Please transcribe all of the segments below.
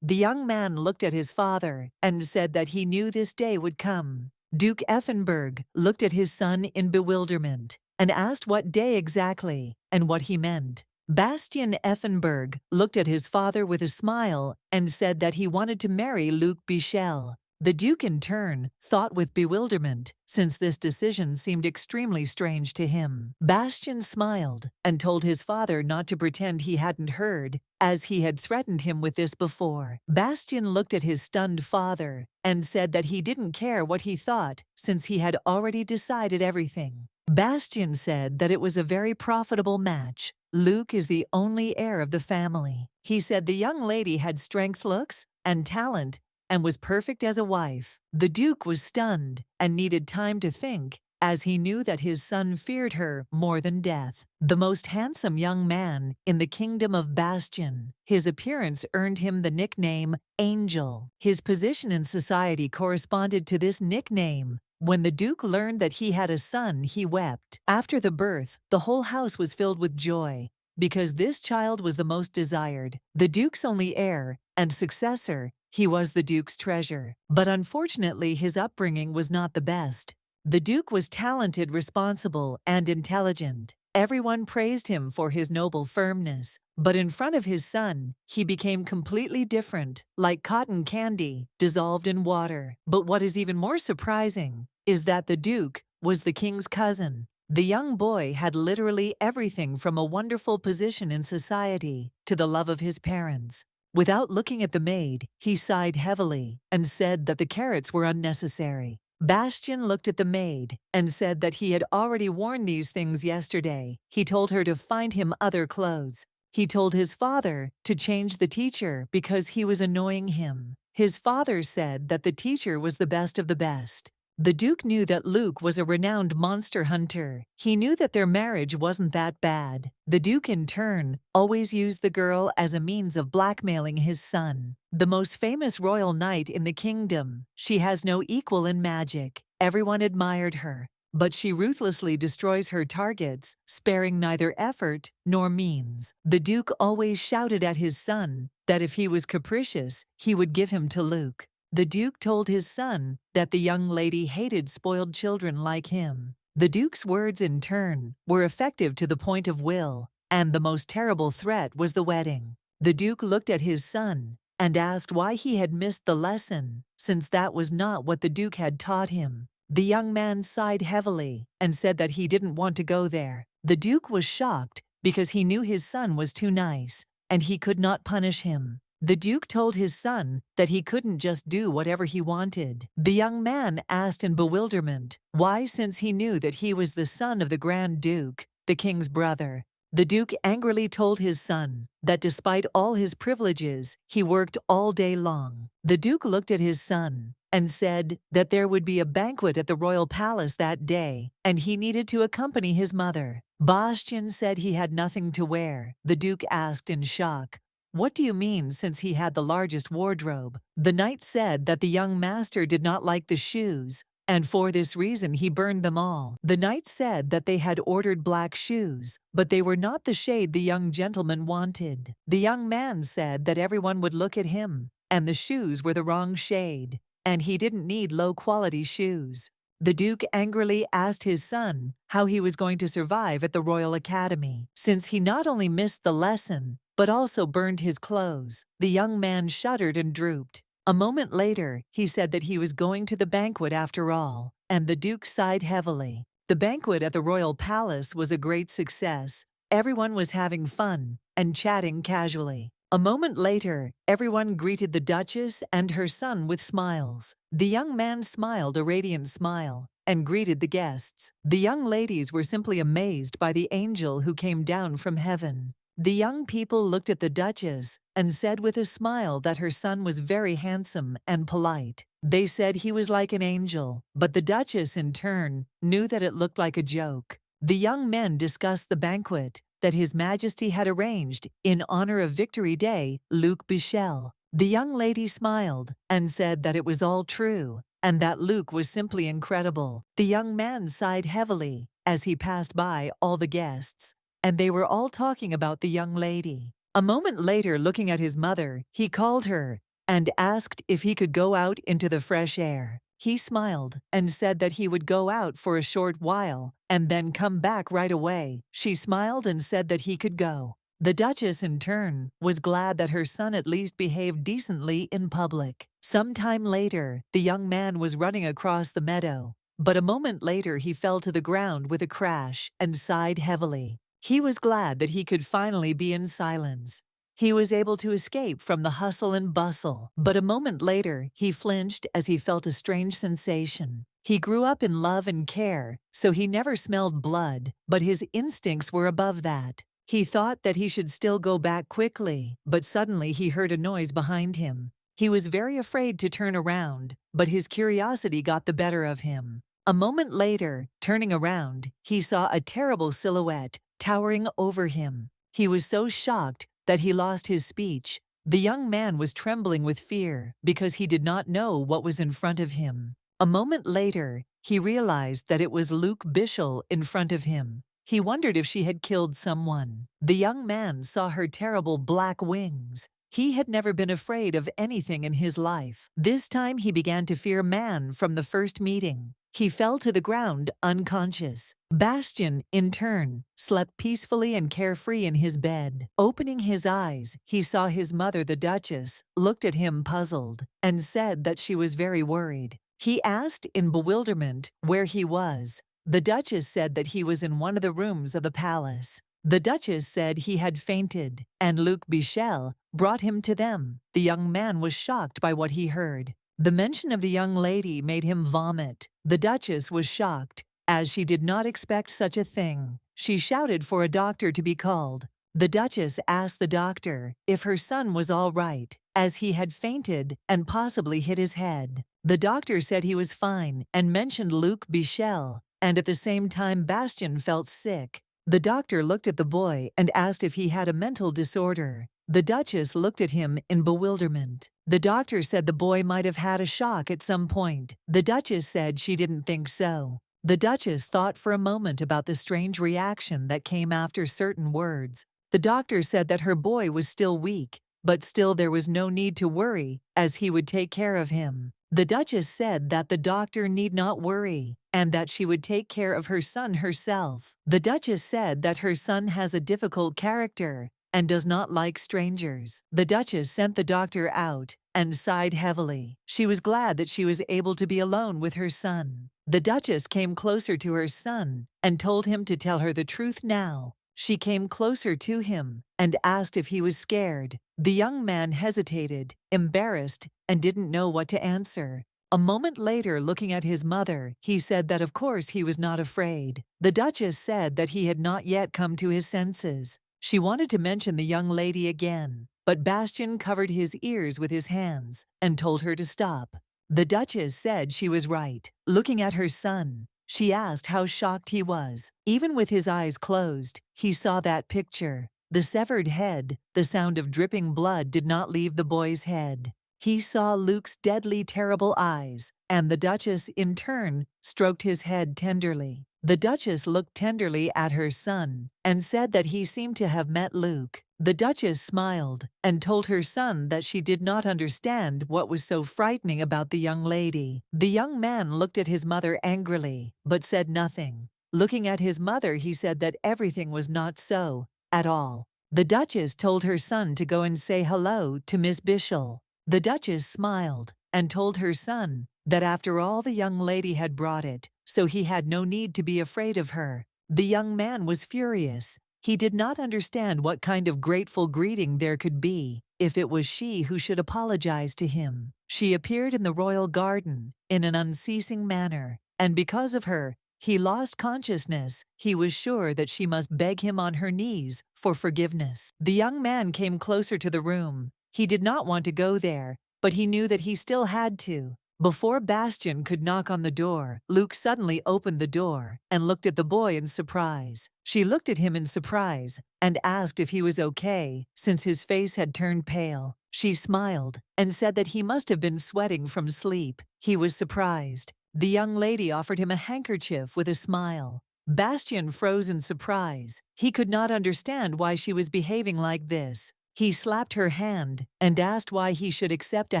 The young man looked at his father and said that he knew this day would come. Duke Effenberg looked at his son in bewilderment and asked what day exactly and what he meant. Bastion Effenberg looked at his father with a smile and said that he wanted to marry Luc Bichel. The Duke, in turn, thought with bewilderment, since this decision seemed extremely strange to him. Bastion smiled and told his father not to pretend he hadn't heard, as he had threatened him with this before. Bastion looked at his stunned father and said that he didn't care what he thought, since he had already decided everything. Bastion said that it was a very profitable match. Luc is the only heir of the family. He said the young lady had strength, looks, and talent, and was perfect as a wife. The Duke was stunned and needed time to think, as he knew that his son feared her more than death. The most handsome young man in the kingdom of Bastion, his appearance earned him the nickname Angel. His position in society corresponded to this nickname. When the Duke learned that he had a son, he wept. After the birth, the whole house was filled with joy, because this child was the most desired, the Duke's only heir and successor. He was the Duke's treasure. But unfortunately, his upbringing was not the best. The Duke was talented, responsible, and intelligent. Everyone praised him for his noble firmness. But in front of his son, he became completely different, like cotton candy, dissolved in water. But what is even more surprising is that the Duke was the king's cousin. The young boy had literally everything from a wonderful position in society to the love of his parents. Without looking at the maid, he sighed heavily and said that the carrots were unnecessary. Bastion looked at the maid and said that he had already worn these things yesterday. He told her to find him other clothes. He told his father to change the teacher because he was annoying him. His father said that the teacher was the best of the best. The Duke knew that Luc was a renowned monster hunter. He knew that their marriage wasn't that bad. The Duke, in turn, always used the girl as a means of blackmailing his son. The most famous royal knight in the kingdom, she has no equal in magic. Everyone admired her, but she ruthlessly destroys her targets, sparing neither effort nor means. The Duke always shouted at his son that if he was capricious, he would give him to Luc. The Duke told his son that the young lady hated spoiled children like him. The Duke's words, in turn, were effective to the point of will, and the most terrible threat was the wedding. The Duke looked at his son and asked why he had missed the lesson, since that was not what the Duke had taught him. The young man sighed heavily and said that he didn't want to go there. The Duke was shocked because he knew his son was too nice, and he could not punish him. The Duke told his son that he couldn't just do whatever he wanted. The young man asked in bewilderment why, since he knew that he was the son of the Grand Duke, the king's brother. The Duke angrily told his son that despite all his privileges, he worked all day long. The Duke looked at his son and said that there would be a banquet at the royal palace that day, and he needed to accompany his mother. Bastion said he had nothing to wear. The Duke asked in shock, "What do you mean, since he had the largest wardrobe?" The knight said that the young master did not like the shoes, and for this reason he burned them all. The knight said that they had ordered black shoes, but they were not the shade the young gentleman wanted. The young man said that everyone would look at him, and the shoes were the wrong shade, and he didn't need low-quality shoes. The Duke angrily asked his son how he was going to survive at the Royal Academy, since he not only missed the lesson, but also burned his clothes. The young man shuddered and drooped. A moment later, he said that he was going to the banquet after all, and the Duke sighed heavily. The banquet at the royal palace was a great success. Everyone was having fun and chatting casually. A moment later, everyone greeted the Duchess and her son with smiles. The young man smiled a radiant smile and greeted the guests. The young ladies were simply amazed by the angel who came down from heaven. The young people looked at the Duchess and said with a smile that her son was very handsome and polite. They said he was like an angel, but the Duchess, in turn, knew that it looked like a joke. The young men discussed the banquet that His Majesty had arranged in honor of Victory Day, Luc Bichel. The young lady smiled and said that it was all true, and that Luc was simply incredible. The young man sighed heavily as he passed by all the guests, and they were all talking about the young lady. A moment later, looking at his mother, he called her and asked if he could go out into the fresh air. He smiled and said that he would go out for a short while and then come back right away. She smiled and said that he could go. The Duchess, in turn, was glad that her son at least behaved decently in public. Some time later, the young man was running across the meadow, but a moment later he fell to the ground with a crash and sighed heavily. He was glad that he could finally be in silence. He was able to escape from the hustle and bustle, but a moment later he flinched as he felt a strange sensation. He grew up in love and care, so he never smelled blood, but his instincts were above that. He thought that he should still go back quickly, but suddenly he heard a noise behind him. He was very afraid to turn around, but his curiosity got the better of him. A moment later, turning around, he saw a terrible silhouette towering over him. He was so shocked that he lost his speech. The young man was trembling with fear because he did not know what was in front of him. A moment later, he realized that it was Luke Bishel in front of him. He wondered if she had killed someone. The young man saw her terrible black wings. He had never been afraid of anything in his life. This time he began to fear man from the first meeting. He fell to the ground unconscious. Bastion, in turn, slept peacefully and carefree in his bed. Opening his eyes, he saw his mother, the Duchess, looked at him puzzled, and said that she was very worried. He asked in bewilderment where he was. The Duchess said that he was in one of the rooms of the palace. The Duchess said he had fainted, and Luke Bishel brought him to them. The young man was shocked by what he heard. The mention of the young lady made him vomit. The Duchess was shocked, as she did not expect such a thing. She shouted for a doctor to be called. The Duchess asked the doctor if her son was all right, as he had fainted and possibly hit his head. The doctor said he was fine and mentioned Luke Bishel, and at the same time Bastion felt sick. The doctor looked at the boy and asked if he had a mental disorder. The Duchess looked at him in bewilderment. The doctor said the boy might have had a shock at some point. The Duchess said she didn't think so. The Duchess thought for a moment about the strange reaction that came after certain words. The doctor said that her boy was still weak, but still there was no need to worry, as he would take care of him. The Duchess said that the doctor need not worry, and that she would take care of her son herself. The Duchess said that her son has a difficult character and does not like strangers. The Duchess sent the doctor out and sighed heavily. She was glad that she was able to be alone with her son. The Duchess came closer to her son and told him to tell her the truth now. She came closer to him and asked if he was scared. The young man hesitated, embarrassed, and didn't know what to answer. A moment later, looking at his mother, he said that of course he was not afraid. The Duchess said that he had not yet come to his senses. She wanted to mention the young lady again, but Bastion covered his ears with his hands and told her to stop. The Duchess said she was right. Looking at her son, she asked how shocked he was. Even with his eyes closed, he saw that picture. The severed head, the sound of dripping blood did not leave the boy's head. He saw Luke's deadly, terrible eyes, and the Duchess, in turn, stroked his head tenderly. The Duchess looked tenderly at her son and said that he seemed to have met Luke. The Duchess smiled and told her son that she did not understand what was so frightening about the young lady. The young man looked at his mother angrily, but said nothing. Looking at his mother, he said that everything was not so at all. The Duchess told her son to go and say hello to Miss Bishel. The Duchess smiled and told her son that after all the young lady had brought it, so he had no need to be afraid of her. The young man was furious. He did not understand what kind of grateful greeting there could be if it was she who should apologize to him. She appeared in the royal garden in an unceasing manner, and because of her, he lost consciousness. He was sure that she must beg him on her knees for forgiveness. The young man came closer to the room. He did not want to go there, but he knew that he still had to. Before Bastion could knock on the door, Luke suddenly opened the door and looked at the boy in surprise. She looked at him in surprise and asked if he was okay, since his face had turned pale. She smiled and said that he must have been sweating from sleep. He was surprised. The young lady offered him a handkerchief with a smile. Bastion froze in surprise. He could not understand why she was behaving like this. He slapped her hand and asked why he should accept a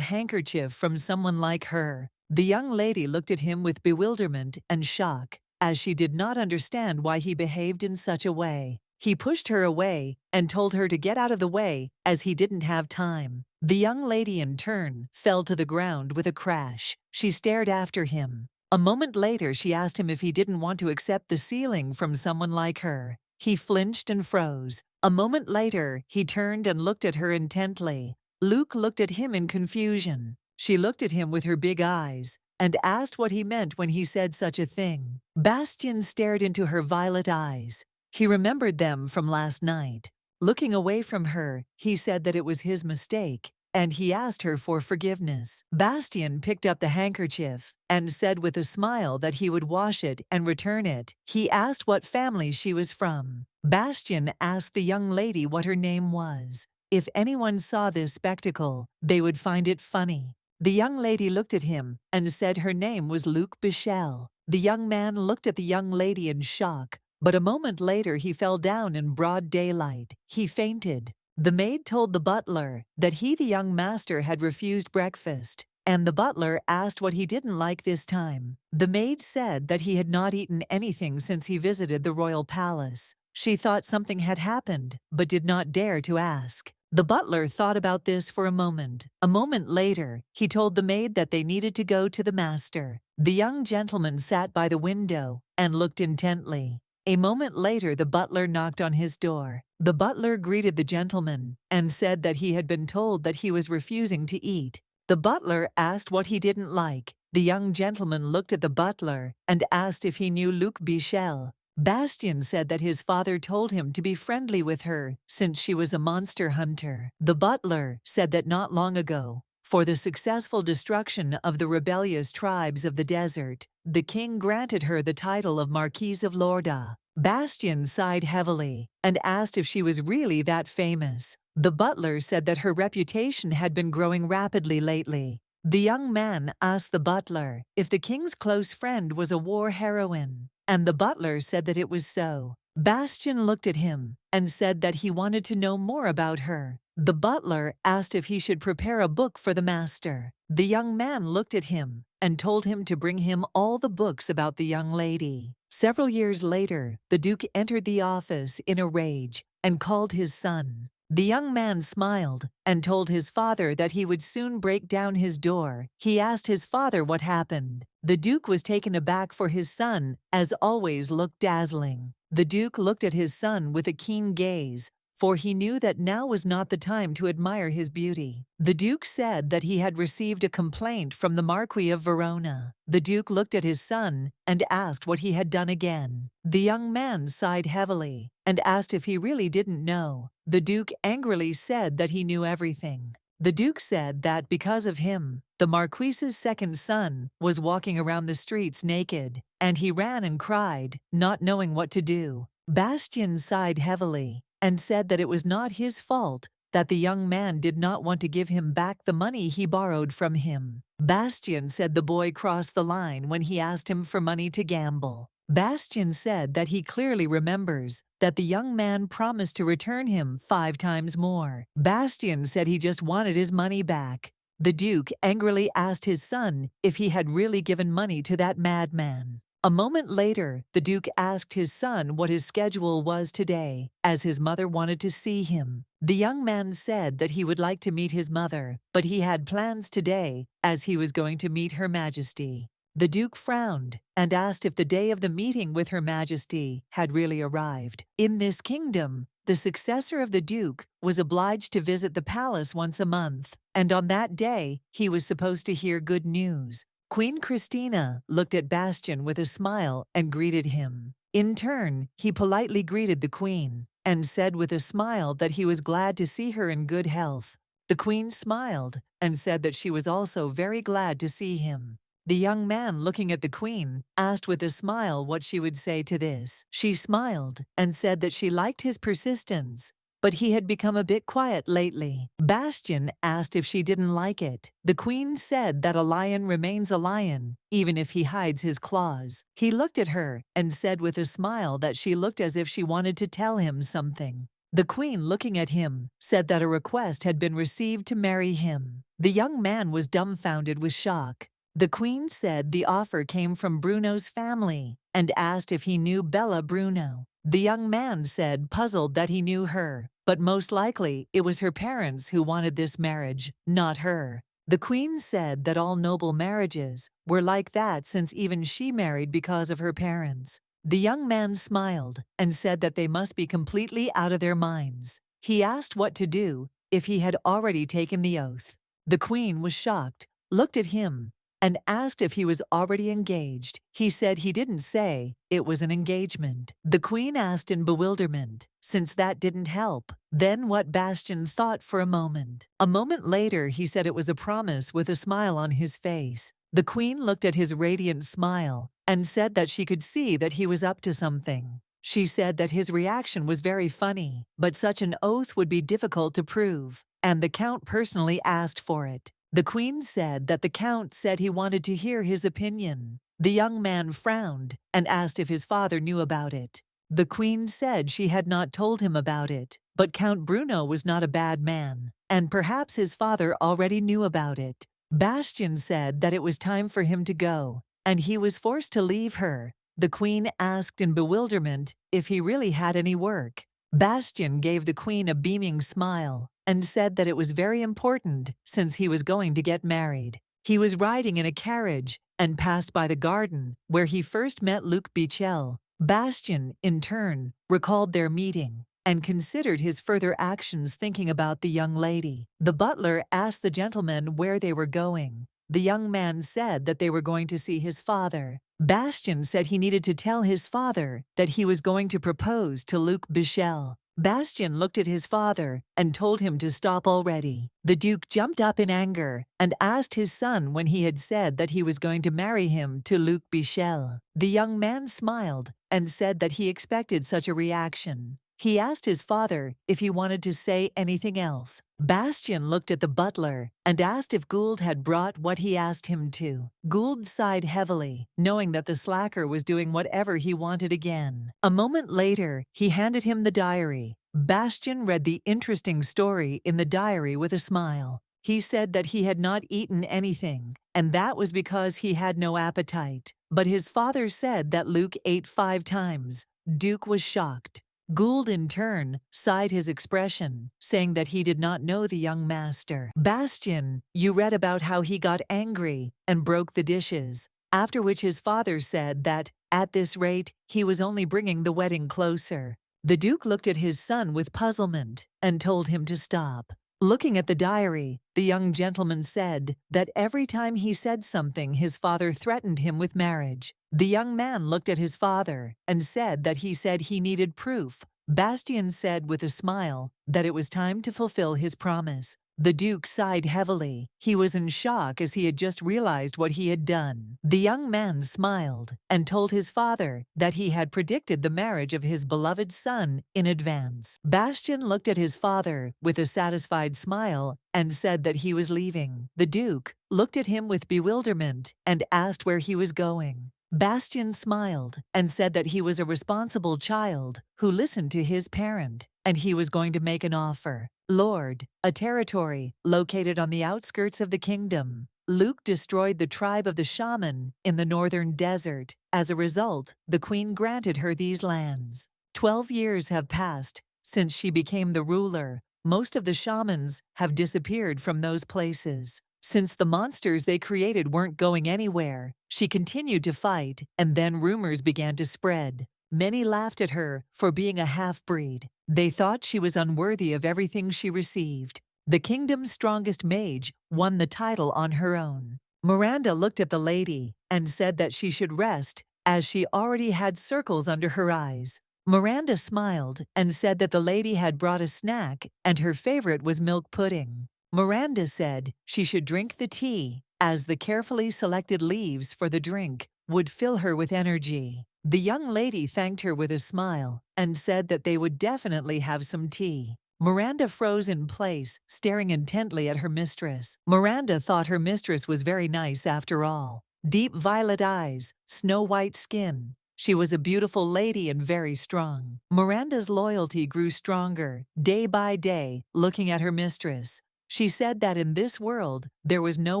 handkerchief from someone like her. The young lady looked at him with bewilderment and shock, as she did not understand why he behaved in such a way. He pushed her away and told her to get out of the way, as he didn't have time. The young lady in turn fell to the ground with a crash. She stared after him. A moment later she asked him if he didn't want to accept the ceiling from someone like her. He flinched and froze. A moment later he turned and looked at her intently. Luke looked at him in confusion. She looked at him with her big eyes and asked what he meant when he said such a thing. Bastion stared into her violet eyes. He remembered them from last night. Looking away from her, he said that it was his mistake, and he asked her for forgiveness. Bastion picked up the handkerchief and said with a smile that he would wash it and return it. He asked what family she was from. Bastion asked the young lady what her name was. If anyone saw this spectacle, they would find it funny. The young lady looked at him and said her name was Luke Bichel. The young man looked at the young lady in shock, but a moment later he fell down in broad daylight. He fainted. The maid told the butler that he, the young master, had refused breakfast, and the butler asked what he didn't like this time. The maid said that he had not eaten anything since he visited the royal palace. She thought something had happened, but did not dare to ask. The butler thought about this for a moment. A moment later, he told the maid that they needed to go to the master. The young gentleman sat by the window and looked intently. A moment later, the butler knocked on his door. The butler greeted the gentleman and said that he had been told that he was refusing to eat. The butler asked what he didn't like. The young gentleman looked at the butler and asked if he knew Luke Bichel. Bastion said that his father told him to be friendly with her since she was a monster hunter. The butler said that not long ago, for the successful destruction of the rebellious tribes of the desert, the king granted her the title of Marquise of Lorda. Bastion sighed heavily and asked if she was really that famous. The butler said that her reputation had been growing rapidly lately. The young man asked the butler if the king's close friend was a war heroine, and the butler said that it was so. Bastion looked at him and said that he wanted to know more about her. The butler asked if he should prepare a book for the master. The young man looked at him and told him to bring him all the books about the young lady. Several years later, the Duke entered the office in a rage and called his son. The young man smiled and told his father that he would soon break down his door. He asked his father what happened. The Duke was taken aback, for his son, as always, looked dazzling. The Duke looked at his son with a keen gaze, for he knew that now was not the time to admire his beauty. The Duke said that he had received a complaint from the Marquis of Verona. The Duke looked at his son and asked what he had done again. The young man sighed heavily and asked if he really didn't know. The Duke angrily said that he knew everything. The Duke said that because of him, the Marquis's second son was walking around the streets naked, and he ran and cried, not knowing what to do. Bastion sighed heavily and said that it was not his fault that the young man did not want to give him back the money he borrowed from him. Bastion said the boy crossed the line when he asked him for money to gamble. Bastion said that he clearly remembers that the young man promised to return him 5 times more. Bastion said he just wanted his money back. The Duke angrily asked his son if he had really given money to that madman. A moment later, the Duke asked his son what his schedule was today, as his mother wanted to see him. The young man said that he would like to meet his mother, but he had plans today, as he was going to meet Her Majesty. The Duke frowned and asked if the day of the meeting with Her Majesty had really arrived. In this kingdom, the successor of the Duke was obliged to visit the palace once a month, and on that day, he was supposed to hear good news. Queen Christina looked at Bastion with a smile and greeted him. In turn, he politely greeted the Queen and said with a smile that he was glad to see her in good health. The Queen smiled and said that she was also very glad to see him. The young man, looking at the Queen, asked with a smile what she would say to this. She smiled and said that she liked his persistence, but he had become a bit quiet lately. Bastion asked if she didn't like it. The Queen said that a lion remains a lion, even if he hides his claws. He looked at her and said with a smile that she looked as if she wanted to tell him something. The queen, looking at him, said that a request had been received to marry him. The young man was dumbfounded with shock. The queen said the offer came from Bruno's family and asked if he knew Bella Bruno. The young man said, puzzled, that he knew her, but most likely it was her parents who wanted this marriage, not her. The queen said that all noble marriages were like that, since even she married because of her parents. The young man smiled and said that they must be completely out of their minds. He asked what to do if he had already taken the oath. The queen was shocked, looked at him, and asked if he was already engaged. He said he didn't say it was an engagement. The queen asked in bewilderment, since that didn't help. Then what Bastion thought for a moment. A moment later, he said it was a promise with a smile on his face. The queen looked at his radiant smile and said that she could see that he was up to something. She said that his reaction was very funny, but such an oath would be difficult to prove, and the count personally asked for it. The queen said that the count said he wanted to hear his opinion. The young man frowned and asked if his father knew about it. The queen said she had not told him about it, but Count Bruno was not a bad man, and perhaps his father already knew about it. Bastion said that it was time for him to go, and he was forced to leave her. The queen asked in bewilderment if he really had any work. Bastion gave the queen a beaming smile and said that it was very important since he was going to get married. He was riding in a carriage and passed by the garden where he first met Luc Bichel. Bastion, in turn, recalled their meeting and considered his further actions, thinking about the young lady. The butler asked the gentleman where they were going. The young man said that they were going to see his father. Bastion said he needed to tell his father that he was going to propose to Luc Bichel. Bastion looked at his father and told him to stop already. The Duke jumped up in anger and asked his son when he had said that he was going to marry him to Luc Bichel. The young man smiled and said that he expected such a reaction. He asked his father if he wanted to say anything else. Bastion looked at the butler and asked if Gould had brought what he asked him to. Gould sighed heavily, knowing that the slacker was doing whatever he wanted again. A moment later, he handed him the diary. Bastion read the interesting story in the diary with a smile. He said that he had not eaten anything, and that was because he had no appetite. But his father said that Luc ate 5 times. Duke was shocked. Gould, in turn, sighed his expression, saying that he did not know the young master. Bastion, you read about how he got angry and broke the dishes, after which his father said that, at this rate, he was only bringing the wedding closer. The Duke looked at his son with puzzlement and told him to stop. Looking at the diary, the young gentleman said that every time he said something, his father threatened him with marriage. The young man looked at his father and said that he said he needed proof. Bastion said with a smile that it was time to fulfill his promise. The Duke sighed heavily. He was in shock as he had just realized what he had done. The young man smiled and told his father that he had predicted the marriage of his beloved son in advance. Bastion looked at his father with a satisfied smile and said that he was leaving. The Duke looked at him with bewilderment and asked where he was going. Bastion smiled and said that he was a responsible child who listened to his parent, and he was going to make an offer. Lord, a territory located on the outskirts of the kingdom. Luc destroyed the tribe of the shaman in the northern desert. As a result, the queen granted her these lands. 12 years have passed since she became the ruler. Most of the shamans have disappeared from those places. Since the monsters they created weren't going anywhere, she continued to fight, and then rumors began to spread. Many laughed at her for being a half-breed. They thought she was unworthy of everything she received. The kingdom's strongest mage won the title on her own. Miranda looked at the lady and said that she should rest, as she already had circles under her eyes. Miranda smiled and said that the lady had brought a snack, and her favorite was milk pudding. Miranda said she should drink the tea, as the carefully selected leaves for the drink would fill her with energy. The young lady thanked her with a smile and said that they would definitely have some tea. Miranda froze in place, staring intently at her mistress. Miranda thought her mistress was very nice after all. Deep violet eyes, snow-white skin, She was a beautiful lady and very strong. Miranda's loyalty grew stronger, day by day, looking at her mistress. She said that in this world, there was no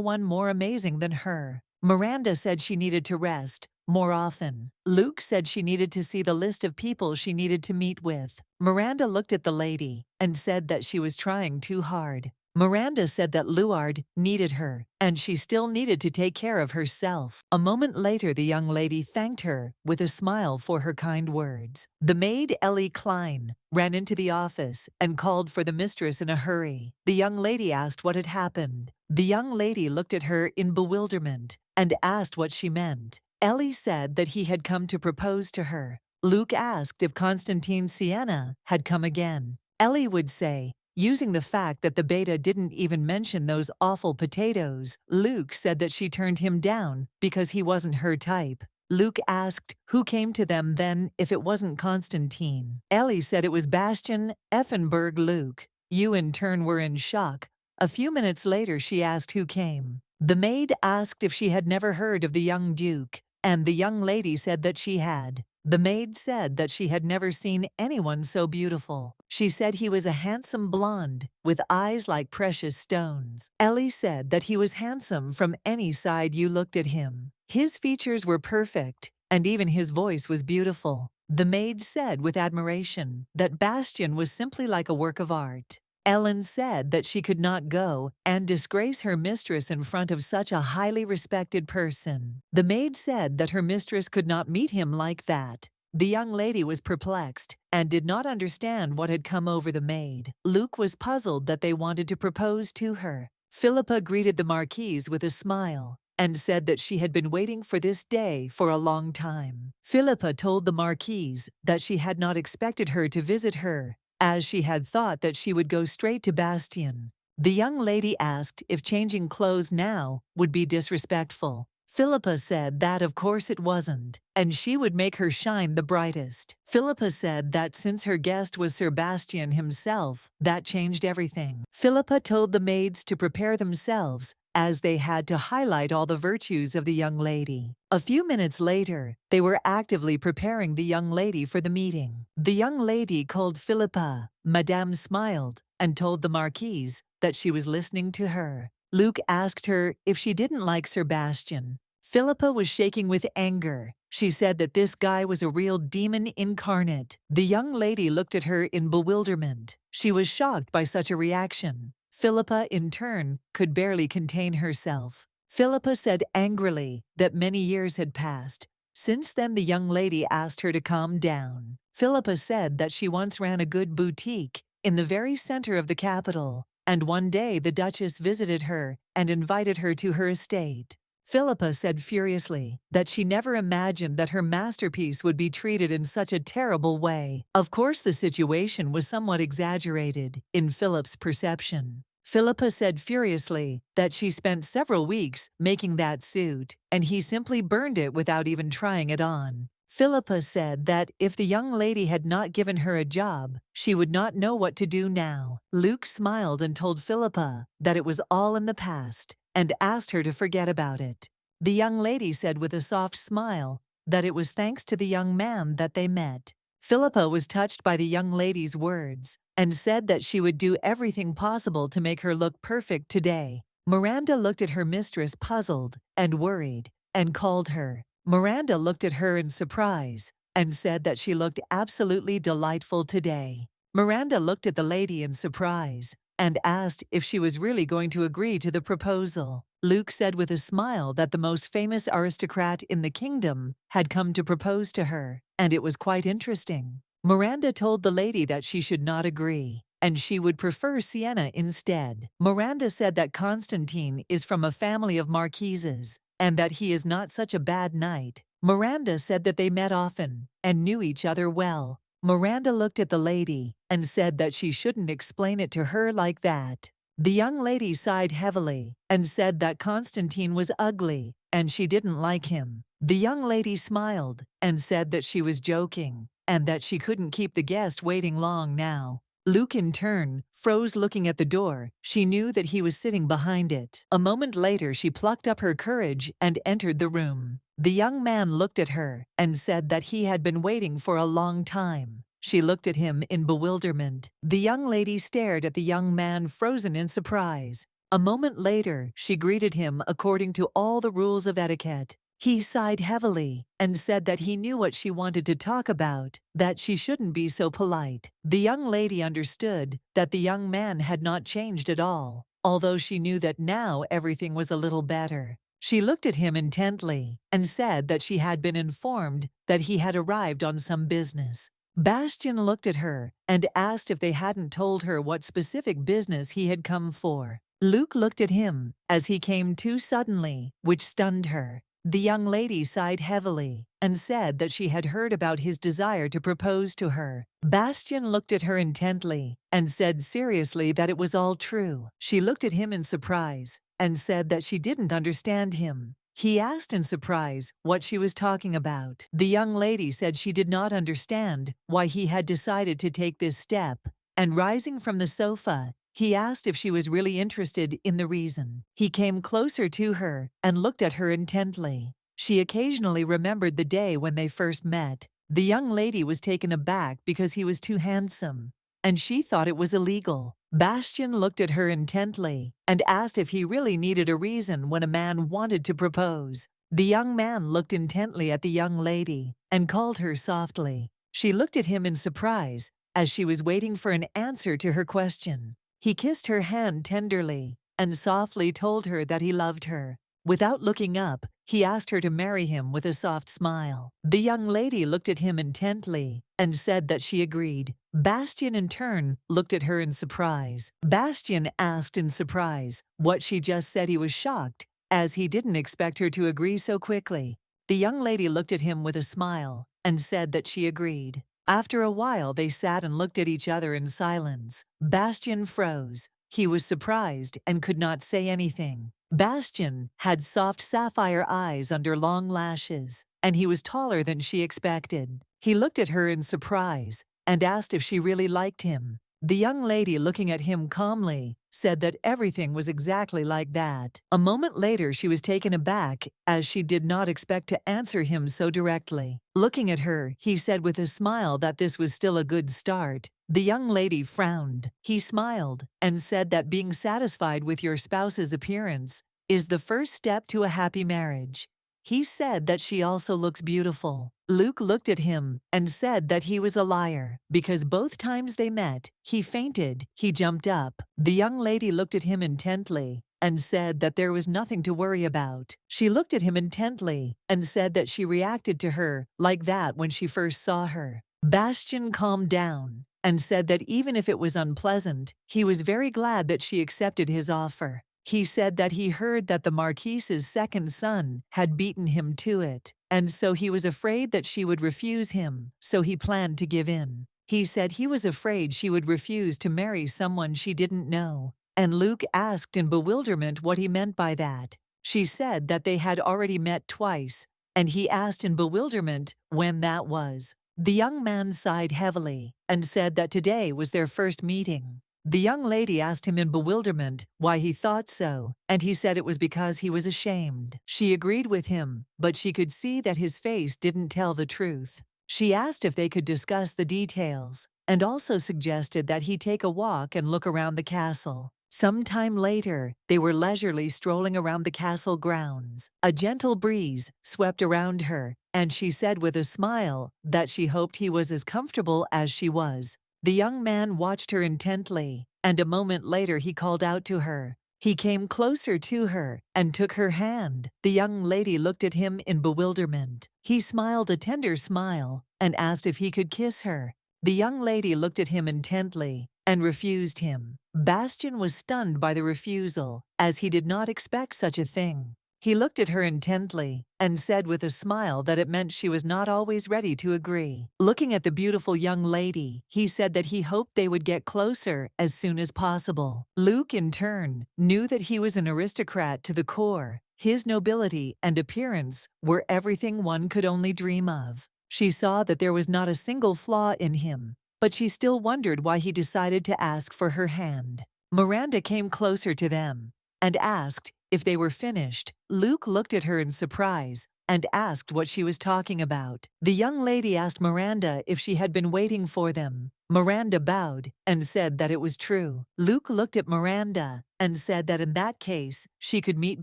one more amazing than her. Miranda said she needed to rest more often. Luke said she needed to see the list of people she needed to meet with. Miranda looked at the lady and said that she was trying too hard. Miranda said that Luard needed her, and she still needed to take care of herself. A moment later, the young lady thanked her with a smile for her kind words. The maid, Ellie Klein, ran into the office and called for the mistress in a hurry. The young lady asked what had happened. The young lady looked at her in bewilderment and asked what she meant. Ellie said that he had come to propose to her. Luke asked if Constantine Siena had come again. Ellie would say, using the fact that the beta didn't even mention those awful potatoes, Luke said that she turned him down because he wasn't her type. Luke asked who came to them then if it wasn't Constantine. Ellie said it was Bastion, Effenberg. Luke, you in turn were in shock. A few minutes later she asked who came. The maid asked if she had never heard of the young Duke, and the young lady said that she had. The maid said that she had never seen anyone so beautiful. She said he was a handsome blonde, with eyes like precious stones. Ellie said that he was handsome from any side you looked at him. His features were perfect, and even his voice was beautiful. The maid said with admiration that Bastion was simply like a work of art. Ellen said that she could not go and disgrace her mistress in front of such a highly respected person. The maid said that her mistress could not meet him like that. The young lady was perplexed and did not understand what had come over the maid. Luke was puzzled that they wanted to propose to her. Philippa greeted the marquise with a smile and said that she had been waiting for this day for a long time. Philippa told the marquise that she had not expected her to visit her, as she had thought that she would go straight to Bastion. The young lady asked if changing clothes now would be disrespectful. Philippa said that of course it wasn't, and she would make her shine the brightest. Philippa said that since her guest was Sir Bastion himself, that changed everything. Philippa told the maids to prepare themselves, as they had to highlight all the virtues of the young lady. A few minutes later, they were actively preparing the young lady for the meeting. The young lady called Philippa. Madame smiled and told the marquise that she was listening to her. Luke asked her if she didn't like Sir Bastion. Philippa was shaking with anger. She said that this guy was a real demon incarnate. The young lady looked at her in bewilderment. She was shocked by such a reaction. Philippa, in turn, could barely contain herself. Philippa said angrily that many years had passed. Since then, the young lady asked her to calm down. Philippa said that she once ran a good boutique in the very center of the capital, and one day the Duchess visited her and invited her to her estate. Philippa said furiously that she never imagined that her masterpiece would be treated in such a terrible way. Of course, the situation was somewhat exaggerated in Philip's perception. Philippa said furiously that she spent several weeks making that suit, and he simply burned it without even trying it on. Philippa said that if the young lady had not given her a job, she would not know what to do now. Luke smiled and told Philippa that it was all in the past and asked her to forget about it. The young lady said with a soft smile that it was thanks to the young man that they met. Philippa was touched by the young lady's words and said that she would do everything possible to make her look perfect today. Miranda looked at her mistress puzzled and worried and called her. Miranda looked at her in surprise and said that she looked absolutely delightful today. Miranda looked at the lady in surprise and asked if she was really going to agree to the proposal. Luke said with a smile that the most famous aristocrat in the kingdom had come to propose to her, and it was quite interesting. Miranda told the lady that she should not agree, and she would prefer Siena instead. Miranda said that Constantine is from a family of marquises, and that he is not such a bad knight. Miranda said that they met often and knew each other well. Miranda looked at the lady and said that she shouldn't explain it to her like that. The young lady sighed heavily and said that Constantine was ugly and she didn't like him. The young lady smiled and said that she was joking and that she couldn't keep the guest waiting long now. Luke, in turn, froze looking at the door. She knew that he was sitting behind it. A moment later, she plucked up her courage and entered the room. The young man looked at her and said that he had been waiting for a long time. She looked at him in bewilderment. The young lady stared at the young man, frozen in surprise. A moment later, she greeted him according to all the rules of etiquette. He sighed heavily and said that he knew what she wanted to talk about, that she shouldn't be so polite. The young lady understood that the young man had not changed at all, although she knew that now everything was a little better. She looked at him intently and said that she had been informed that he had arrived on some business. Bastion looked at her and asked if they hadn't told her what specific business he had come for. Luke looked at him as he came too suddenly, which stunned her. The young lady sighed heavily and said that she had heard about his desire to propose to her. Bastion looked at her intently and said seriously that it was all true. She looked at him in surprise and said that she didn't understand him. He asked in surprise what she was talking about. The young lady said she did not understand why he had decided to take this step, and rising from the sofa, he asked if she was really interested in the reason. He came closer to her and looked at her intently. She occasionally remembered the day when they first met. The young lady was taken aback because he was too handsome, and she thought it was illegal. Bastion looked at her intently and asked if he really needed a reason when a man wanted to propose. The young man looked intently at the young lady and called her softly. She looked at him in surprise as she was waiting for an answer to her question. He kissed her hand tenderly and softly told her that he loved her. Without looking up, he asked her to marry him with a soft smile. The young lady looked at him intently and said that she agreed. Bastion, in turn, looked at her in surprise. Bastion asked in surprise what she just said. He was shocked, as he didn't expect her to agree so quickly. The young lady looked at him with a smile and said that she agreed. After a while, they sat and looked at each other in silence. Bastion froze. He was surprised and could not say anything. Bastion had soft sapphire eyes under long lashes, and he was taller than she expected. He looked at her in surprise and asked if she really liked him. The young lady, looking at him calmly, said that everything was exactly like that. A moment later, she was taken aback, as she did not expect to answer him so directly. Looking at her, he said with a smile that this was still a good start. The young lady frowned. He smiled and said that being satisfied with your spouse's appearance is the first step to a happy marriage. He said that she also looks beautiful. Luke looked at him and said that he was a liar, because both times they met, he fainted. He jumped up. The young lady looked at him intently and said that there was nothing to worry about. She looked at him intently and said that she reacted to her like that when she first saw her. Bastion calmed down and said that even if it was unpleasant, he was very glad that she accepted his offer. He said that he heard that the Marquise's second son had beaten him to it, and so he was afraid that she would refuse him, so he planned to give in. He said he was afraid she would refuse to marry someone she didn't know, and Luke asked in bewilderment what he meant by that. She said that they had already met twice, and he asked in bewilderment when that was. The young man sighed heavily and said that today was their first meeting. The young lady asked him in bewilderment why he thought so, and he said it was because he was ashamed. She agreed with him, but she could see that his face didn't tell the truth. She asked if they could discuss the details, and also suggested that he take a walk and look around the castle. Some time later, they were leisurely strolling around the castle grounds. A gentle breeze swept around her, and she said with a smile that she hoped he was as comfortable as she was. The young man watched her intently, and a moment later he called out to her. He came closer to her and took her hand. The young lady looked at him in bewilderment. He smiled a tender smile and asked if he could kiss her. The young lady looked at him intently and refused him. Bastion was stunned by the refusal, as he did not expect such a thing. He looked at her intently and said with a smile that it meant she was not always ready to agree. Looking at the beautiful young lady, he said that he hoped they would get closer as soon as possible. Luke, in turn, knew that he was an aristocrat to the core. His nobility and appearance were everything one could only dream of. She saw that there was not a single flaw in him, but she still wondered why he decided to ask for her hand. Miranda came closer to them and asked if they were finished. Luke looked at her in surprise and asked what she was talking about. The young lady asked Miranda if she had been waiting for them. Miranda bowed and said that it was true. Luke looked at Miranda and said that in that case, she could meet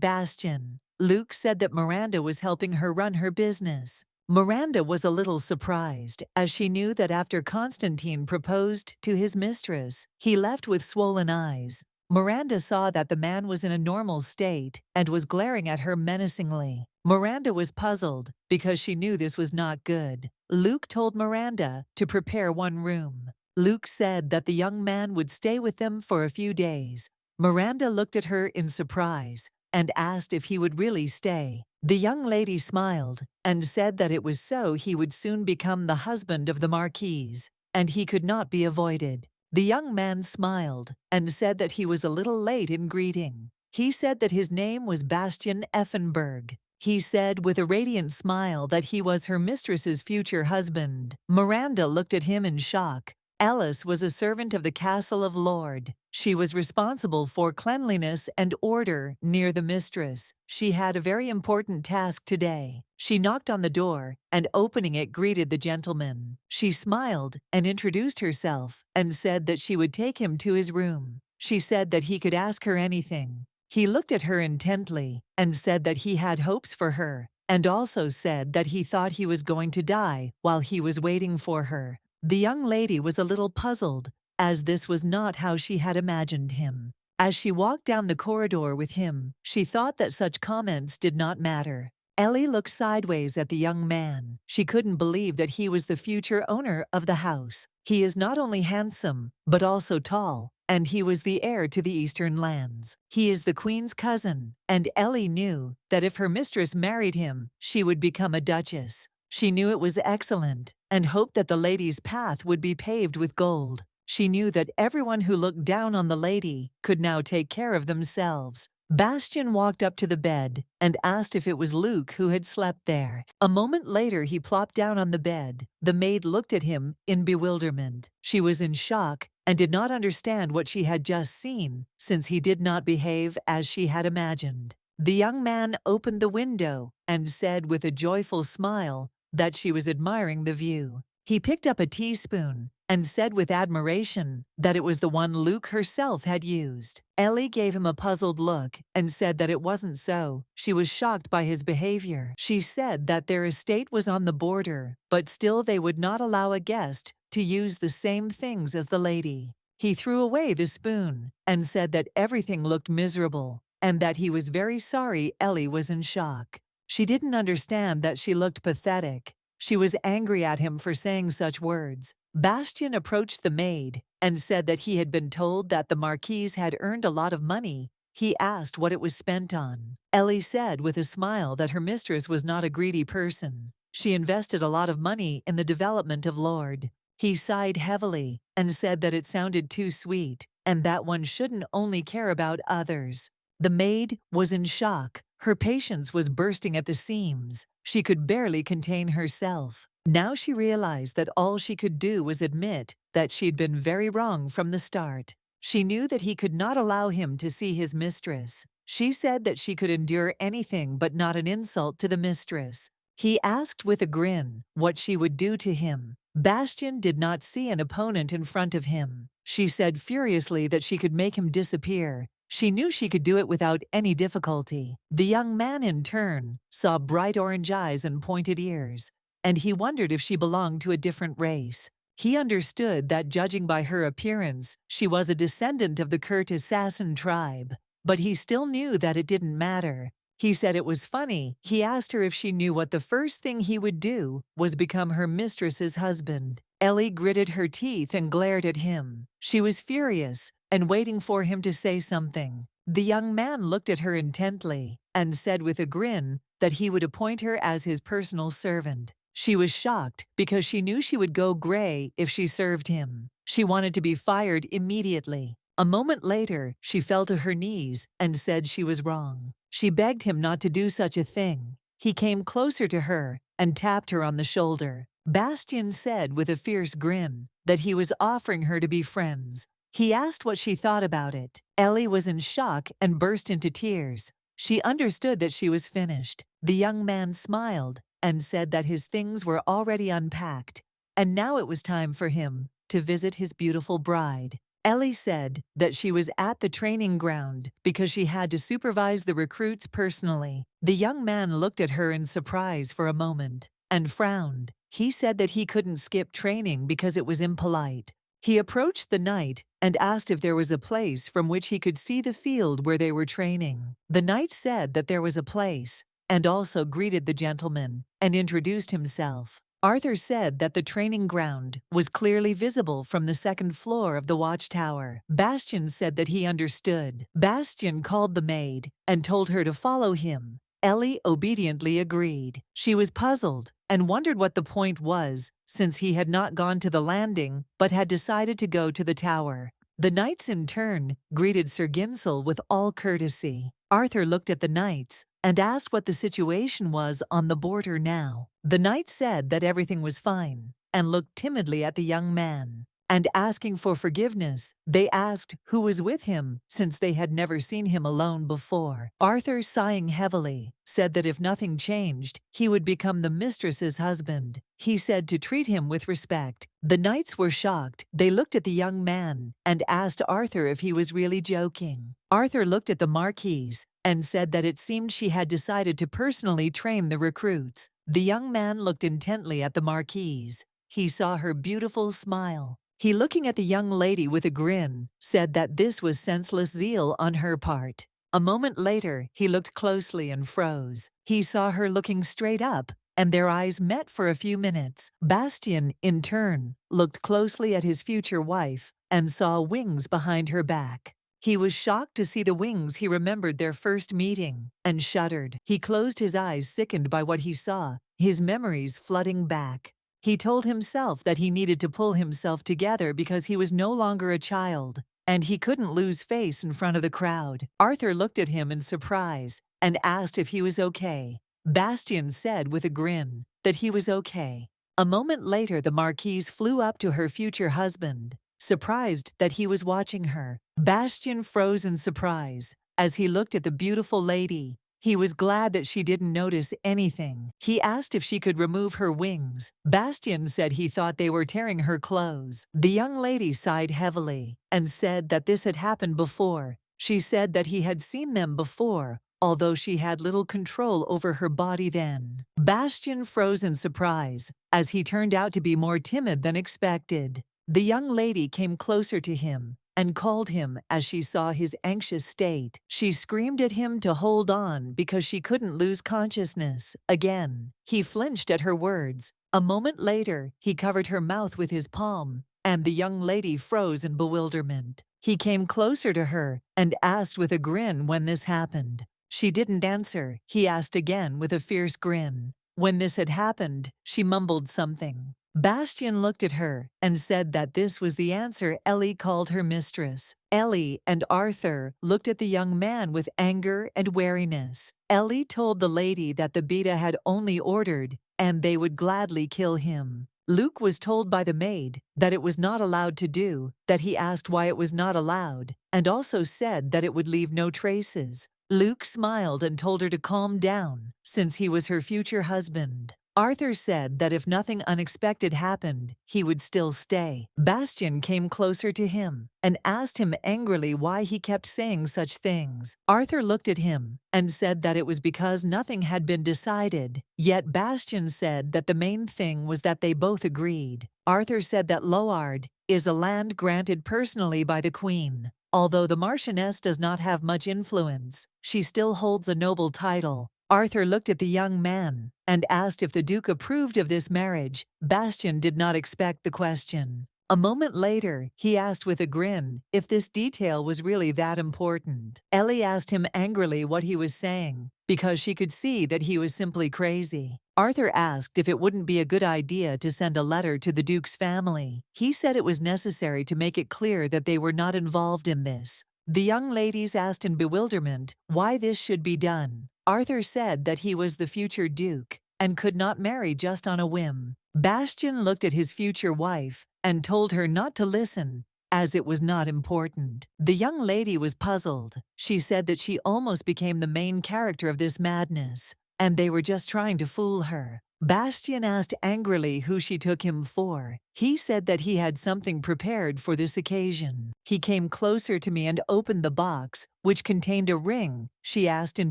Bastion. Luke said that Miranda was helping her run her business. Miranda was a little surprised, as she knew that after Constantine proposed to his mistress, he left with swollen eyes. Miranda saw that the man was in a normal state and was glaring at her menacingly. Miranda was puzzled because she knew this was not good. Luke told Miranda to prepare one room. Luke said that the young man would stay with them for a few days. Miranda looked at her in surprise and asked if he would really stay. The young lady smiled and said that it was so he would soon become the husband of the Marquise, and he could not be avoided. The young man smiled and said that he was a little late in greeting. He said that his name was Bastion Effenberg. He said with a radiant smile that he was her mistress's future husband. Miranda looked at him in shock. Alice was a servant of the castle of Lord. She was responsible for cleanliness and order near the mistress. She had a very important task today. She knocked on the door and, opening it, greeted the gentleman. She smiled and introduced herself and said that she would take him to his room. She said that he could ask her anything. He looked at her intently and said that he had hopes for her, and also said that he thought he was going to die while he was waiting for her. The young lady was a little puzzled, as this was not how she had imagined him. As she walked down the corridor with him, she thought that such comments did not matter. Ellie looked sideways at the young man. She couldn't believe that he was the future owner of the house. He is not only handsome, but also tall, and he was the heir to the Eastern lands. He is the Queen's cousin, and Ellie knew that if her mistress married him, she would become a duchess. She knew it was excellent, and hoped that the lady's path would be paved with gold. She knew that everyone who looked down on the lady could now take care of themselves. Bastion walked up to the bed and asked if it was Luke who had slept there. A moment later he plopped down on the bed. The maid looked at him in bewilderment. She was in shock and did not understand what she had just seen, since he did not behave as she had imagined. The young man opened the window and said with a joyful smile that she was admiring the view. He picked up a teaspoon and said with admiration that it was the one Luke herself had used. Ellie gave him a puzzled look and said that it wasn't so. She was shocked by his behavior. She said that their estate was on the border, but still they would not allow a guest to use the same things as the lady. He threw away the spoon and said that everything looked miserable and that he was very sorry. Ellie was in shock. She didn't understand that she looked pathetic. She was angry at him for saying such words. Bastion approached the maid and said that he had been told that the Marquise had earned a lot of money. He asked what it was spent on. Ellie said with a smile that her mistress was not a greedy person. She invested a lot of money in the development of Lord. He sighed heavily and said that it sounded too sweet and that one shouldn't only care about others. The maid was in shock. Her patience was bursting at the seams. She could barely contain herself. Now she realized that all she could do was admit that she'd been very wrong from the start. She knew that he could not allow him to see his mistress. She said that she could endure anything but not an insult to the mistress. He asked with a grin what she would do to him. Bastion did not see an opponent in front of him. She said furiously that she could make him disappear. She knew she could do it without any difficulty. The young man, in turn, saw bright orange eyes and pointed ears, and he wondered if she belonged to a different race. He understood that, judging by her appearance, she was a descendant of the Kurt assassin tribe, but he still knew that it didn't matter. He said it was funny. He asked her if she knew what the first thing he would do was become her mistress's husband. Ellie gritted her teeth and glared at him. She was furious and waiting for him to say something. The young man looked at her intently and said with a grin that he would appoint her as his personal servant. She was shocked because she knew she would go gray if she served him. She wanted to be fired immediately. A moment later, she fell to her knees and said she was wrong. She begged him not to do such a thing. He came closer to her and tapped her on the shoulder. Bastion said with a fierce grin that he was offering her to be friends. He asked what she thought about it. Ellie was in shock and burst into tears. She understood that she was finished. The young man smiled and said that his things were already unpacked, and now it was time for him to visit his beautiful bride. Ellie said that she was at the training ground because she had to supervise the recruits personally. The young man looked at her in surprise for a moment and frowned. He said that he couldn't skip training because it was impolite. He approached the knight and asked if there was a place from which he could see the field where they were training. The knight said that there was a place and also greeted the gentleman and introduced himself. Arthur said that the training ground was clearly visible from the second floor of the watchtower. Bastion said that he understood. Bastion called the maid and told her to follow him. Ellie obediently agreed. She was puzzled and wondered what the point was, since he had not gone to the landing but had decided to go to the tower. The knights in turn greeted Sir Ginsel with all courtesy. Arthur looked at the knights and asked what the situation was on the border now. The knight said that everything was fine and looked timidly at the young man. And asking for forgiveness, they asked who was with him, since they had never seen him alone before. Arthur, sighing heavily, said that if nothing changed, he would become the mistress's husband. He said to treat him with respect. The knights were shocked. They looked at the young man and asked Arthur if he was really joking. Arthur looked at the marquise and said that it seemed she had decided to personally train the recruits. The young man looked intently at the marquise. He saw her beautiful smile. He, looking at the young lady with a grin, said that this was senseless zeal on her part. A moment later, he looked closely and froze. He saw her looking straight up, and their eyes met for a few minutes. Bastion, in turn, looked closely at his future wife and saw wings behind her back. He was shocked to see the wings. He remembered their first meeting and shuddered. He closed his eyes, sickened by what he saw, his memories flooding back. He told himself that he needed to pull himself together because he was no longer a child, and he couldn't lose face in front of the crowd. Arthur looked at him in surprise and asked if he was okay. Bastion said with a grin that he was okay. A moment later, the marquise flew up to her future husband, surprised that he was watching her. Bastion froze in surprise as he looked at the beautiful lady. He was glad that she didn't notice anything. He asked if she could remove her wings. Bastion said he thought they were tearing her clothes. The young lady sighed heavily and said that this had happened before. She said that he had seen them before, although she had little control over her body then. Bastion froze in surprise, as he turned out to be more timid than expected. The young lady came closer to him and called him as she saw his anxious state. She screamed at him to hold on because she couldn't lose consciousness again. He flinched at her words. A moment later, he covered her mouth with his palm, and the young lady froze in bewilderment. He came closer to her and asked with a grin when this happened. She didn't answer. He asked again with a fierce grin. When this had happened, she mumbled something. Bastion looked at her and said that this was the answer Ellie called her mistress. Ellie and Arthur looked at the young man with anger and wariness. Ellie told the lady that the beta had only ordered, and they would gladly kill him. Luke was told by the maid that it was not allowed to do, that he asked why it was not allowed, and also said that it would leave no traces. Luke smiled and told her to calm down, since he was her future husband. Arthur said that if nothing unexpected happened, he would still stay. Bastion came closer to him and asked him angrily why he kept saying such things. Arthur looked at him and said that it was because nothing had been decided. Yet Bastion said that the main thing was that they both agreed. Arthur said that Loard is a land granted personally by the Queen. Although the Marchioness does not have much influence, she still holds a noble title. Arthur looked at the young man and asked if the Duke approved of this marriage. Bastion did not expect the question. A moment later, he asked with a grin if this detail was really that important. Ellie asked him angrily what he was saying, because she could see that he was simply crazy. Arthur asked if it wouldn't be a good idea to send a letter to the Duke's family. He said it was necessary to make it clear that they were not involved in this. The young ladies asked in bewilderment why this should be done. Arthur said that he was the future Duke, and could not marry just on a whim. Bastion looked at his future wife and told her not to listen, as it was not important. The young lady was puzzled. She said that she almost became the main character of this madness, and they were just trying to fool her. Bastion asked angrily who she took him for. He said that he had something prepared for this occasion. He came closer to me and opened the box, which contained a ring. She asked in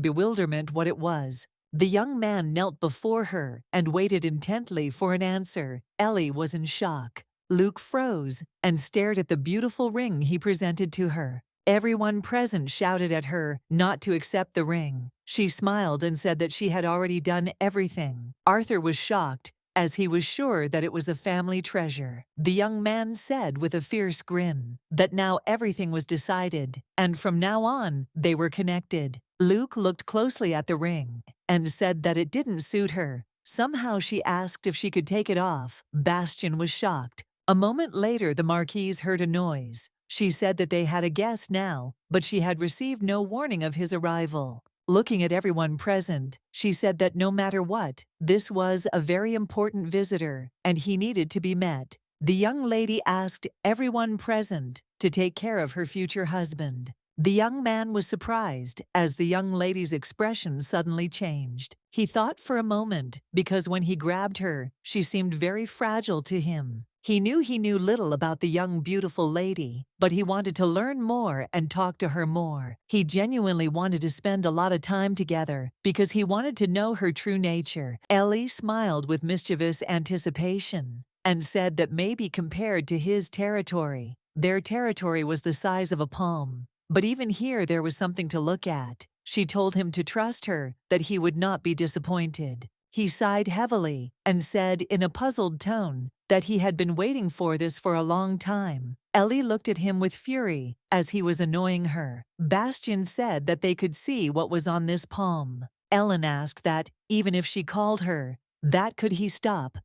bewilderment what it was. The young man knelt before her and waited intently for an answer. Ellie was in shock. Luke froze and stared at the beautiful ring he presented to her. Everyone present shouted at her not to accept the ring. She smiled and said that she had already done everything. Arthur was shocked, as he was sure that it was a family treasure. The young man said with a fierce grin that now everything was decided, and from now on they were connected. Luke looked closely at the ring and said that it didn't suit her. Somehow she asked if she could take it off. Bastion was shocked. A moment later, the Marquise heard a noise. She said that they had a guest now, but she had received no warning of his arrival. Looking at everyone present, she said that no matter what, this was a very important visitor, and he needed to be met. The young lady asked everyone present to take care of her future husband. The young man was surprised as the young lady's expression suddenly changed. He thought for a moment, because when he grabbed her, she seemed very fragile to him. He knew little about the young beautiful lady, but he wanted to learn more and talk to her more. He genuinely wanted to spend a lot of time together because he wanted to know her true nature. Ellie smiled with mischievous anticipation and said that maybe compared to his territory, their territory was the size of a palm. But even here there was something to look at. She told him to trust her, that he would not be disappointed. He sighed heavily and said in a puzzled tone that he had been waiting for this for a long time. Ellie looked at him with fury as he was annoying her. Bastion said that they could see what was on this palm. Ellen asked that, even if she called her, that could he stop?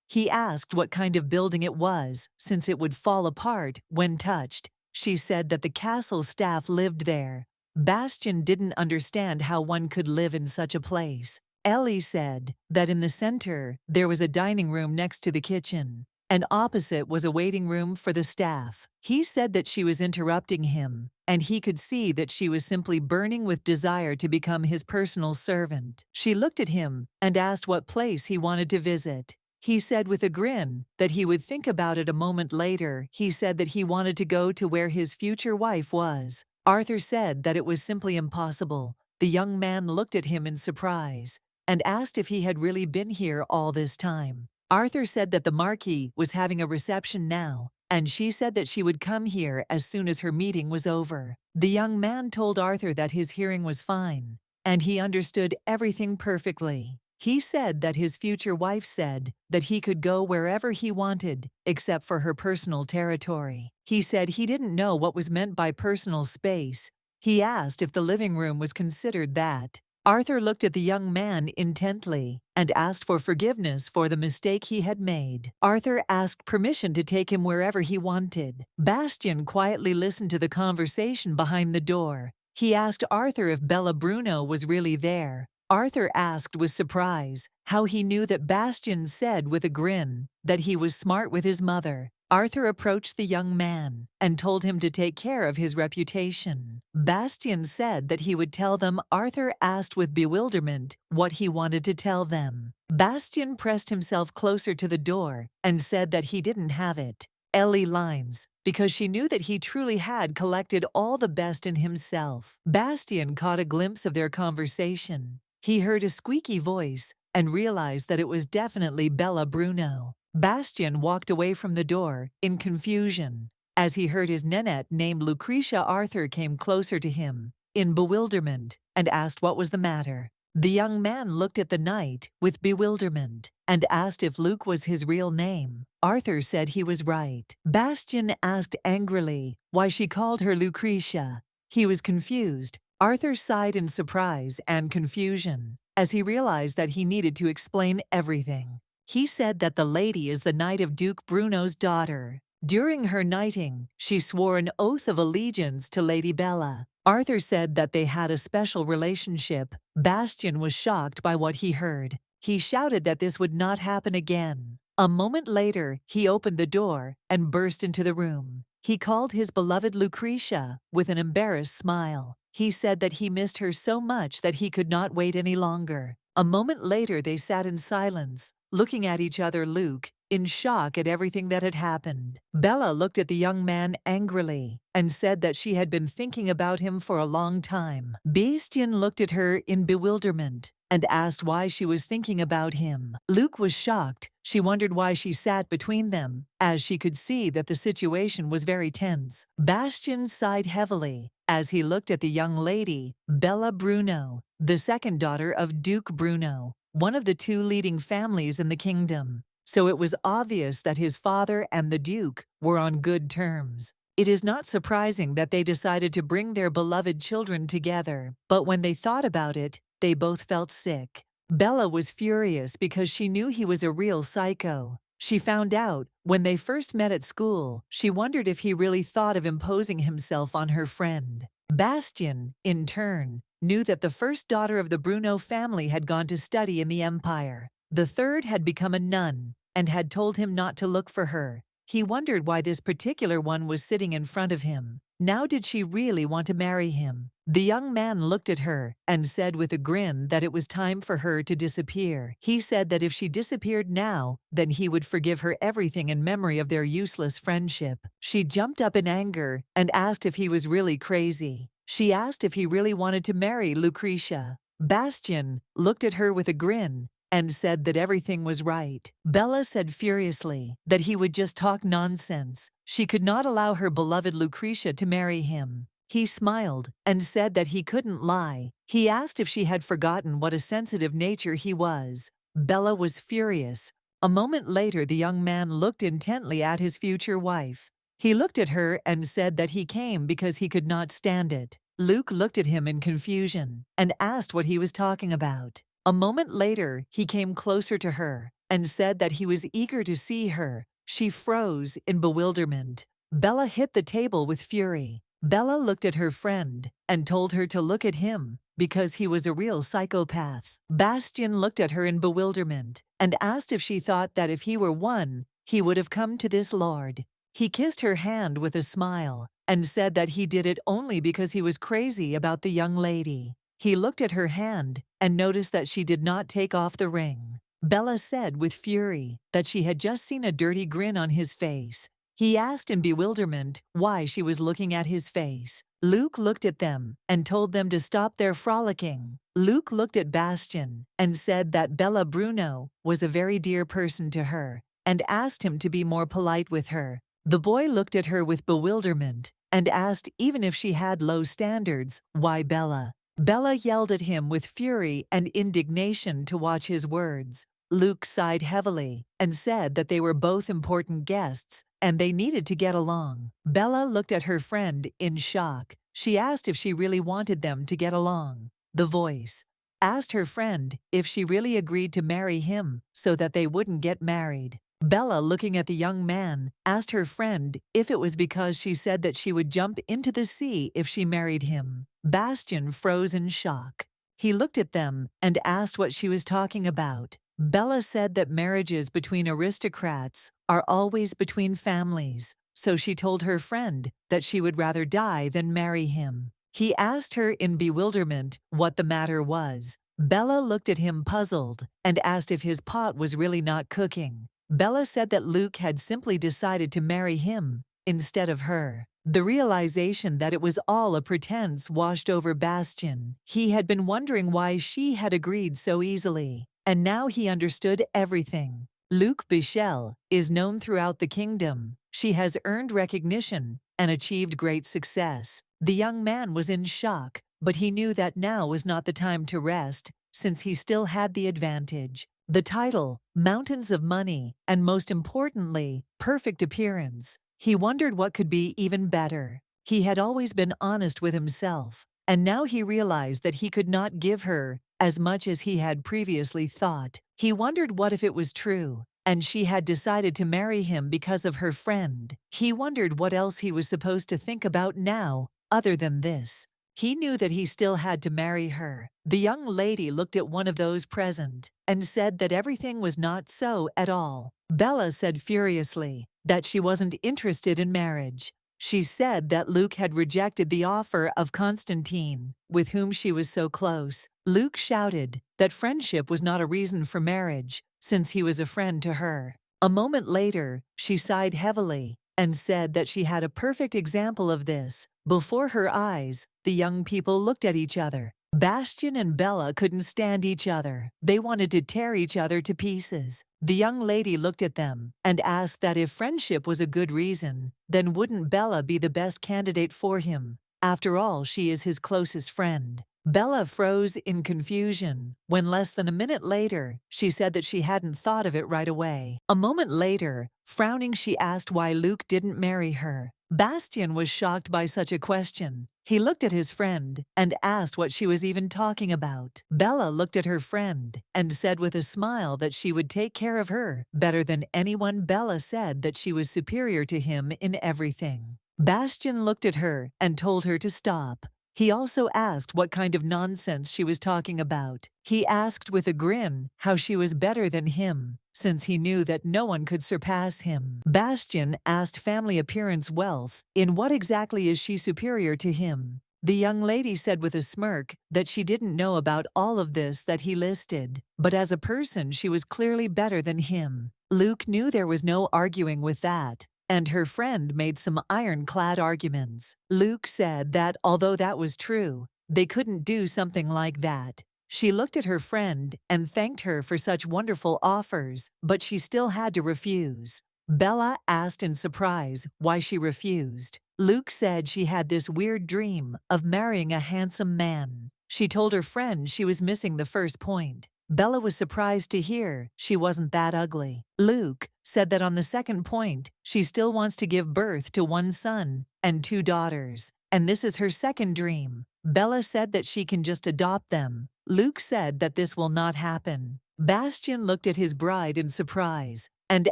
He asked what kind of building it was, since it would fall apart when touched. She said that the castle staff lived there. Bastion didn't understand how one could live in such a place. Ellie said that in the center there was a dining room next to the kitchen, and opposite was a waiting room for the staff. He said that she was interrupting him, and he could see that she was simply burning with desire to become his personal servant. She looked at him and asked what place he wanted to visit. He said with a grin that he would think about it a moment later. He said that he wanted to go to where his future wife was. Arthur said that it was simply impossible. The young man looked at him in surprise and asked if he had really been here all this time. Arthur said that the Marquis was having a reception now, and she said that she would come here as soon as her meeting was over. The young man told Arthur that his hearing was fine, and he understood everything perfectly. He said that his future wife said that he could go wherever he wanted, except for her personal territory. He said he didn't know what was meant by personal space. He asked if the living room was considered that. Arthur looked at the young man intently and asked for forgiveness for the mistake he had made. Arthur asked permission to take him wherever he wanted. Bastion quietly listened to the conversation behind the door. He asked Arthur if Bella Bruno was really there. Arthur asked with surprise how he knew that Bastion said with a grin that he was smart with his mother. Arthur approached the young man and told him to take care of his reputation. Bastion said that he would tell them. Arthur asked with bewilderment what he wanted to tell them. Bastion pressed himself closer to the door and said that he didn't have it. Ellie lines, because she knew that he truly had collected all the best in himself. Bastion caught a glimpse of their conversation. He heard a squeaky voice and realized that it was definitely Bella Bruno. Bastion walked away from the door in confusion as he heard his nenette named Lucretia. Arthur came closer to him in bewilderment and asked what was the matter. The young man looked at the knight with bewilderment and asked if Luke was his real name. Arthur said he was right. Bastion asked angrily why she called her Lucretia. He was confused. Arthur sighed in surprise and confusion as he realized that he needed to explain everything. He said that the lady is the knight of Duke Bruno's daughter. During her knighting, she swore an oath of allegiance to Lady Bella. Arthur said that they had a special relationship. Bastion was shocked by what he heard. He shouted that this would not happen again. A moment later, he opened the door and burst into the room. He called his beloved Lucretia with an embarrassed smile. He said that he missed her so much that he could not wait any longer. A moment later, they sat in silence, looking at each other, Luke, in shock at everything that had happened. Bella looked at the young man angrily and said that she had been thinking about him for a long time. Bastion looked at her in bewilderment and asked why she was thinking about him. Luke was shocked. She wondered why she sat between them, as she could see that the situation was very tense. Bastion sighed heavily as he looked at the young lady, Bella Bruno, the second daughter of Duke Bruno, one of the two leading families in the kingdom. So it was obvious that his father and the Duke were on good terms. It is not surprising that they decided to bring their beloved children together, but when they thought about it, they both felt sick. Bella was furious because she knew he was a real psycho. She found out when they first met at school. She wondered if he really thought of imposing himself on her friend. Bastion, in turn, knew that the first daughter of the Bruno family had gone to study in the Empire. The third had become a nun and had told him not to look for her. He wondered why this particular one was sitting in front of him. Now did she really want to marry him? The young man looked at her and said with a grin that it was time for her to disappear. He said that if she disappeared now, then he would forgive her everything in memory of their useless friendship. She jumped up in anger and asked if he was really crazy. She asked if he really wanted to marry Lucretia. Bastion looked at her with a grin and said that everything was right. Bella said furiously that he would just talk nonsense. She could not allow her beloved Lucretia to marry him. He smiled and said that he couldn't lie. He asked if she had forgotten what a sensitive nature he was. Bella was furious. A moment later, the young man looked intently at his future wife. He looked at her and said that he came because he could not stand it. Luke looked at him in confusion and asked what he was talking about. A moment later, he came closer to her and said that he was eager to see her. She froze in bewilderment. Bella hit the table with fury. Bella looked at her friend and told her to look at him because he was a real psychopath. Bastion looked at her in bewilderment and asked if she thought that if he were one, he would have come to this lord. He kissed her hand with a smile and said that he did it only because he was crazy about the young lady. He looked at her hand and noticed that she did not take off the ring. Bella said with fury that she had just seen a dirty grin on his face. He asked in bewilderment why she was looking at his face. Luke looked at them and told them to stop their frolicking. Luke looked at Bastion and said that Bella Bruno was a very dear person to her and asked him to be more polite with her. The boy looked at her with bewilderment and asked even if she had low standards, why Bella? Bella yelled at him with fury and indignation to watch his words. Luke sighed heavily and said that they were both important guests and they needed to get along. Bella looked at her friend in shock. She asked if she really wanted them to get along. The voice asked her friend if she really agreed to marry him so that they wouldn't get married. Bella, looking at the young man, asked her friend if it was because she said that she would jump into the sea if she married him. Bastion froze in shock. He looked at them and asked what she was talking about. Bella said that marriages between aristocrats are always between families, so she told her friend that she would rather die than marry him. He asked her in bewilderment what the matter was. Bella looked at him puzzled and asked if his pot was really not cooking. Bella said that Luke had simply decided to marry him instead of her. The realization that it was all a pretense washed over Bastion. He had been wondering why she had agreed so easily, and now he understood everything. Luke Bichel is known throughout the kingdom. She has earned recognition and achieved great success. The young man was in shock, but he knew that now was not the time to rest, since he still had the advantage. The title, mountains of money, and most importantly, perfect appearance. He wondered what could be even better. He had always been honest with himself, and now he realized that he could not give her as much as he had previously thought. He wondered what if it was true, and she had decided to marry him because of her friend. He wondered what else he was supposed to think about now, other than this. He knew that he still had to marry her. The young lady looked at one of those present and said that everything was not so at all. Bella said furiously that she wasn't interested in marriage. She said that Luke had rejected the offer of Constantine, with whom she was so close. Luke shouted that friendship was not a reason for marriage, since he was a friend to her. A moment later, she sighed heavily and said that she had a perfect example of this. Before her eyes, the young people looked at each other. Bastion and Bella couldn't stand each other. They wanted to tear each other to pieces. The young lady looked at them and asked that if friendship was a good reason, then wouldn't Bella be the best candidate for him? After all, she is his closest friend. Bella froze in confusion when less than a minute later, she said that she hadn't thought of it right away. A moment later, frowning, she asked why Luke didn't marry her. Bastion was shocked by such a question. He looked at his friend and asked what she was even talking about. Bella looked at her friend and said with a smile that she would take care of her better than anyone. Bella said that she was superior to him in everything. Bastion looked at her and told her to stop. He also asked what kind of nonsense she was talking about. He asked with a grin how she was better than him, since he knew that no one could surpass him. Bastion asked family appearance, wealth. In what exactly is she superior to him? The young lady said with a smirk that she didn't know about all of this that he listed, but as a person she was clearly better than him. Luke knew there was no arguing with that, and her friend made some ironclad arguments. Luke said that although that was true, they couldn't do something like that. She looked at her friend and thanked her for such wonderful offers, but she still had to refuse. Bella asked in surprise why she refused. Luke said she had this weird dream of marrying a handsome man. She told her friend she was missing the first point. Bella was surprised to hear she wasn't that ugly. Luke said that on the second point, she still wants to give birth to one son and 2 daughters, and this is her second dream. Bella said that she can just adopt them. Luke said that this will not happen. Bastion looked at his bride in surprise and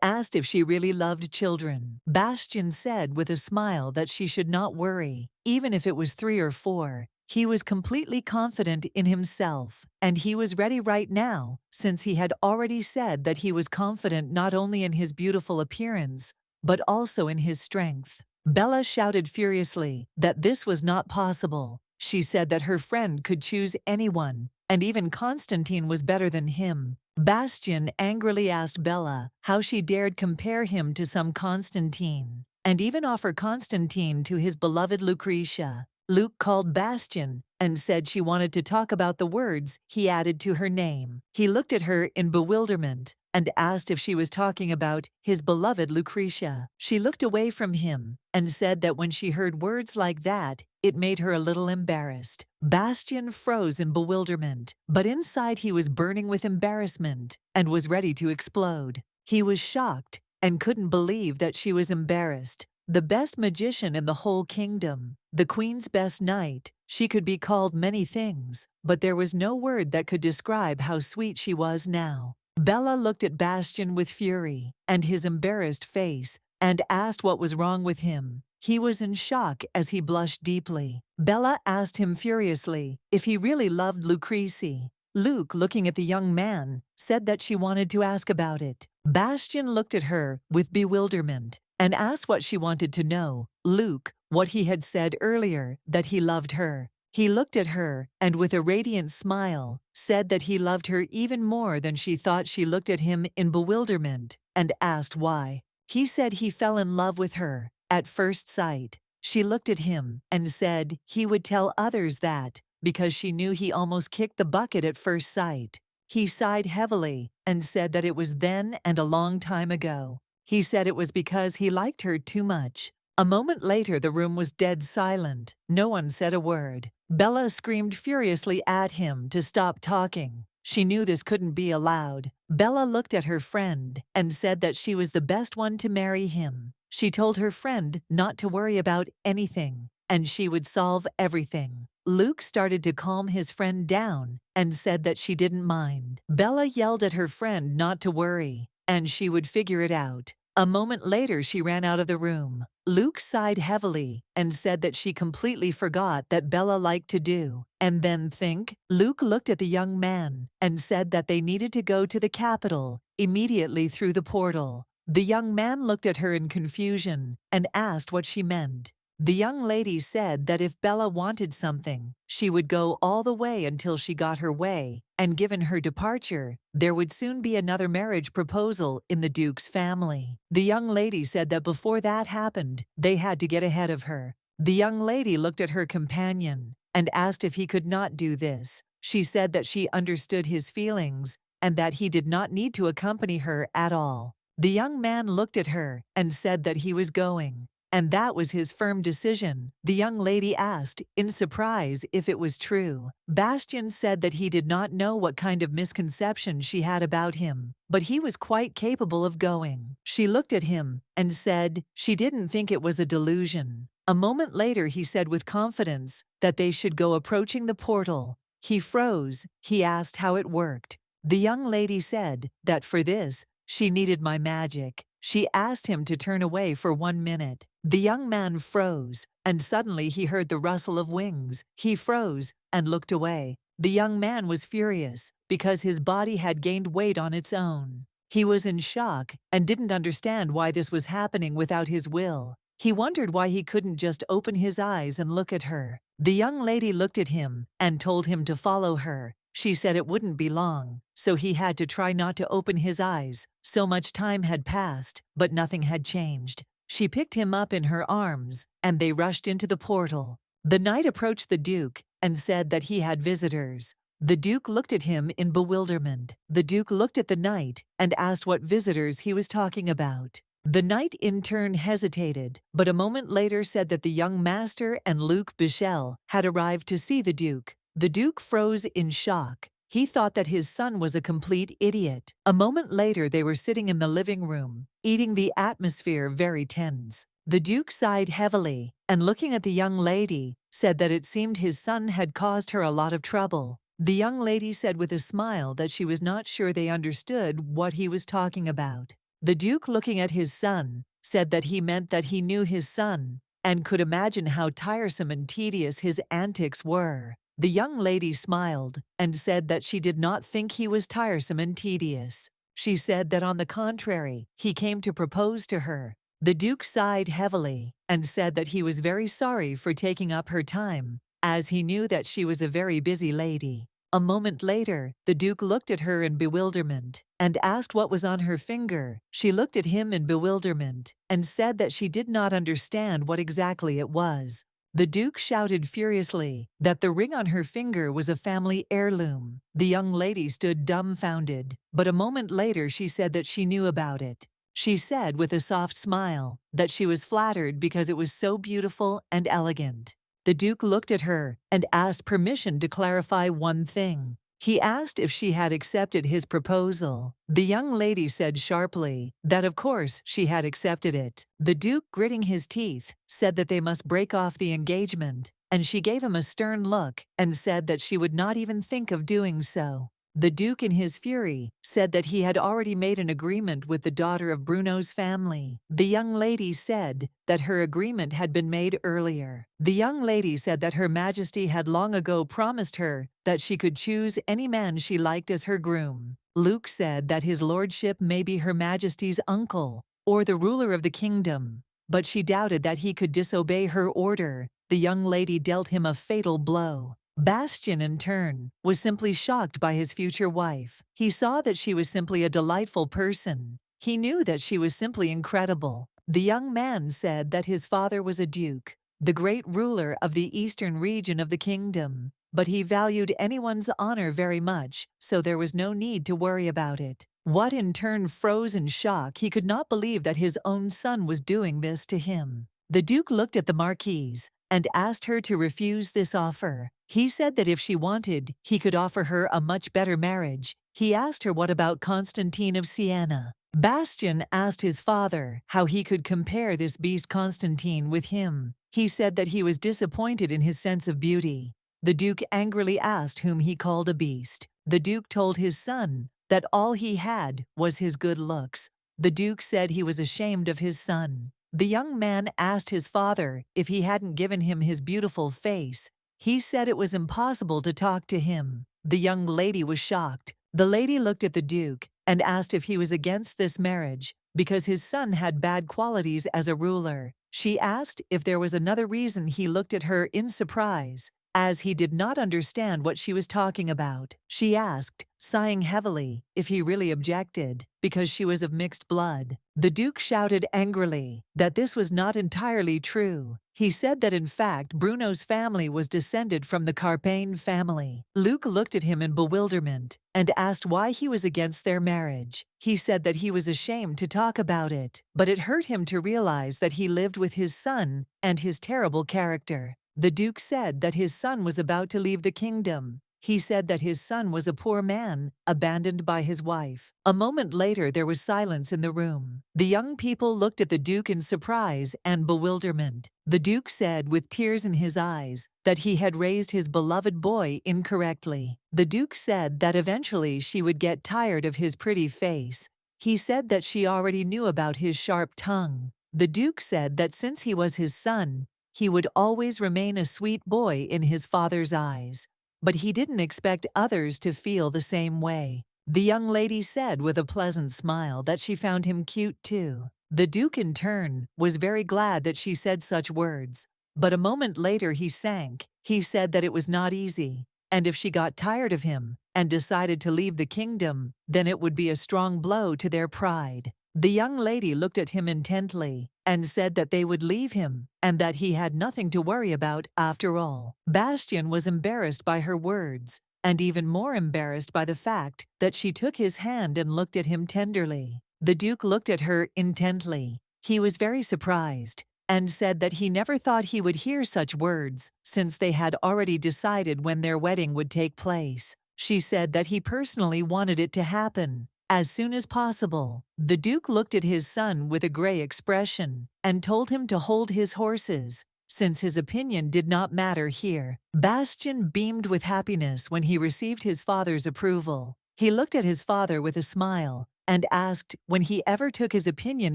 asked if she really loved children. Bastion said with a smile that she should not worry, even if it was 3 or 4. He was completely confident in himself, and he was ready right now, since he had already said that he was confident not only in his beautiful appearance, but also in his strength. Bella shouted furiously that this was not possible. She said that her friend could choose anyone, and even Constantine was better than him. Bastion angrily asked Bella how she dared compare him to some Constantine, and even offer Constantine to his beloved Lucretia. Luke called Bastion and said she wanted to talk about the words he added to her name. He looked at her in bewilderment and asked if she was talking about his beloved Lucretia. She looked away from him and said that when she heard words like that, it made her a little embarrassed. Bastion froze in bewilderment, but inside he was burning with embarrassment and was ready to explode. He was shocked and couldn't believe that she was embarrassed. The best magician in the whole kingdom, the queen's best knight, she could be called many things, but there was no word that could describe how sweet she was now. Bella looked at Bastion with fury and his embarrassed face and asked what was wrong with him. He was in shock as he blushed deeply. Bella asked him furiously if he really loved Lucrece. Luke, looking at the young man, said that she wanted to ask about it. Bastion looked at her with bewilderment and asked what she wanted to know. Luke, what he had said earlier, that he loved her. He looked at her and with a radiant smile said that he loved her even more than she thought. She looked at him in bewilderment and asked why. He said he fell in love with her at first sight. She looked at him and said he would tell others that because she knew he almost kicked the bucket at first sight. He sighed heavily and said that it was then and a long time ago. He said it was because he liked her too much. A moment later, the room was dead silent. No one said a word. Bella screamed furiously at him to stop talking. She knew this couldn't be allowed. Bella looked at her friend and said that she was the best one to marry him. She told her friend not to worry about anything, and she would solve everything. Luke started to calm his friend down and said that she didn't mind. Bella yelled at her friend not to worry, and she would figure it out. A moment later, she ran out of the room. Luke sighed heavily and said that she completely forgot that Bella liked to do. And then think? Luke looked at the young man and said that they needed to go to the capital immediately through the portal. The young man looked at her in confusion and asked what she meant. The young lady said that if Bella wanted something, she would go all the way until she got her way, and given her departure, there would soon be another marriage proposal in the Duke's family. The young lady said that before that happened, they had to get ahead of her. The young lady looked at her companion and asked if he could not do this. She said that she understood his feelings and that he did not need to accompany her at all. The young man looked at her and said that he was going. And that was his firm decision. The young lady asked, in surprise, if it was true. Bastion said that he did not know what kind of misconception she had about him, but he was quite capable of going. She looked at him and said she didn't think it was a delusion. A moment later he said with confidence that they should go approaching the portal. He froze. He asked how it worked. The young lady said that for this, she needed my magic. She asked him to turn away for 1 minute. The young man froze, and suddenly he heard the rustle of wings. He froze and looked away. The young man was furious because his body had gained weight on its own. He was in shock and didn't understand why this was happening without his will. He wondered why he couldn't just open his eyes and look at her. The young lady looked at him and told him to follow her. She said it wouldn't be long, so he had to try not to open his eyes. So much time had passed, but nothing had changed. She picked him up in her arms, and they rushed into the portal. The knight approached the Duke and said that he had visitors. The Duke looked at him in bewilderment. The Duke looked at the knight and asked what visitors he was talking about. The knight in turn hesitated, but a moment later said that the young master and Luke Bichel had arrived to see the Duke. The Duke froze in shock. He thought that his son was a complete idiot. A moment later they were sitting in the living room, eating, the atmosphere very tense. The Duke sighed heavily, and looking at the young lady, said that it seemed his son had caused her a lot of trouble. The young lady said with a smile that she was not sure they understood what he was talking about. The Duke, looking at his son, said that he meant that he knew his son, and could imagine how tiresome and tedious his antics were. The young lady smiled and said that she did not think he was tiresome and tedious. She said that on the contrary, he came to propose to her. The Duke sighed heavily and said that he was very sorry for taking up her time, as he knew that she was a very busy lady. A moment later, the Duke looked at her in bewilderment and asked what was on her finger. She looked at him in bewilderment and said that she did not understand what exactly it was. The Duke shouted furiously that the ring on her finger was a family heirloom. The young lady stood dumbfounded, but a moment later she said that she knew about it. She said with a soft smile that she was flattered because it was so beautiful and elegant. The Duke looked at her and asked permission to clarify one thing. He asked if she had accepted his proposal. The young lady said sharply that of course she had accepted it. The Duke, gritting his teeth, said that they must break off the engagement, and she gave him a stern look and said that she would not even think of doing so. The Duke, in his fury, said that he had already made an agreement with the daughter of Bruno's family. The young lady said that her agreement had been made earlier. The young lady said that Her Majesty had long ago promised her that she could choose any man she liked as her groom. Luke said that his lordship may be Her Majesty's uncle or the ruler of the kingdom, but she doubted that he could disobey her order. The young lady dealt him a fatal blow. Bastion, in turn, was simply shocked by his future wife. He saw that she was simply a delightful person. He knew that she was simply incredible. The young man said that his father was a duke, the great ruler of the eastern region of the kingdom, but he valued anyone's honor very much, so there was no need to worry about it. What in turn froze in shock. He could not believe that his own son was doing this to him. The Duke looked at the Marquise and asked her to refuse this offer. He said that if she wanted, he could offer her a much better marriage. He asked her what about Constantine of Siena. Bastion asked his father how he could compare this beast Constantine with him. He said that he was disappointed in his sense of beauty. The Duke angrily asked whom he called a beast. The Duke told his son that all he had was his good looks. The Duke said he was ashamed of his son. The young man asked his father if he hadn't given him his beautiful face. He said it was impossible to talk to him. The young lady was shocked. The lady looked at the Duke and asked if he was against this marriage because his son had bad qualities as a ruler. She asked if there was another reason. He looked at her in surprise, as he did not understand what she was talking about. She asked, sighing heavily, if he really objected, because she was of mixed blood. The Duke shouted angrily that this was not entirely true. He said that in fact Bruno's family was descended from the Carpane family. Luke looked at him in bewilderment and asked why he was against their marriage. He said that he was ashamed to talk about it, but it hurt him to realize that he lived with his son and his terrible character. The Duke said that his son was about to leave the kingdom. He said that his son was a poor man, abandoned by his wife. A moment later, there was silence in the room. The young people looked at the Duke in surprise and bewilderment. The Duke said, with tears in his eyes, that he had raised his beloved boy incorrectly. The Duke said that eventually she would get tired of his pretty face. He said that she already knew about his sharp tongue. The Duke said that since he was his son, he would always remain a sweet boy in his father's eyes. But he didn't expect others to feel the same way. The young lady said with a pleasant smile that she found him cute too. The Duke, in turn, was very glad that she said such words. But a moment later he sank. He said that it was not easy, and if she got tired of him and decided to leave the kingdom, then it would be a strong blow to their pride. The young lady looked at him intently and said that they would leave him and that he had nothing to worry about after all. Bastion was embarrassed by her words, and even more embarrassed by the fact that she took his hand and looked at him tenderly. The Duke looked at her intently. He was very surprised and said that he never thought he would hear such words, since they had already decided when their wedding would take place. She said that he personally wanted it to happen as soon as possible. The Duke looked at his son with a gray expression and told him to hold his horses, since his opinion did not matter here. Bastion beamed with happiness when he received his father's approval. He looked at his father with a smile and asked when he ever took his opinion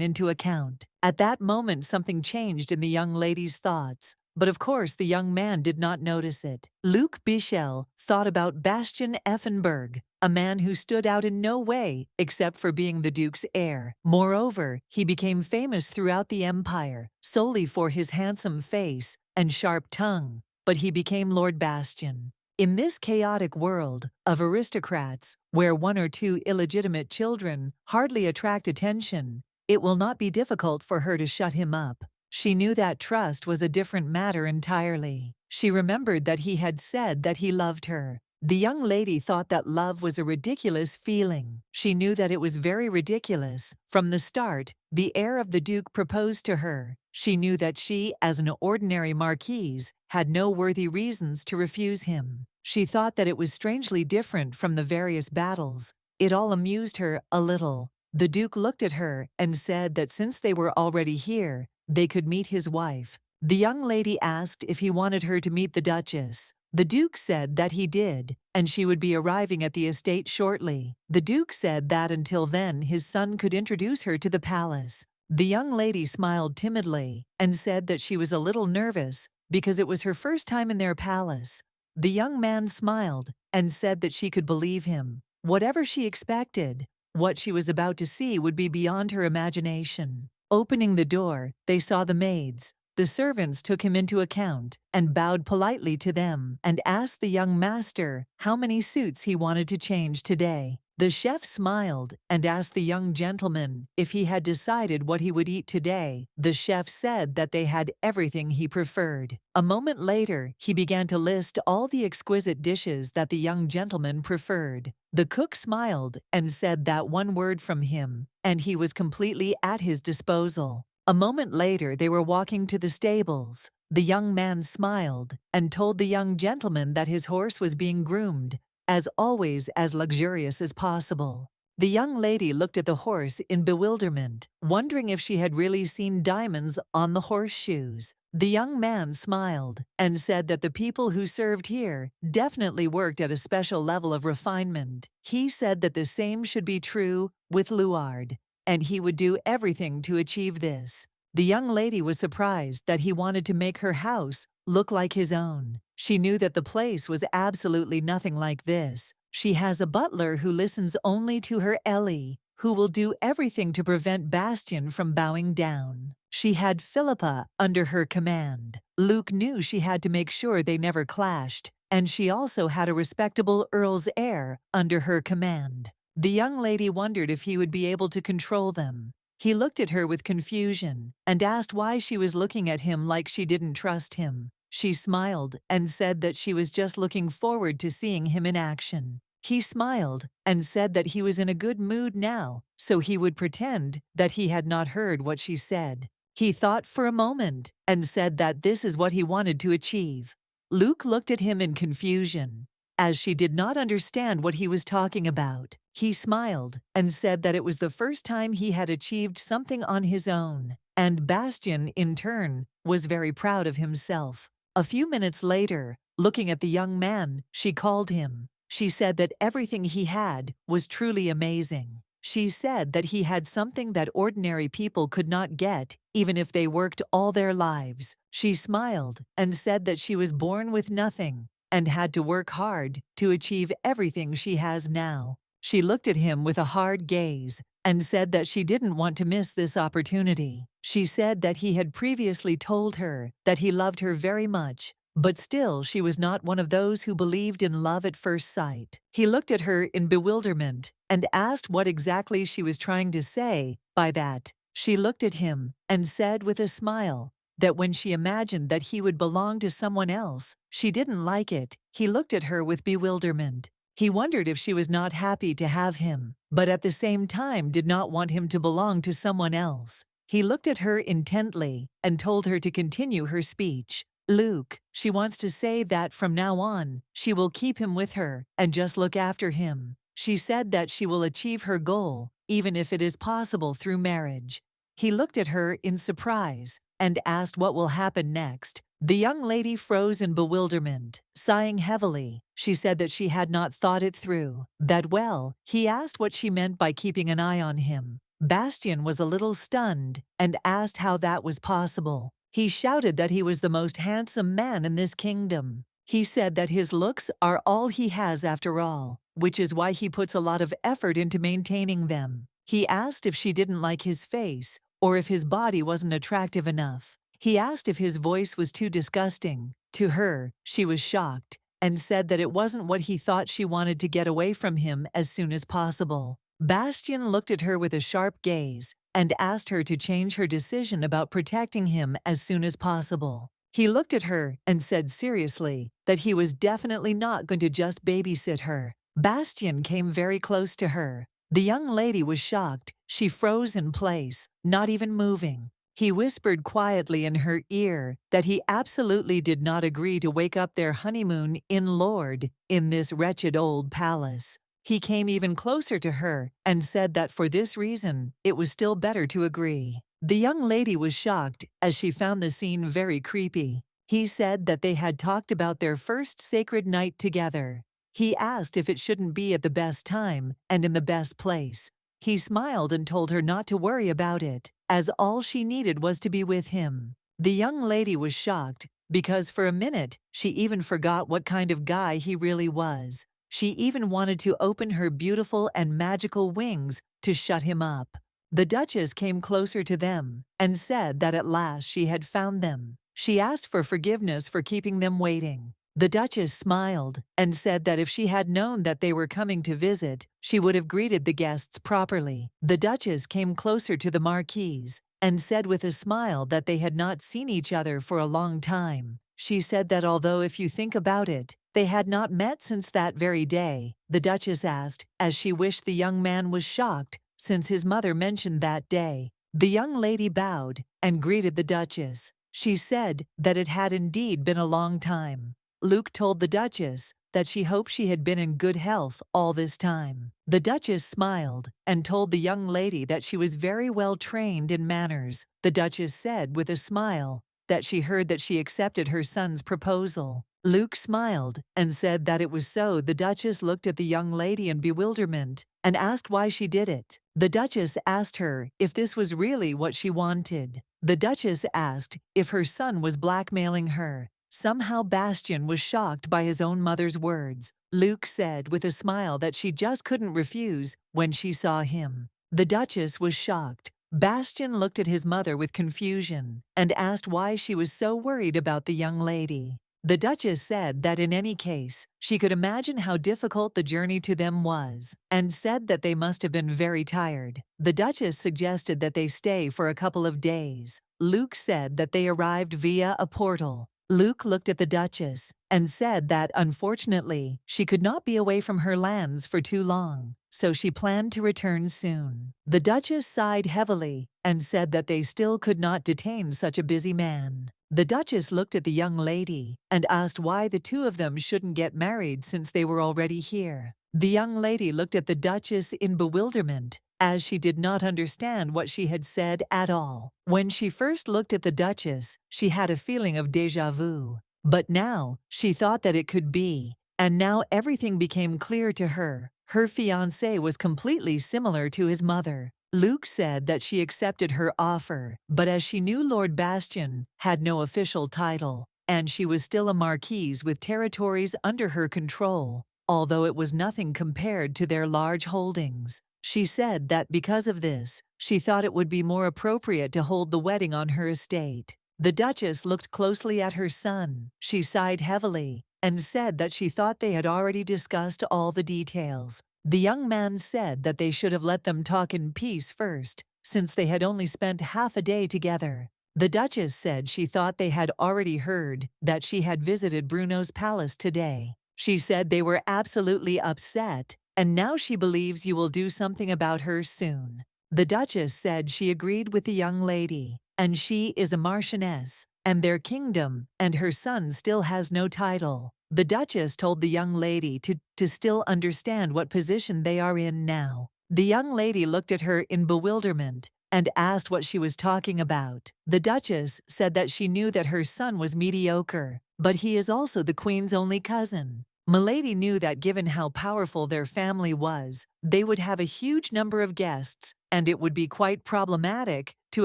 into account. At that moment, something changed in the young lady's thoughts, but of course the young man did not notice it. Luc Bichel thought about Bastion Effenberg, a man who stood out in no way except for being the Duke's heir. Moreover, he became famous throughout the empire solely for his handsome face and sharp tongue, but he became Lord Bastion. In this chaotic world of aristocrats, where one or two illegitimate children hardly attract attention, it will not be difficult for her to shut him up. She knew that trust was a different matter entirely. She remembered that he had said that he loved her. The young lady thought that love was a ridiculous feeling. She knew that it was very ridiculous. From the start, the heir of the Duke proposed to her. She knew that she, as an ordinary marquise, had no worthy reasons to refuse him. She thought that it was strangely different from the various battles. It all amused her a little. The Duke looked at her and said that since they were already here, they could meet his wife. The young lady asked if he wanted her to meet the Duchess. The Duke said that he did, and she would be arriving at the estate shortly. The Duke said that until then his son could introduce her to the palace. The young lady smiled timidly and said that she was a little nervous because it was her first time in their palace. The young man smiled and said that she could believe him. Whatever she expected, what she was about to see would be beyond her imagination. Opening the door, they saw the maids. The servants took him into account and bowed politely to them and asked the young master how many suits he wanted to change today. The chef smiled and asked the young gentleman if he had decided what he would eat today. The chef said that they had everything he preferred. A moment later, he began to list all the exquisite dishes that the young gentleman preferred. The cook smiled and said that one word from him, and he was completely at his disposal. A moment later, they were walking to the stables. The young man smiled and told the young gentleman that his horse was being groomed, as always as luxurious as possible. The young lady looked at the horse in bewilderment, wondering if she had really seen diamonds on the horseshoes. The young man smiled and said that the people who served here definitely worked at a special level of refinement. He said that the same should be true with Luard, and he would do everything to achieve this. The young lady was surprised that he wanted to make her house look like his own. She knew that the place was absolutely nothing like this. She has a butler who listens only to her Ellie, who will do everything to prevent Bastion from bowing down. She had Philippa under her command. Luke knew she had to make sure they never clashed, and she also had a respectable earl's heir under her command. The young lady wondered if he would be able to control them. He looked at her with confusion and asked why she was looking at him like she didn't trust him. She smiled and said that she was just looking forward to seeing him in action. He smiled and said that he was in a good mood now, so he would pretend that he had not heard what she said. He thought for a moment and said that this is what he wanted to achieve. Luke looked at him in confusion, as she did not understand what he was talking about. He smiled and said that it was the first time he had achieved something on his own, and Bastion, in turn, was very proud of himself. A few minutes later, looking at the young man, she called him. She said that everything he had was truly amazing. She said that he had something that ordinary people could not get, even if they worked all their lives. She smiled and said that she was born with nothing and had to work hard to achieve everything she has now. She looked at him with a hard gaze and said that she didn't want to miss this opportunity. She said that he had previously told her that he loved her very much, but still she was not one of those who believed in love at first sight. He looked at her in bewilderment and asked what exactly she was trying to say by that. She looked at him and said with a smile that when she imagined that he would belong to someone else, she didn't like it. He looked at her with bewilderment. He wondered if she was not happy to have him, but at the same time did not want him to belong to someone else. He looked at her intently and told her to continue her speech. Luke, she wants to say that from now on, she will keep him with her and just look after him. She said that she will achieve her goal, even if it is possible through marriage. He looked at her in surprise and asked what will happen next. The young lady froze in bewilderment, sighing heavily. She said that she had not thought it through that well. He asked what she meant by keeping an eye on him. Bastion was a little stunned and asked how that was possible. He shouted that he was the most handsome man in this kingdom. He said that his looks are all he has after all, which is why he puts a lot of effort into maintaining them. He asked if she didn't like his face or if his body wasn't attractive enough. He asked if his voice was too disgusting. To her, she was shocked and said that it wasn't what he thought. She wanted to get away from him as soon as possible. Bastion looked at her with a sharp gaze and asked her to change her decision about protecting him as soon as possible. He looked at her and said seriously that he was definitely not going to just babysit her. Bastion came very close to her. The young lady was shocked. She froze in place, not even moving. He whispered quietly in her ear that he absolutely did not agree to wake up their honeymoon in this wretched old palace. He came even closer to her and said that for this reason, it was still better to agree. The young lady was shocked as she found the scene very creepy. He said that they had talked about their first sacred night together. He asked if it shouldn't be at the best time and in the best place. He smiled and told her not to worry about it, as all she needed was to be with him. The young lady was shocked because for a minute she even forgot what kind of guy he really was. She even wanted to open her beautiful and magical wings to shut him up. The Duchess came closer to them and said that at last she had found them. She asked for forgiveness for keeping them waiting. The Duchess smiled and said that if she had known that they were coming to visit, she would have greeted the guests properly. The Duchess came closer to the Marquise and said with a smile that they had not seen each other for a long time. She said that although if you think about it, they had not met since that very day. The Duchess asked, as she wished the young man was shocked since his mother mentioned that day. The young lady bowed and greeted the Duchess. She said that it had indeed been a long time. Luke told the Duchess that she hoped she had been in good health all this time. The Duchess smiled and told the young lady that she was very well trained in manners. The Duchess said with a smile that she heard that she accepted her son's proposal. Luke smiled and said that it was so. The Duchess looked at the young lady in bewilderment and asked why she did it. The Duchess asked her if this was really what she wanted. The Duchess asked if her son was blackmailing her. Somehow Bastion was shocked by his own mother's words. Luke said with a smile that she just couldn't refuse when she saw him. The Duchess was shocked. Bastion looked at his mother with confusion and asked why she was so worried about the young lady. The Duchess said that in any case, she could imagine how difficult the journey to them was, and said that they must have been very tired. The Duchess suggested that they stay for a couple of days. Luke said that they arrived via a portal. Luke looked at the Duchess and said that, unfortunately, she could not be away from her lands for too long, so she planned to return soon. The Duchess sighed heavily and said that they still could not detain such a busy man. The Duchess looked at the young lady and asked why the two of them shouldn't get married since they were already here. The young lady looked at the Duchess in bewilderment, as she did not understand what she had said at all. When she first looked at the Duchess, she had a feeling of déjà vu. But now, she thought that it could be, and now everything became clear to her. Her fiancé was completely similar to his mother. Luke said that she accepted her offer, but as she knew Lord Bastion had no official title, and she was still a marquise with territories under her control, although it was nothing compared to their large holdings. She said that because of this, she thought it would be more appropriate to hold the wedding on her estate. The Duchess looked closely at her son. She sighed heavily and said that she thought they had already discussed all the details. The young man said that they should have let them talk in peace first, since they had only spent half a day together. The Duchess said she thought they had already heard that she had visited Bruno's palace today. She said they were absolutely upset, and now she believes you will do something about her soon. The Duchess said she agreed with the young lady, and she is a marchioness, and their kingdom and her son still has no title. The Duchess told the young lady to still understand what position they are in now. The young lady looked at her in bewilderment and asked what she was talking about. The Duchess said that she knew that her son was mediocre, but he is also the Queen's only cousin. Milady knew that given how powerful their family was, they would have a huge number of guests, and it would be quite problematic to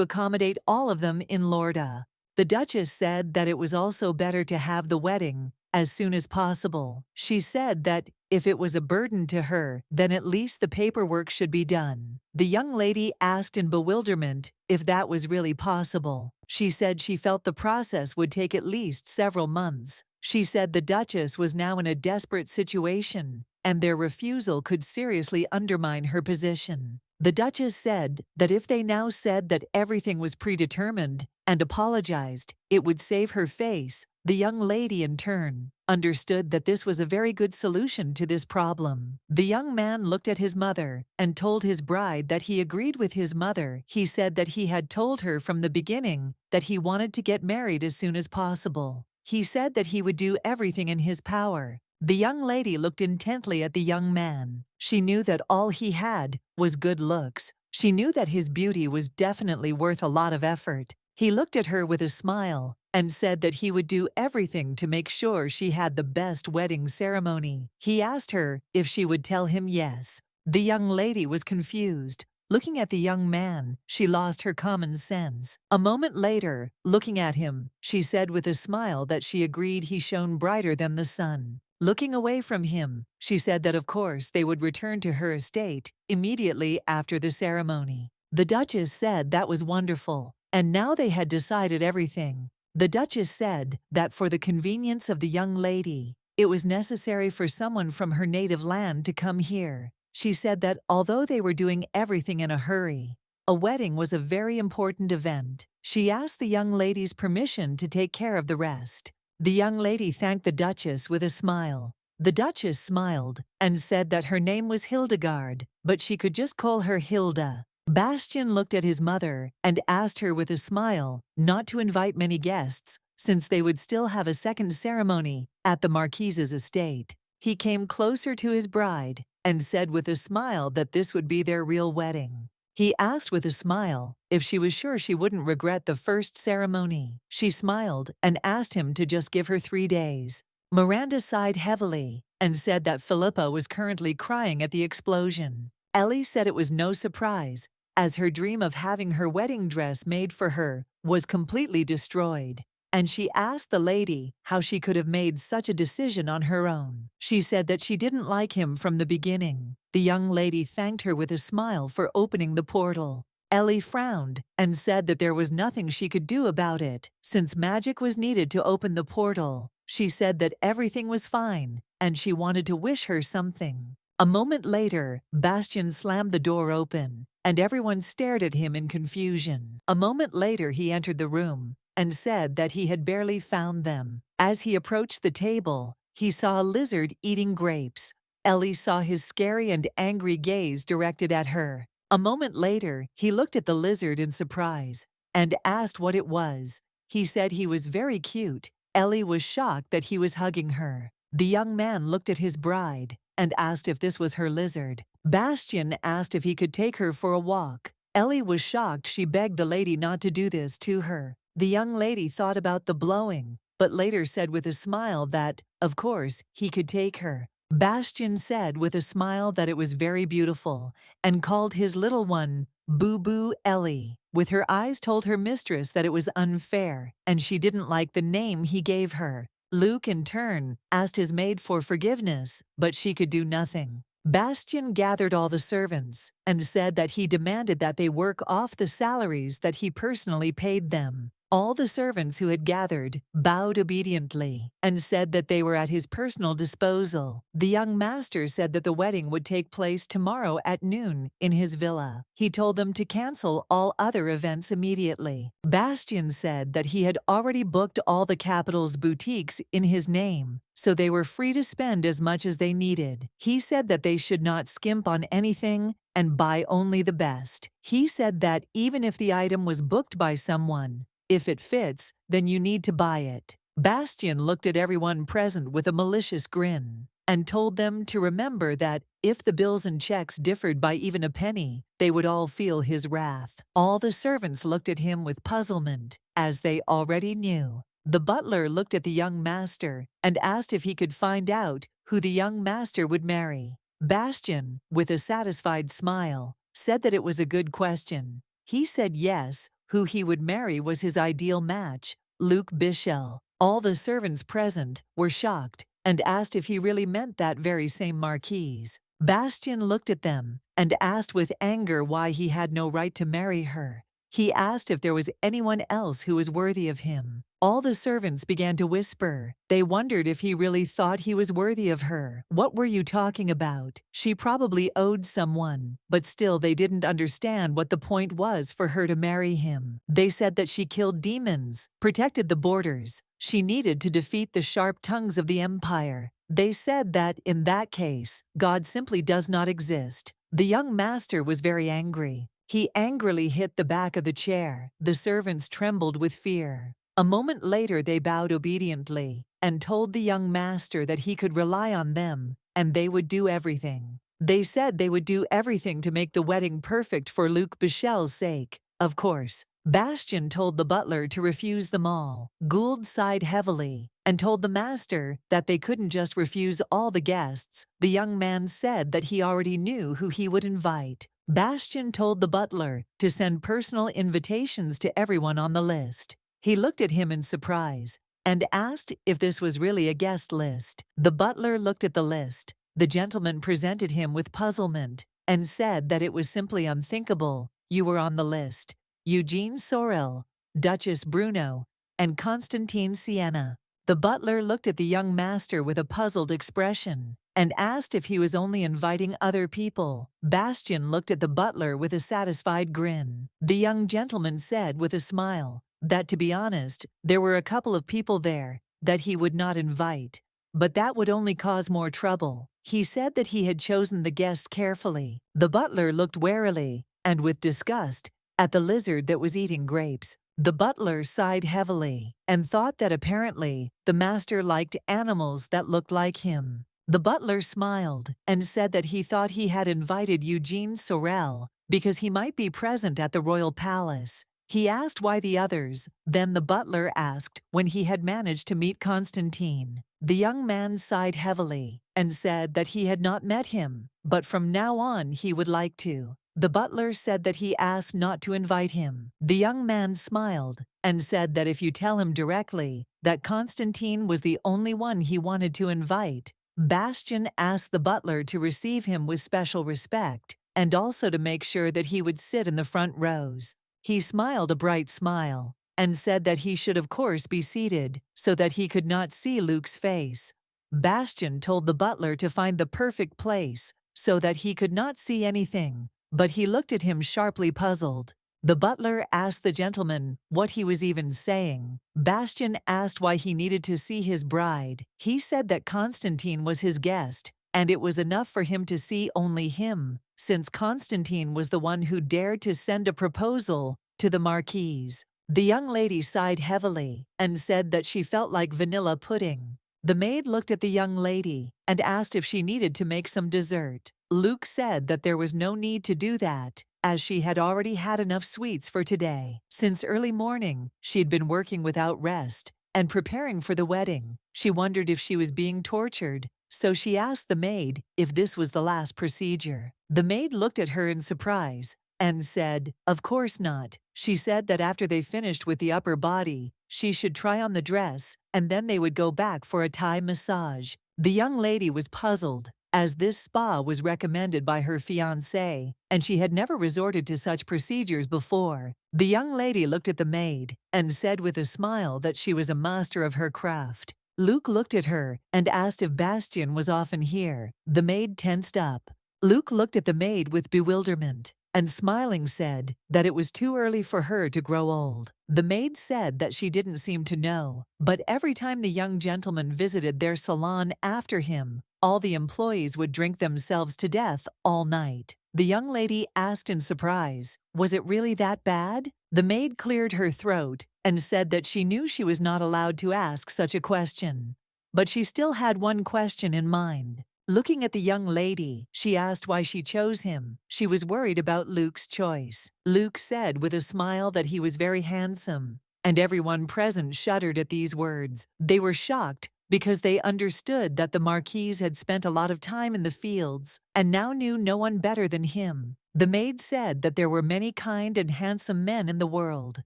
accommodate all of them in Lorda. The Duchess said that it was also better to have the wedding as soon as possible. She said that if it was a burden to her, then at least the paperwork should be done. The young lady asked in bewilderment if that was really possible. She said she felt the process would take at least several months. She said the Duchess was now in a desperate situation, and their refusal could seriously undermine her position. The Duchess said that if they now said that everything was predetermined and apologized, it would save her face. The young lady, in turn, understood that this was a very good solution to this problem. The young man looked at his mother and told his bride that he agreed with his mother. He said that he had told her from the beginning that he wanted to get married as soon as possible. He said that he would do everything in his power. The young lady looked intently at the young man. She knew that all he had was good looks. She knew that his beauty was definitely worth a lot of effort. He looked at her with a smile and said that he would do everything to make sure she had the best wedding ceremony. He asked her if she would tell him yes. The young lady was confused. Looking at the young man, she lost her common sense. A moment later, looking at him, she said with a smile that she agreed he shone brighter than the sun. Looking away from him, she said that of course they would return to her estate immediately after the ceremony. The Duchess said that was wonderful, and now they had decided everything. The Duchess said that for the convenience of the young lady, it was necessary for someone from her native land to come here. She said that although they were doing everything in a hurry, a wedding was a very important event. She asked the young lady's permission to take care of the rest. The young lady thanked the Duchess with a smile. The Duchess smiled and said that her name was Hildegard, but she could just call her Hilda. Bastion looked at his mother and asked her with a smile not to invite many guests, since they would still have a second ceremony at the Marquise's estate. He came closer to his bride and said with a smile that this would be their real wedding. He asked with a smile if she was sure she wouldn't regret the first ceremony. She smiled and asked him to just give her 3 days. Miranda sighed heavily and said that Philippa was currently crying at the explosion. Ellie said it was no surprise, as her dream of having her wedding dress made for her was completely destroyed. And she asked the lady how she could have made such a decision on her own. She said that she didn't like him from the beginning. The young lady thanked her with a smile for opening the portal. Ellie frowned and said that there was nothing she could do about it, since magic was needed to open the portal. She said that everything was fine, and she wanted to wish her something. A moment later, Bastion slammed the door open, and everyone stared at him in confusion. A moment later, he entered the room and said that he had barely found them. As he approached the table, he saw a lizard eating grapes. Ellie saw his scary and angry gaze directed at her. A moment later, he looked at the lizard in surprise and asked what it was. He said he was very cute. Ellie was shocked that he was hugging her. The young man looked at his bride and asked if this was her lizard. Bastion asked if he could take her for a walk. Ellie was shocked. She begged the lady not to do this to her. The young lady thought about the blowing, but later said with a smile that, of course, he could take her. Bastion said with a smile that it was very beautiful and called his little one Boo Boo Ellie. With her eyes told her mistress that it was unfair and she didn't like the name he gave her. Luke, in turn, asked his maid for forgiveness, but she could do nothing. Bastion gathered all the servants and said that he demanded that they work off the salaries that he personally paid them. All the servants who had gathered bowed obediently and said that they were at his personal disposal. The young master said that the wedding would take place tomorrow at noon in his villa. He told them to cancel all other events immediately. Bastion said that he had already booked all the capital's boutiques in his name, so they were free to spend as much as they needed. He said that they should not skimp on anything and buy only the best. He said that even if the item was booked by someone, if it fits, then you need to buy it. Bastion looked at everyone present with a malicious grin and told them to remember that if the bills and checks differed by even a penny, they would all feel his wrath. All the servants looked at him with puzzlement, as they already knew. The butler looked at the young master and asked if he could find out who the young master would marry. Bastion, with a satisfied smile, said that it was a good question. He said yes, who he would marry was his ideal match, Luke Bichel. All the servants present were shocked and asked if he really meant that very same marquise. Bastion looked at them and asked with anger why he had no right to marry her. He asked if there was anyone else who was worthy of him. All the servants began to whisper. They wondered if he really thought he was worthy of her. What were you talking about? She probably owed someone, but still they didn't understand what the point was for her to marry him. They said that she killed demons, protected the borders. She needed to defeat the sharp tongues of the empire. They said that, in that case, God simply does not exist. The young master was very angry. He angrily hit the back of the chair. The servants trembled with fear. A moment later they bowed obediently and told the young master that he could rely on them and they would do everything. They said they would do everything to make the wedding perfect for Luke Bichel's sake. Of course, Bastion told the butler to refuse them all. Gould sighed heavily and told the master that they couldn't just refuse all the guests. The young man said that he already knew who he would invite. Bastion told the butler to send personal invitations to everyone on the list. He looked at him in surprise and asked if this was really a guest list. The butler looked at the list. The gentleman presented him with puzzlement and said that it was simply unthinkable. You were on the list. Eugene Sorel, Duchess Bruno, and Constantine Siena. The butler looked at the young master with a puzzled expression and asked if he was only inviting other people. Bastion looked at the butler with a satisfied grin. The young gentleman said with a smile that, to be honest, there were a couple of people there that he would not invite, but that would only cause more trouble. He said that he had chosen the guests carefully. The butler looked warily and with disgust at the lizard that was eating grapes. The butler sighed heavily and thought that apparently the master liked animals that looked like him. The butler smiled and said that he thought he had invited Eugene Sorel because he might be present at the royal palace. He asked why the others. Then the butler asked when he had managed to meet Constantine. The young man sighed heavily and said that he had not met him, but from now on he would like to. The butler said that he asked not to invite him. The young man smiled and said that if you tell him directly that Constantine was the only one he wanted to invite. Bastion asked the butler to receive him with special respect and also to make sure that he would sit in the front rows. He smiled a bright smile and said that he should of course be seated so that he could not see Luke's face. Bastion told the butler to find the perfect place so that he could not see anything, but he looked at him sharply puzzled. The butler asked the gentleman what he was even saying. Bastion asked why he needed to see his bride. He said that Constantine was his guest, and it was enough for him to see only him, since Constantine was the one who dared to send a proposal to the marquise. The young lady sighed heavily and said that she felt like vanilla pudding. The maid looked at the young lady and asked if she needed to make some dessert. Luke said that there was no need to do that, as she had already had enough sweets for today. Since early morning, she'd been working without rest and preparing for the wedding. She wondered if she was being tortured, so she asked the maid if this was the last procedure. The maid looked at her in surprise and said, "Of course not." She said that after they finished with the upper body, she should try on the dress, and then they would go back for a Thai massage. The young lady was puzzled, as this spa was recommended by her fiancé, and she had never resorted to such procedures before. The young lady looked at the maid and said with a smile that she was a master of her craft. Luke looked at her and asked if Bastion was often here. The maid tensed up. Luke looked at the maid with bewilderment and smiling said that it was too early for her to grow old. The maid said that she didn't seem to know, but every time the young gentleman visited their salon after him, all the employees would drink themselves to death all night. The young lady asked in surprise, "Was it really that bad?" The maid cleared her throat and said that she knew she was not allowed to ask such a question. But she still had one question in mind. Looking at the young lady, she asked why she chose him. She was worried about Luke's choice. Luke said with a smile that he was very handsome, and everyone present shuddered at these words. They were shocked because they understood that the marquise had spent a lot of time in the fields and now knew no one better than him. The maid said that there were many kind and handsome men in the world.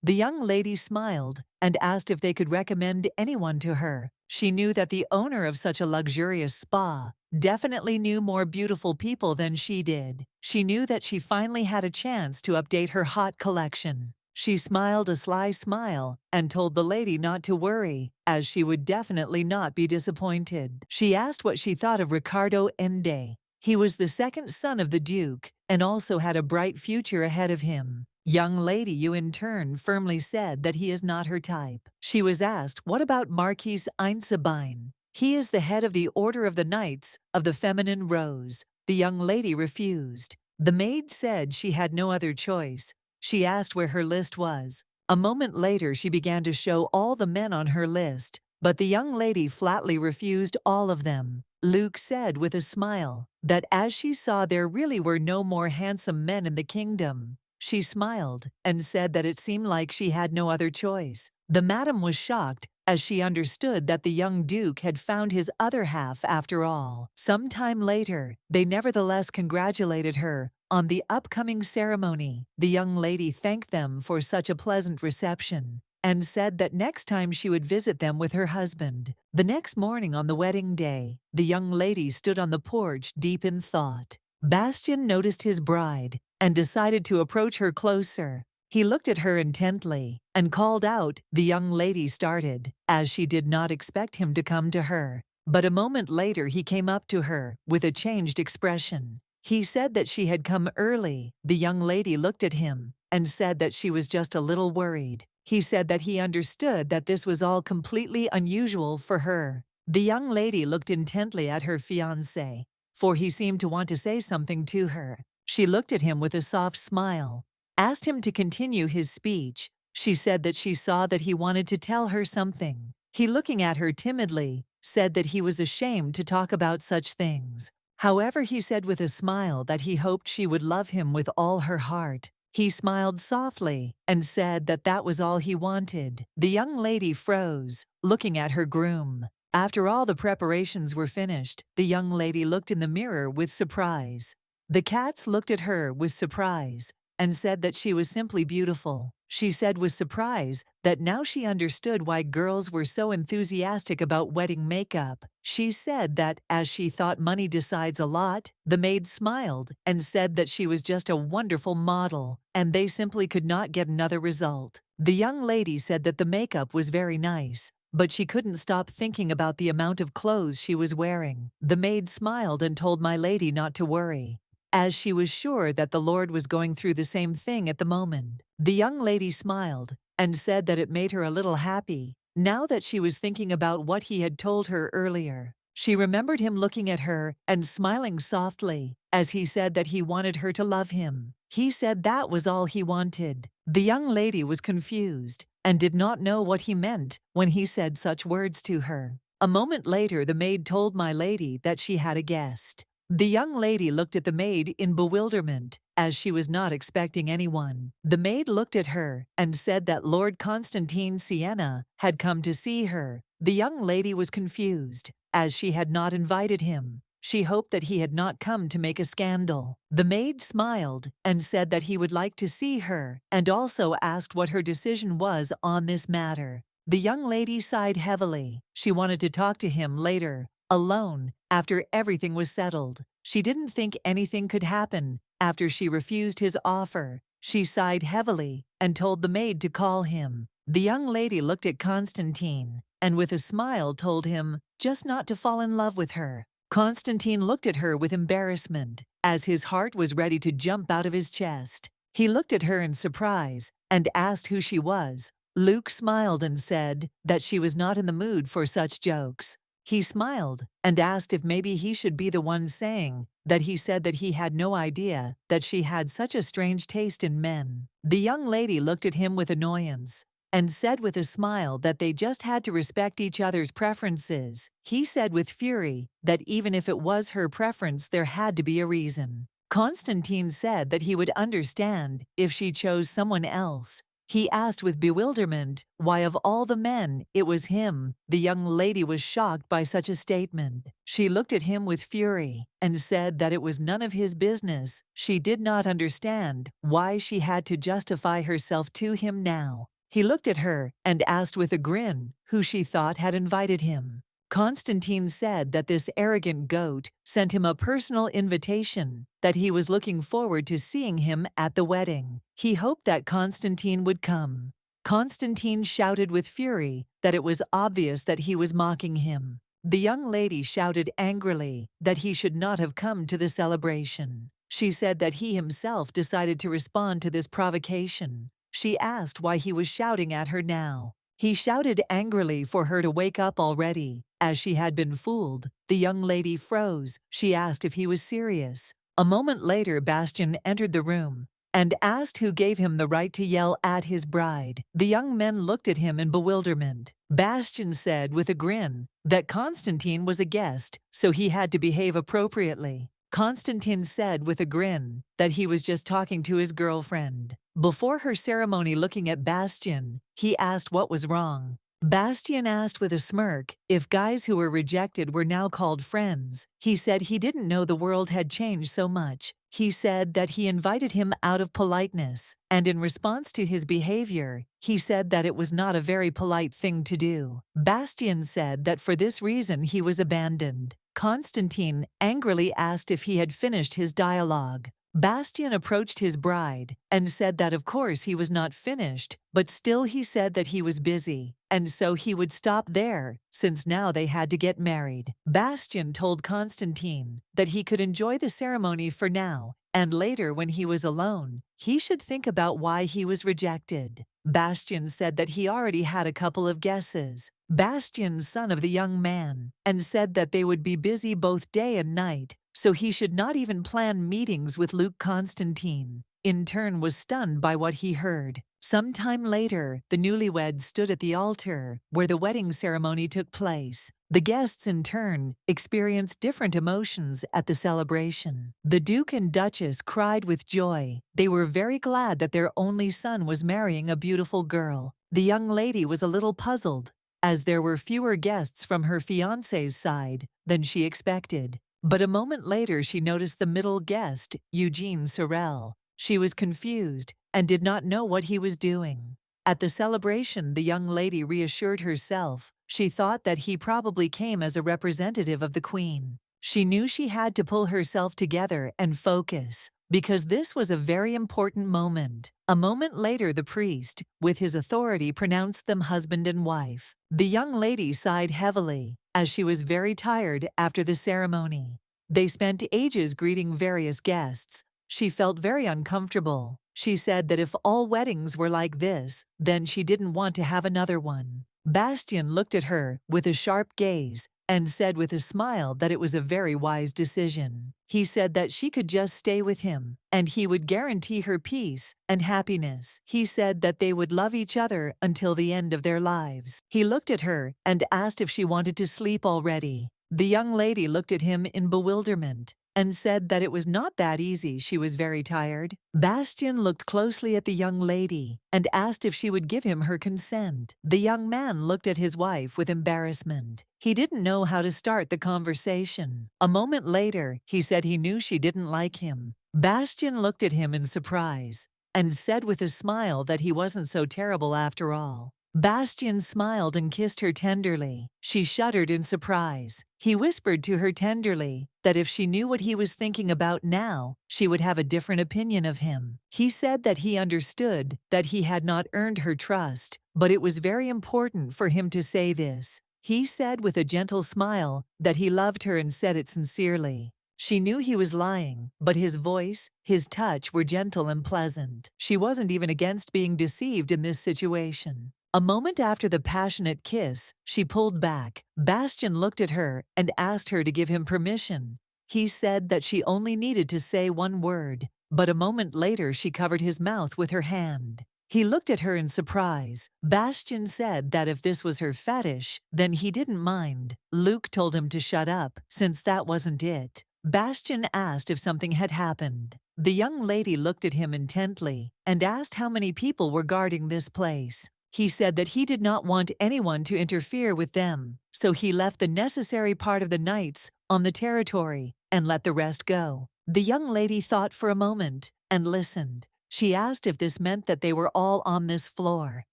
The young lady smiled and asked if they could recommend anyone to her. She knew that the owner of such a luxurious spa definitely knew more beautiful people than she did. She knew that she finally had a chance to update her hot collection. She smiled a sly smile and told the lady not to worry, as she would definitely not be disappointed. She asked what she thought of Riccardo Ende. He was the second son of the Duke and also had a bright future ahead of him. Young lady, you in turn firmly said that he is not her type. She was asked, what about Marquis Einstein? He is the head of the Order of the Knights of the Feminine Rose. The young lady refused. The maid said she had no other choice. She asked where her list was. A moment later, she began to show all the men on her list, but the young lady flatly refused all of them. Luke said with a smile that as she saw there really were no more handsome men in the kingdom, she smiled and said that it seemed like she had no other choice. The madam was shocked as she understood that the young duke had found his other half after all. Some time later, they nevertheless congratulated her on the upcoming ceremony. The young lady thanked them for such a pleasant reception and said that next time she would visit them with her husband. The next morning on the wedding day, the young lady stood on the porch deep in thought. Bastion noticed his bride and decided to approach her closer. He looked at her intently and called out. The young lady started, as she did not expect him to come to her. But a moment later he came up to her with a changed expression. He said that she had come early. The young lady looked at him and said that she was just a little worried. He said that he understood that this was all completely unusual for her. The young lady looked intently at her fiancé, for he seemed to want to say something to her. She looked at him with a soft smile, asked him to continue his speech. She said that she saw that he wanted to tell her something. He, looking at her timidly, said that he was ashamed to talk about such things. However, he said with a smile that he hoped she would love him with all her heart. He smiled softly and said that that was all he wanted. The young lady froze, looking at her groom. After all the preparations were finished, the young lady looked in the mirror with surprise. The cats looked at her with surprise and said that she was simply beautiful. She said with surprise that now she understood why girls were so enthusiastic about wedding makeup. She said that, as she thought money decides a lot, the maid smiled and said that she was just a wonderful model, and they simply could not get another result. The young lady said that the makeup was very nice, but she couldn't stop thinking about the amount of clothes she was wearing. The maid smiled and told my lady not to worry, as she was sure that the Lord was going through the same thing at the moment. The young lady smiled and said that it made her a little happy, now that she was thinking about what he had told her earlier. She remembered him looking at her and smiling softly, as he said that he wanted her to love him. He said that was all he wanted. The young lady was confused and did not know what he meant when he said such words to her. A moment later, the maid told my lady that she had a guest. The young lady looked at the maid in bewilderment, as she was not expecting anyone. The maid looked at her and said that Lord Constantine Siena had come to see her. The young lady was confused, as she had not invited him. She hoped that he had not come to make a scandal. The maid smiled and said that he would like to see her, and also asked what her decision was on this matter. The young lady sighed heavily. She wanted to talk to him later, alone, after everything was settled. She didn't think anything could happen after she refused his offer. She sighed heavily and told the maid to call him. The young lady looked at Constantine and with a smile told him just not to fall in love with her. Constantine looked at her with embarrassment, as his heart was ready to jump out of his chest. He looked at her in surprise and asked who she was. Luke smiled and said that she was not in the mood for such jokes. He smiled and asked if maybe he should be the one saying that he said that he had no idea that she had such a strange taste in men. The young lady looked at him with annoyance and said with a smile that they just had to respect each other's preferences. He said with fury that even if it was her preference, there had to be a reason. Constantine said that he would understand if she chose someone else. He asked with bewilderment why of all the men it was him. The young lady was shocked by such a statement. She looked at him with fury and said that it was none of his business. She did not understand why she had to justify herself to him now. He looked at her and asked with a grin who she thought had invited him. Constantine said that this arrogant goat sent him a personal invitation, that he was looking forward to seeing him at the wedding. He hoped that Constantine would come. Constantine shouted with fury that it was obvious that he was mocking him. The young lady shouted angrily that he should not have come to the celebration. She said that he himself decided to respond to this provocation. She asked why he was shouting at her now. He shouted angrily for her to wake up already, as she had been fooled. The young lady froze. She asked if he was serious. A moment later, Bastion entered the room and asked who gave him the right to yell at his bride. The young men looked at him in bewilderment. Bastion said with a grin that Constantine was a guest, so he had to behave appropriately. Constantine said with a grin that he was just talking to his girlfriend. Before her ceremony, looking at Bastion, he asked what was wrong. Bastion asked with a smirk if guys who were rejected were now called friends. He said he didn't know the world had changed so much. He said that he invited him out of politeness, and in response to his behavior, he said that it was not a very polite thing to do. Bastion said that for this reason he was abandoned. Constantine angrily asked if he had finished his dialogue. Bastion approached his bride and said that of course he was not finished, but still he said that he was busy, and so he would stop there, since now they had to get married. Bastion told Constantine that he could enjoy the ceremony for now, and later when he was alone, he should think about why he was rejected. Bastion said that he already had a couple of guesses. Bastion's son of the young man, and said that they would be busy both day and night, so he should not even plan meetings with Luke. Constantine, in turn, was stunned by what he heard. Sometime later, the newlyweds stood at the altar where the wedding ceremony took place. The guests, in turn, experienced different emotions at the celebration. The Duke and Duchess cried with joy. They were very glad that their only son was marrying a beautiful girl. The young lady was a little puzzled, as there were fewer guests from her fiancé's side than she expected. But a moment later she noticed the middle guest, Eugene Sorel. She was confused and did not know what he was doing. At the celebration, the young lady reassured herself. She thought that he probably came as a representative of the queen. She knew she had to pull herself together and focus, because this was a very important moment. A moment later, the priest, with his authority, pronounced them husband and wife. The young lady sighed heavily, as she was very tired after the ceremony. They spent ages greeting various guests. She felt very uncomfortable. She said that if all weddings were like this, then she didn't want to have another one. Bastion looked at her with a sharp gaze and said with a smile that it was a very wise decision. He said that she could just stay with him, and he would guarantee her peace and happiness. He said that they would love each other until the end of their lives. He looked at her and asked if she wanted to sleep already. The young lady looked at him in bewilderment and said that it was not that easy. She was very tired. Bastion looked closely at the young lady and asked if she would give him her consent. The young man looked at his wife with embarrassment. He didn't know how to start the conversation. A moment later, he said he knew she didn't like him. Bastion looked at him in surprise and said with a smile that he wasn't so terrible after all. Bastion smiled and kissed her tenderly. She shuddered in surprise. He whispered to her tenderly that if she knew what he was thinking about now, she would have a different opinion of him. He said that he understood that he had not earned her trust, but it was very important for him to say this. He said with a gentle smile that he loved her and said it sincerely. She knew he was lying, but his voice, his touch were gentle and pleasant. She wasn't even against being deceived in this situation. A moment after the passionate kiss, she pulled back. Bastion looked at her and asked her to give him permission. He said that she only needed to say one word, but a moment later she covered his mouth with her hand. He looked at her in surprise. Bastion said that if this was her fetish, then he didn't mind. Luke told him to shut up, since that wasn't it. Bastion asked if something had happened. The young lady looked at him intently and asked how many people were guarding this place. He said that he did not want anyone to interfere with them, so he left the necessary part of the knights on the territory and let the rest go. The young lady thought for a moment and listened. She asked if this meant that they were all on this floor.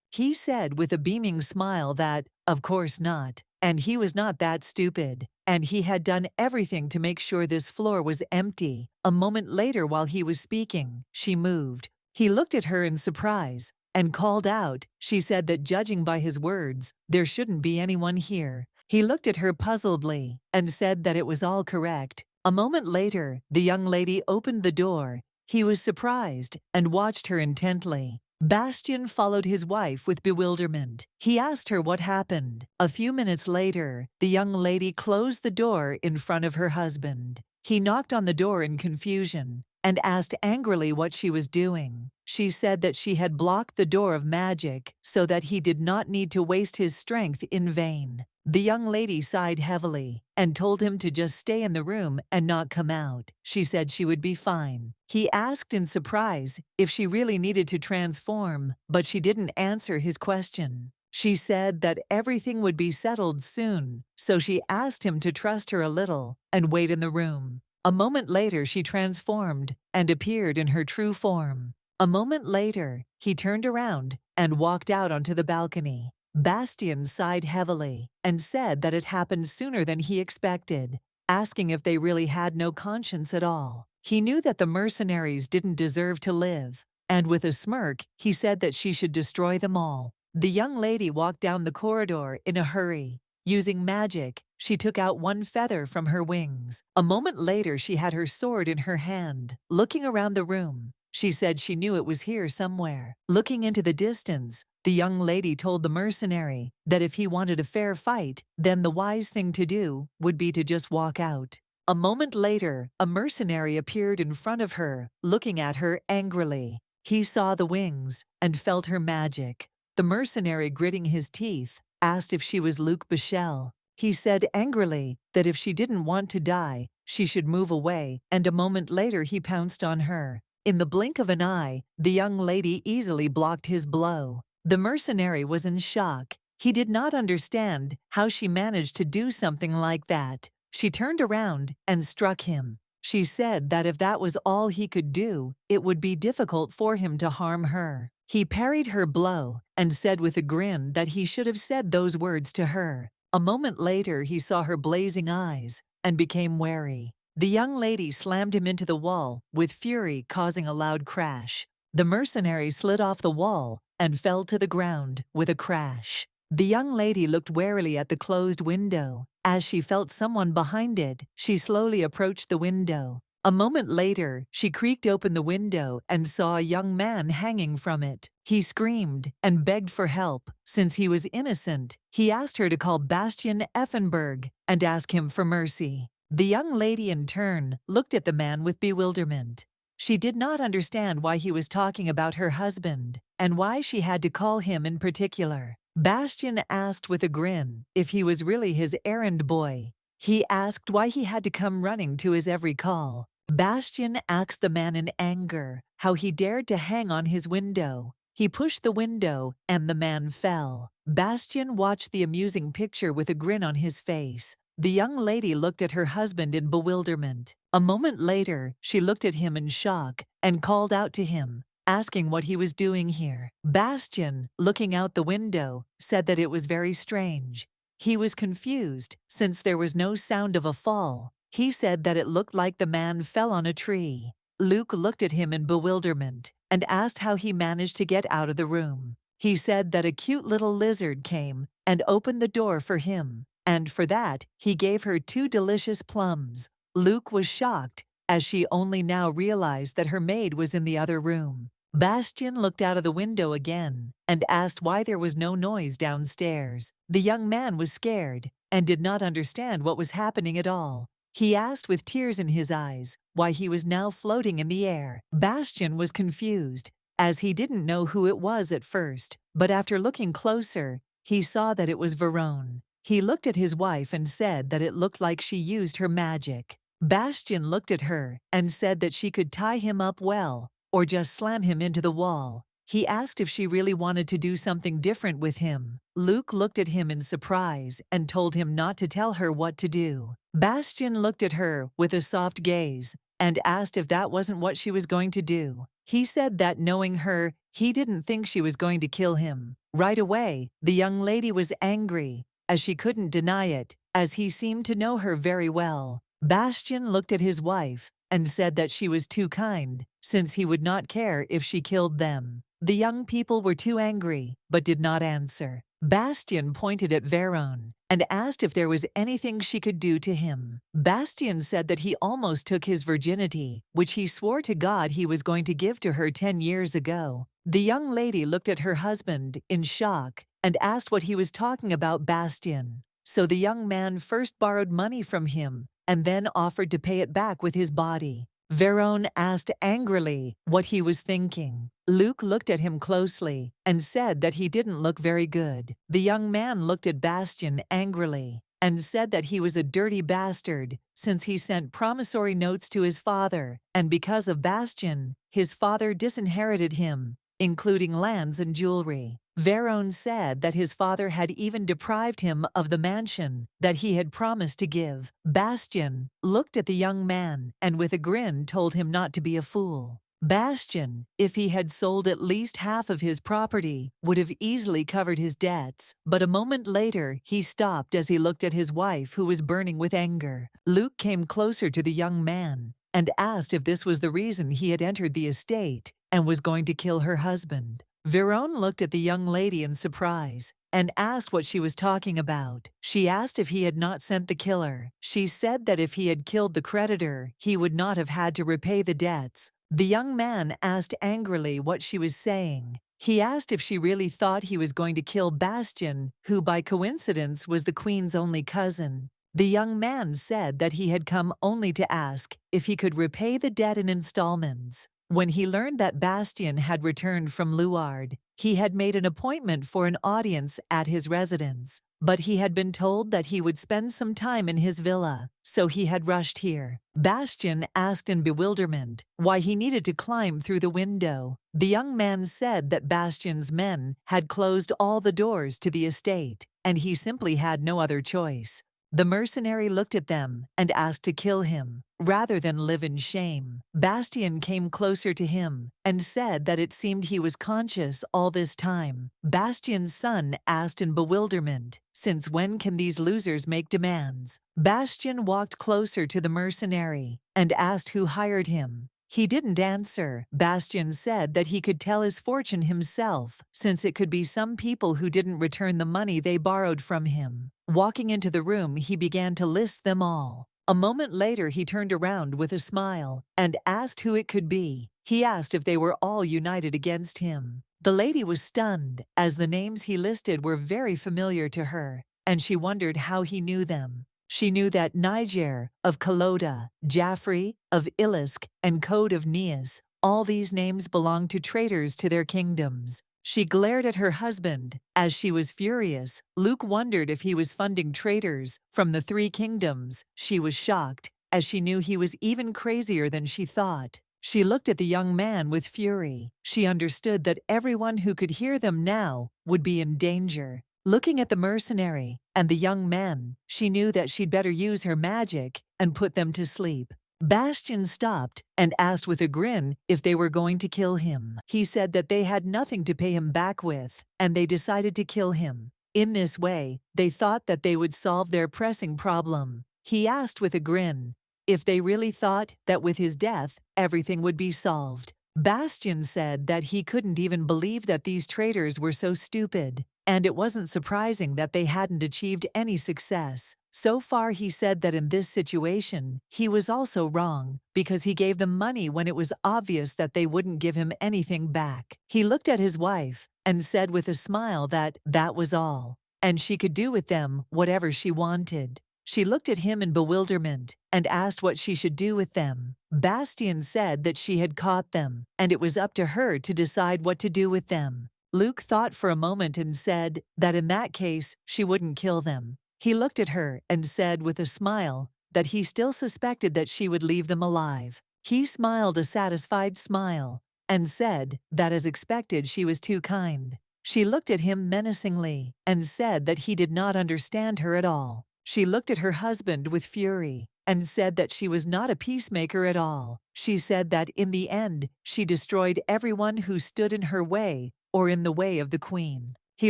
He said with a beaming smile that, of course not, and he was not that stupid, and he had done everything to make sure this floor was empty. A moment later, while he was speaking, she moved. He looked at her in surprise and called out. She said that judging by his words, there shouldn't be anyone here. He looked at her puzzledly and said that it was all correct. A moment later, the young lady opened the door. He was surprised and watched her intently. Bastion followed his wife with bewilderment. He asked her what happened. A few minutes later, the young lady closed the door in front of her husband. He knocked on the door in confusion and asked angrily what she was doing. She said that she had blocked the door of magic so that he did not need to waste his strength in vain. The young lady sighed heavily and told him to just stay in the room and not come out. She said she would be fine. He asked in surprise if she really needed to transform, but she didn't answer his question. She said that everything would be settled soon, so she asked him to trust her a little and wait in the room. A moment later, she transformed and appeared in her true form. A moment later, he turned around and walked out onto the balcony. Bastion sighed heavily and said that it happened sooner than he expected, asking if they really had no conscience at all. He knew that the mercenaries didn't deserve to live, and with a smirk, he said that she should destroy them all. The young lady walked down the corridor in a hurry. Using magic, she took out one feather from her wings. A moment later, she had her sword in her hand. Looking around the room, she said she knew it was here somewhere. Looking into the distance, the young lady told the mercenary that if he wanted a fair fight, then the wise thing to do would be to just walk out. A moment later, a mercenary appeared in front of her, looking at her angrily. He saw the wings and felt her magic. The mercenary, gritting his teeth, asked if she was Luke Bichel. He said angrily that if she didn't want to die, she should move away, and a moment later he pounced on her. In the blink of an eye, the young lady easily blocked his blow. The mercenary was in shock. He did not understand how she managed to do something like that. She turned around and struck him. She said that if that was all he could do, it would be difficult for him to harm her. He parried her blow and said with a grin that he should have said those words to her. A moment later, he saw her blazing eyes and became wary. The young lady slammed him into the wall with fury, causing a loud crash. The mercenary slid off the wall and fell to the ground with a crash. The young lady looked warily at the closed window. As she felt someone behind it, she slowly approached the window. A moment later, she creaked open the window and saw a young man hanging from it. He screamed and begged for help. Since he was innocent, he asked her to call Bastion Effenberg and ask him for mercy. The young lady, in turn, looked at the man with bewilderment. She did not understand why he was talking about her husband and why she had to call him in particular. Bastion asked with a grin if he was really his errand boy. He asked why he had to come running to his every call. Bastion asked the man in anger how he dared to hang on his window. He pushed the window and the man fell. Bastion watched the amusing picture with a grin on his face. The young lady looked at her husband in bewilderment. A moment later, she looked at him in shock and called out to him, asking what he was doing here. Bastion, looking out the window, said that it was very strange. He was confused since there was no sound of a fall. He said that it looked like the man fell on a tree. Luke looked at him in bewilderment and asked how he managed to get out of the room. He said that a cute little lizard came and opened the door for him, and for that, he gave her 2 delicious plums. Luke was shocked, as she only now realized that her maid was in the other room. Bastion looked out of the window again and asked why there was no noise downstairs. The young man was scared and did not understand what was happening at all. He asked with tears in his eyes why he was now floating in the air. Bastion was confused, as he didn't know who it was at first, but after looking closer, he saw that it was Veron. He looked at his wife and said that it looked like she used her magic. Bastion looked at her and said that she could tie him up well, or just slam him into the wall. He asked if she really wanted to do something different with him. Luke looked at him in surprise and told him not to tell her what to do. Bastion looked at her with a soft gaze and asked if that wasn't what she was going to do. He said that knowing her, he didn't think she was going to kill him. Right away, the young lady was angry, as she couldn't deny it, as he seemed to know her very well. Bastion looked at his wife and said that she was too kind, since he would not care if she killed them. The young people were too angry, but did not answer. Bastion pointed at Veron and asked if there was anything she could do to him. Bastion said that he almost took his virginity, which he swore to God he was going to give to her 10 years ago. The young lady looked at her husband in shock and asked what he was talking about. Bastion. So the young man first borrowed money from him and then offered to pay it back with his body. Veron asked angrily what he was thinking. Luke looked at him closely and said that he didn't look very good. The young man looked at Bastion angrily and said that he was a dirty bastard since he sent promissory notes to his father, and because of Bastion, his father disinherited him, including lands and jewelry. Veron said that his father had even deprived him of the mansion that he had promised to give. Bastion looked at the young man and with a grin told him not to be a fool. Bastion, if he had sold at least half of his property, would have easily covered his debts, but a moment later he stopped as he looked at his wife, who was burning with anger. Luke came closer to the young man and asked if this was the reason he had entered the estate and was going to kill her husband. Veron looked at the young lady in surprise and asked what she was talking about. She asked if he had not sent the killer. She said that if he had killed the creditor, he would not have had to repay the debts. The young man asked angrily what she was saying. He asked if she really thought he was going to kill Bastion, who by coincidence was the queen's only cousin. The young man said that he had come only to ask if he could repay the debt in installments. When he learned that Bastion had returned from Luard, he had made an appointment for an audience at his residence, but he had been told that he would spend some time in his villa, so he had rushed here. Bastion asked in bewilderment why he needed to climb through the window. The young man said that Bastion's men had closed all the doors to the estate, and he simply had no other choice. The mercenary looked at them and asked to kill him, rather than live in shame. Bastion came closer to him and said that it seemed he was conscious all this time. Bastion's son asked in bewilderment, "Since when can these losers make demands?" Bastion walked closer to the mercenary and asked who hired him. He didn't answer. Bastion said that he could tell his fortune himself, since it could be some people who didn't return the money they borrowed from him. Walking into the room, he began to list them all. A moment later, he turned around with a smile and asked who it could be. He asked if they were all united against him. The lady was stunned, as the names he listed were very familiar to her, and she wondered how he knew them. She knew that Niger of Kaloda, Jaffrey of Ilisk, and Code of Neas, all these names belonged to traitors to their kingdoms. She glared at her husband, as she was furious. Luke wondered if he was funding traitors from the three kingdoms. She was shocked, as she knew he was even crazier than she thought. She looked at the young man with fury. She understood that everyone who could hear them now would be in danger. Looking at the mercenary and the young men, she knew that she'd better use her magic and put them to sleep. Bastion stopped and asked with a grin if they were going to kill him. He said that they had nothing to pay him back with, and they decided to kill him. In this way, they thought that they would solve their pressing problem. He asked with a grin if they really thought that with his death, everything would be solved. Bastion said that he couldn't even believe that these traitors were so stupid, and it wasn't surprising that they hadn't achieved any success. So far, he said that in this situation, he was also wrong, because he gave them money when it was obvious that they wouldn't give him anything back. He looked at his wife and said with a smile that was all, and she could do with them whatever she wanted. She looked at him in bewilderment and asked what she should do with them. Bastion said that she had caught them, and it was up to her to decide what to do with them. Luke thought for a moment and said that in that case, she wouldn't kill them. He looked at her and said with a smile that he still suspected that she would leave them alive. He smiled a satisfied smile and said that as expected she was too kind. She looked at him menacingly and said that he did not understand her at all. She looked at her husband with fury and said that she was not a peacemaker at all. She said that in the end, she destroyed everyone who stood in her way or in the way of the queen. He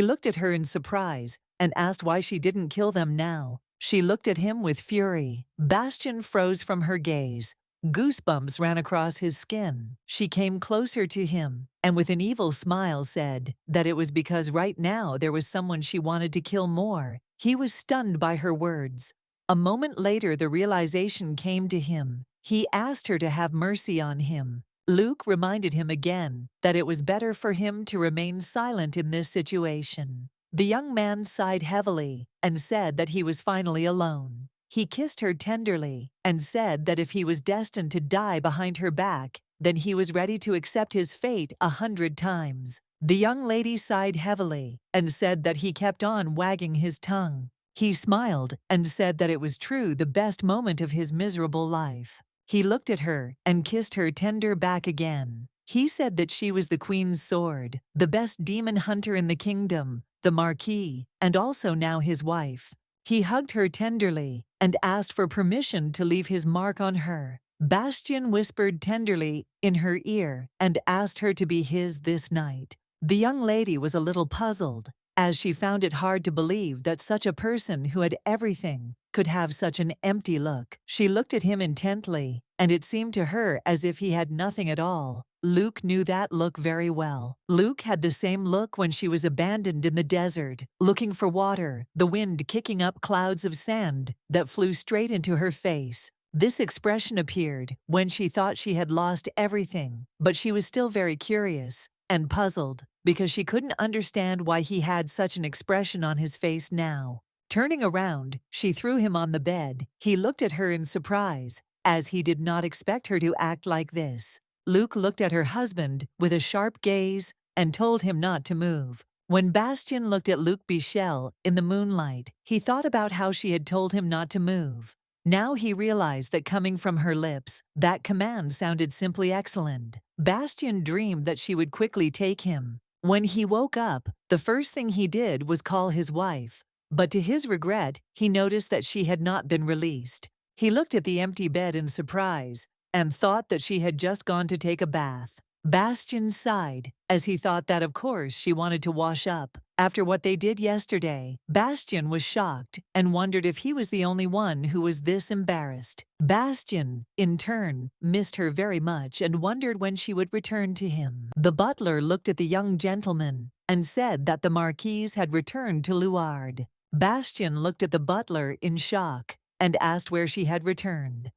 looked at her in surprise and asked why she didn't kill them now. She looked at him with fury. Bastion froze from her gaze. Goosebumps ran across his skin. She came closer to him and with an evil smile said that it was because right now there was someone she wanted to kill more. He was stunned by her words. A moment later, the realization came to him. He asked her to have mercy on him. Luke reminded him again that it was better for him to remain silent in this situation. The young man sighed heavily and said that he was finally alone. He kissed her tenderly and said that if he was destined to die behind her back, then he was ready to accept his fate 100 times. The young lady sighed heavily and said that he kept on wagging his tongue. He smiled and said that it was true the best moment of his miserable life. He looked at her and kissed her tender back again. He said that she was the queen's sword, the best demon hunter in the kingdom, the marquis, and also now his wife. He hugged her tenderly and asked for permission to leave his mark on her. Bastion whispered tenderly in her ear and asked her to be his this night. The young lady was a little puzzled, as she found it hard to believe that such a person who had everything could have such an empty look. She looked at him intently, and it seemed to her as if he had nothing at all. Luke knew that look very well. Luke had the same look when she was abandoned in the desert, looking for water, the wind kicking up clouds of sand that flew straight into her face. This expression appeared when she thought she had lost everything, but she was still very curious and puzzled because she couldn't understand why he had such an expression on his face now. Turning around, she threw him on the bed. He looked at her in surprise, as he did not expect her to act like this. Luke looked at her husband with a sharp gaze and told him not to move. When Bastion looked at Luke Bichel in the moonlight, he thought about how she had told him not to move. Now he realized that coming from her lips, that command sounded simply excellent. Bastion dreamed that she would quickly take him. When he woke up, the first thing he did was call his wife. but to his regret, he noticed that she had not been released. He looked at the empty bed in surprise and thought that she had just gone to take a bath. Bastion sighed, as he thought that of course she wanted to wash up. After what they did yesterday, Bastion was shocked and wondered if he was the only one who was this embarrassed. Bastion, in turn, missed her very much and wondered when she would return to him. The butler looked at the young gentleman and said that the Marquise had returned to Luard. Bastion looked at the butler in shock and asked where she had returned.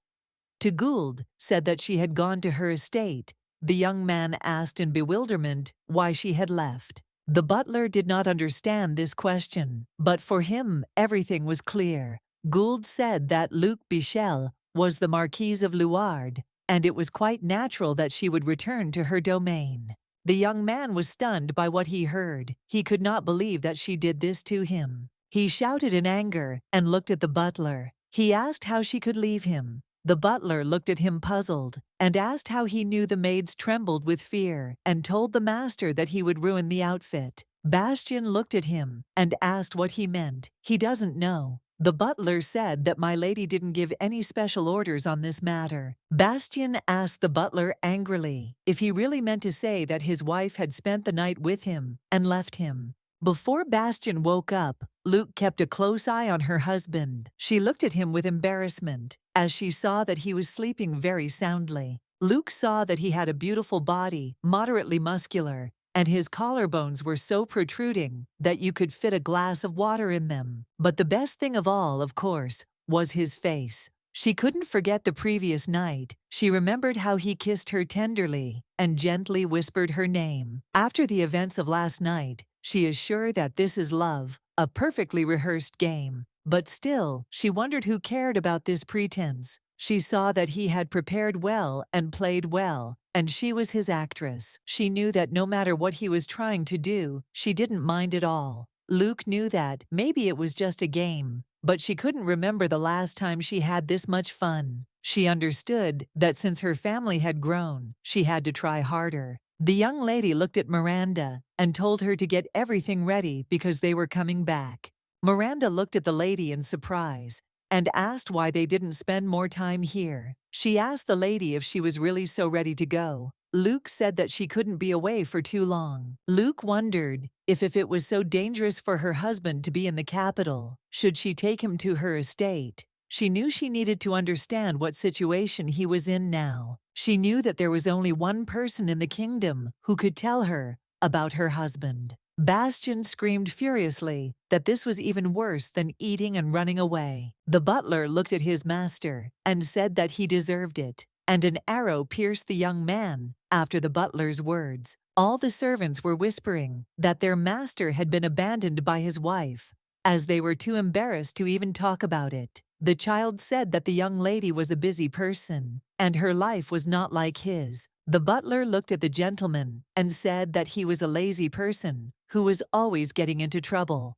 To Gould, said that she had gone to her estate. The young man asked in bewilderment why she had left. The butler did not understand this question, but for him everything was clear. Gould said that Luc Bichel was the Marquise of Luard, and it was quite natural that she would return to her domain. The young man was stunned by what he heard. He could not believe that she did this to him. He shouted in anger and looked at the butler. He asked how she could leave him. The butler looked at him puzzled and asked how he knew the maids trembled with fear and told the master that he would ruin the outfit. Bastion looked at him and asked what he meant. He doesn't know. The butler said that my lady didn't give any special orders on this matter. Bastion asked the butler angrily if he really meant to say that his wife had spent the night with him and left him. Before Bastion woke up, Luc kept a close eye on her husband. She looked at him with embarrassment as she saw that he was sleeping very soundly. Luc saw that he had a beautiful body, moderately muscular, and his collarbones were so protruding that you could fit a glass of water in them. But the best thing of all, of course, was his face. She couldn't forget the previous night. She remembered how he kissed her tenderly and gently whispered her name. After the events of last night, she is sure that this is love, a perfectly rehearsed game. But still, she wondered who cared about this pretense. She saw that he had prepared well and played well, and she was his actress. She knew that no matter what he was trying to do, she didn't mind at all. Luc knew that maybe it was just a game, but she couldn't remember the last time she had this much fun. She understood that since her family had grown, she had to try harder. The young lady looked at Miranda and told her to get everything ready because they were coming back. Miranda looked at the lady in surprise and asked why they didn't spend more time here. She asked the lady if she was really so ready to go. Luc said that she couldn't be away for too long. Luc wondered if it was so dangerous for her husband to be in the capital, should she take him to her estate? She knew she needed to understand what situation he was in now. She knew that there was only one person in the kingdom who could tell her about her husband. Bastion screamed furiously that this was even worse than eating and running away. The butler looked at his master and said that he deserved it, and an arrow pierced the young man after the butler's words. All the servants were whispering that their master had been abandoned by his wife, as they were too embarrassed to even talk about it. The child said that the young lady was a busy person, and her life was not like his. The butler looked at the gentleman and said that he was a lazy person who was always getting into trouble.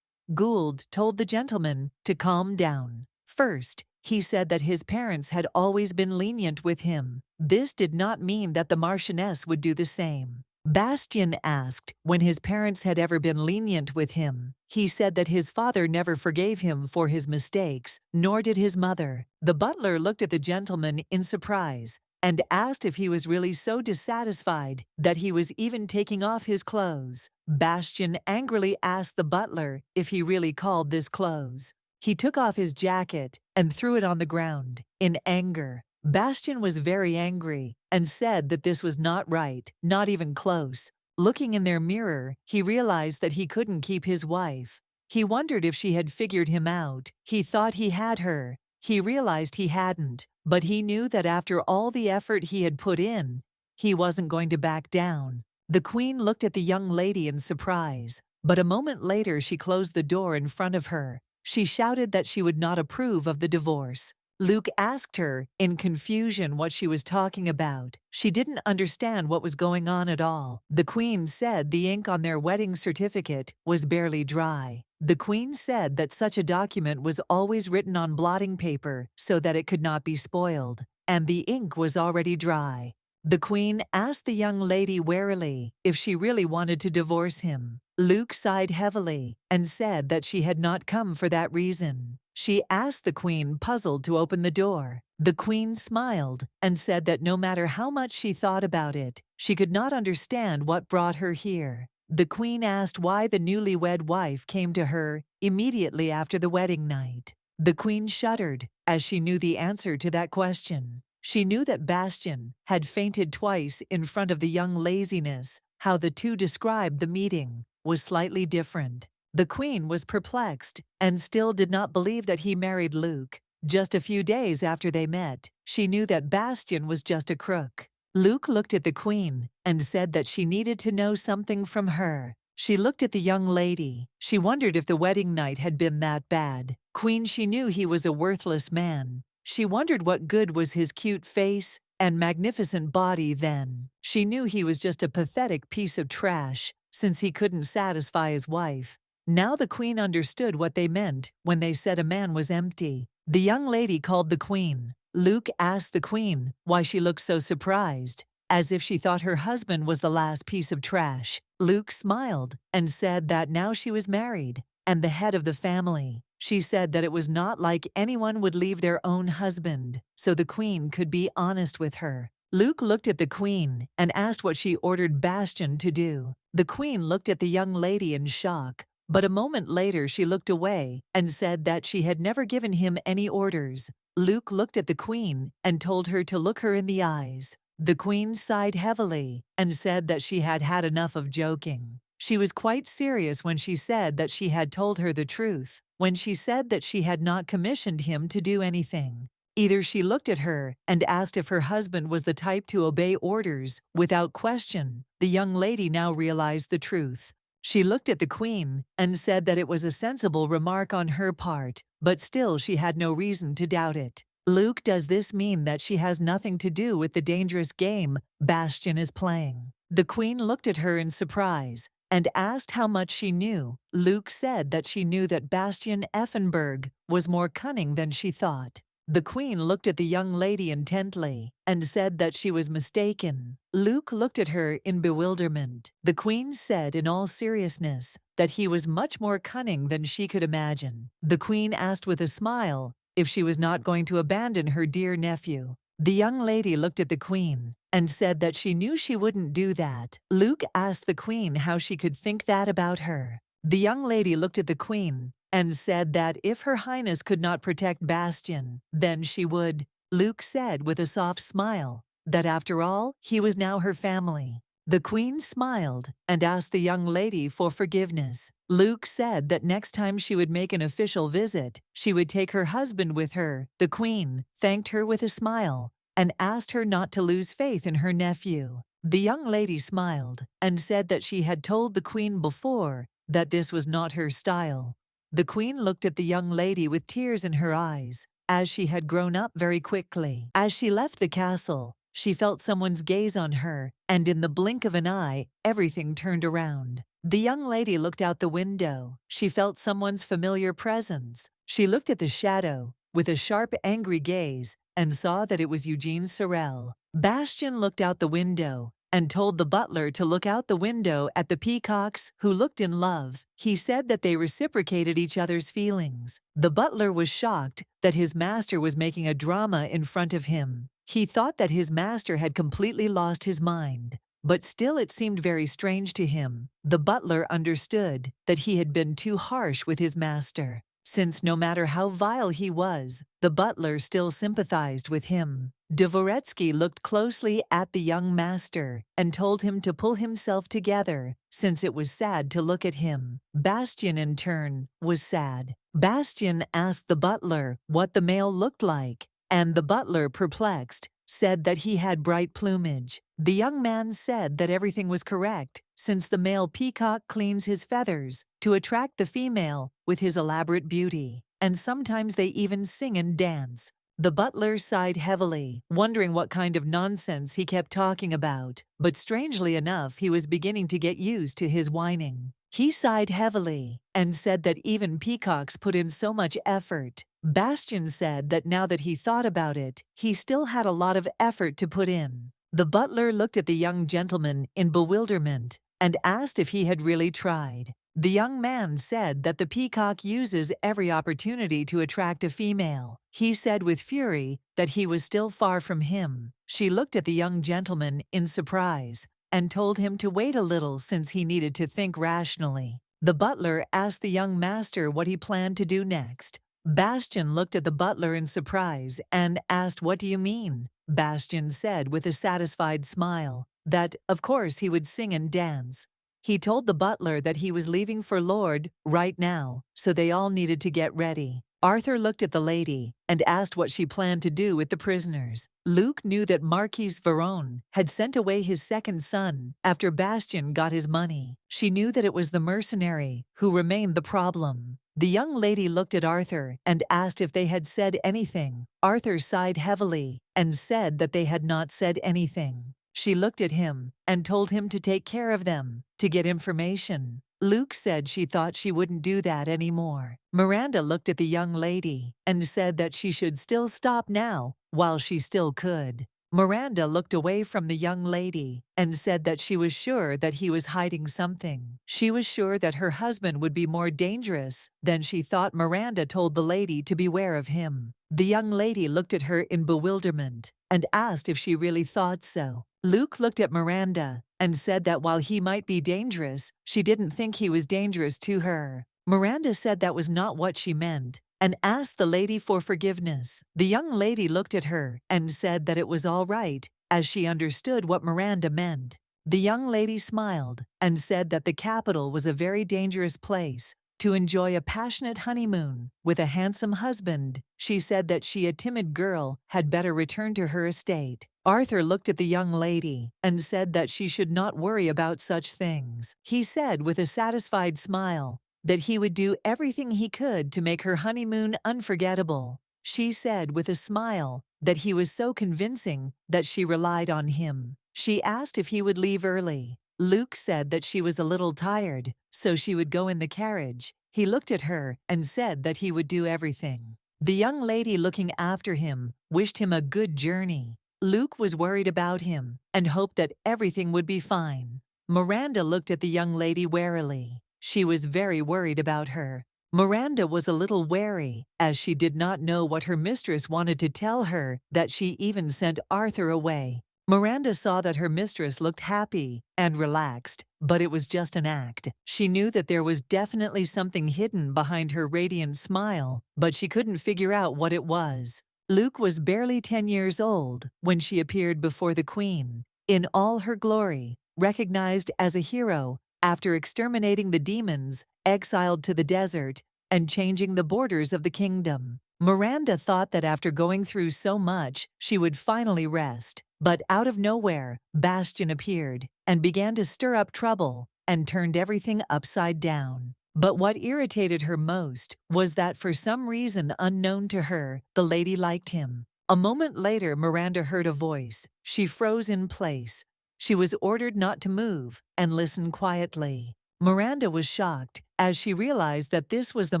Gould told the gentleman to calm down. First, he said that his parents had always been lenient with him. This did not mean that the Marchioness would do the same. Bastion asked when his parents had ever been lenient with him. He said that his father never forgave him for his mistakes, nor did his mother. The butler looked at the gentleman in surprise and asked if he was really so dissatisfied that he was even taking off his clothes. Bastion angrily asked the butler if he really called this clothes. He took off his jacket and threw it on the ground in anger. Bastion was very angry and said that this was not right, not even close. Looking in their mirror, he realized that he couldn't keep his wife. He wondered if she had figured him out. He thought he had her. He realized he hadn't, but he knew that after all the effort he had put in, he wasn't going to back down. The queen looked at the young lady in surprise, but a moment later she closed the door in front of her. She shouted that she would not approve of the divorce. Luc asked her, in confusion, what she was talking about. She didn't understand what was going on at all. The queen said the ink on their wedding certificate was barely dry. The queen said that such a document was always written on blotting paper so that it could not be spoiled, and the ink was already dry. The queen asked the young lady warily if she really wanted to divorce him. Luke sighed heavily and said that she had not come for that reason. She asked the queen, puzzled, to open the door. The queen smiled and said that no matter how much she thought about it, she could not understand what brought her here. The queen asked why the newlywed wife came to her immediately after the wedding night. The queen shuddered as she knew the answer to that question. She knew that Bastion had fainted twice in front of the young laziness. How the two described the meeting was slightly different. The queen was perplexed and still did not believe that he married Luke. Just a few days after they met, she knew that Bastion was just a crook. Luke looked at the queen and said that she needed to know something from her. She looked at the young lady. She wondered if the wedding night had been that bad. Queen, she knew he was a worthless man. She wondered what good was his cute face and magnificent body then. She knew he was just a pathetic piece of trash, since he couldn't satisfy his wife. Now the queen understood what they meant when they said a man was empty. The young lady called the queen. Luke asked the queen why she looked so surprised, as if she thought her husband was the last piece of trash. Luke smiled and said that now she was married and the head of the family, she said that it was not like anyone would leave their own husband, so the queen could be honest with her. Luke looked at the queen and asked what she ordered Bastion to do. The queen looked at the young lady in shock, but a moment later she looked away and said that she had never given him any orders. Luke looked at the queen and told her to look her in the eyes. The queen sighed heavily and said that she had had enough of joking. She was quite serious when she said that she had told her the truth, when she said that she had not commissioned him to do anything. Either she looked at her and asked if her husband was the type to obey orders without question. The young lady now realized the truth. She looked at the queen and said that it was a sensible remark on her part, but still she had no reason to doubt it. Luke, does this mean that she has nothing to do with the dangerous game Bastion is playing? The queen looked at her in surprise and asked how much she knew. Luke said that she knew that Bastion Effenberg was more cunning than she thought. The queen looked at the young lady intently and said that she was mistaken. Luke looked at her in bewilderment. The queen said in all seriousness that he was much more cunning than she could imagine. The queen asked with a smile if she was not going to abandon her dear nephew. The young lady looked at the queen and said that she knew she wouldn't do that. Luke asked the queen how she could think that about her. The young lady looked at the queen and said that if Her Highness could not protect Bastion, then she would. Luke said with a soft smile that after all, he was now her family. The queen smiled and asked the young lady for forgiveness. Luke said that next time she would make an official visit, she would take her husband with her. The queen thanked her with a smile and asked her not to lose faith in her nephew. The young lady smiled and said that she had told the queen before that this was not her style. The queen looked at the young lady with tears in her eyes, as she had grown up very quickly. As she left the castle, she felt someone's gaze on her, and in the blink of an eye, everything turned around. The young lady looked out the window. She felt someone's familiar presence. She looked at the shadow with a sharp, angry gaze and saw that it was Eugene Sorel. Bastion looked out the window and told the butler to look out the window at the peacocks, who looked in love. He said that they reciprocated each other's feelings. The butler was shocked that his master was making a drama in front of him. He thought that his master had completely lost his mind, but still it seemed very strange to him. The butler understood that he had been too harsh with his master, since no matter how vile he was, the butler still sympathized with him. Dvoretsky looked closely at the young master and told him to pull himself together, since it was sad to look at him. Bastion, in turn, was sad. Bastion asked the butler what the male looked like, and the butler, perplexed, said that he had bright plumage. The young man said that everything was correct, since the male peacock cleans his feathers to attract the female with his elaborate beauty, and sometimes they even sing and dance. The butler sighed heavily, wondering what kind of nonsense he kept talking about, but strangely enough, he was beginning to get used to his whining. He sighed heavily and said that even peacocks put in so much effort. Bastion said that now that he thought about it, he still had a lot of effort to put in. The butler looked at the young gentleman in bewilderment and asked if he had really tried. The young man said that the peacock uses every opportunity to attract a female. He said with fury that he was still far from him. She looked at the young gentleman in surprise and told him to wait a little since he needed to think rationally. The butler asked the young master what he planned to do next. Bastion looked at the butler in surprise and asked, "What do you mean?" Bastion said with a satisfied smile that, of course, he would sing and dance. He told the butler that he was leaving for Lord right now, so they all needed to get ready. Arthur looked at the lady and asked what she planned to do with the prisoners. Luke knew that Marquis Veron had sent away his second son after Bastion got his money. She knew that it was the mercenary who remained the problem. The young lady looked at Arthur and asked if they had said anything. Arthur sighed heavily and said that they had not said anything. She looked at him and told him to take care of them, to get information. Luke said she thought she wouldn't do that anymore. Miranda looked at the young lady and said that she should still stop now while she still could. Miranda looked away from the young lady and said that she was sure that he was hiding something. She was sure that her husband would be more dangerous than she thought. Miranda told the lady to beware of him. The young lady looked at her in bewilderment and asked if she really thought so. Luke looked at Miranda and said that while he might be dangerous, she didn't think he was dangerous to her. Miranda said that was not what she meant and asked the lady for forgiveness. The young lady looked at her and said that it was all right, as she understood what Miranda meant. The young lady smiled and said that the capital was a very dangerous place to enjoy a passionate honeymoon with a handsome husband. She said that she, a timid girl, had better return to her estate. Arthur looked at the young lady and said that she should not worry about such things. He said with a satisfied smile that he would do everything he could to make her honeymoon unforgettable. She said with a smile that he was so convincing that she relied on him. She asked if he would leave early. Luke said that she was a little tired, so she would go in the carriage. He looked at her and said that he would do everything. The young lady, looking after him, wished him a good journey. Luke was worried about him and hoped that everything would be fine. Miranda looked at the young lady warily. She was very worried about her. Miranda was a little wary, as she did not know what her mistress wanted to tell her, that she even sent Arthur away. Miranda saw that her mistress looked happy and relaxed, but it was just an act. She knew that there was definitely something hidden behind her radiant smile, but she couldn't figure out what it was. Luke was barely 10 years old when she appeared before the queen, in all her glory, recognized as a hero after exterminating the demons, exiled to the desert, and changing the borders of the kingdom. Miranda thought that after going through so much, she would finally rest. But out of nowhere, Bastion appeared and began to stir up trouble and turned everything upside down. But what irritated her most was that for some reason unknown to her, the lady liked him. A moment later, Miranda heard a voice. She froze in place. She was ordered not to move and listen quietly. Miranda was shocked as she realized that this was the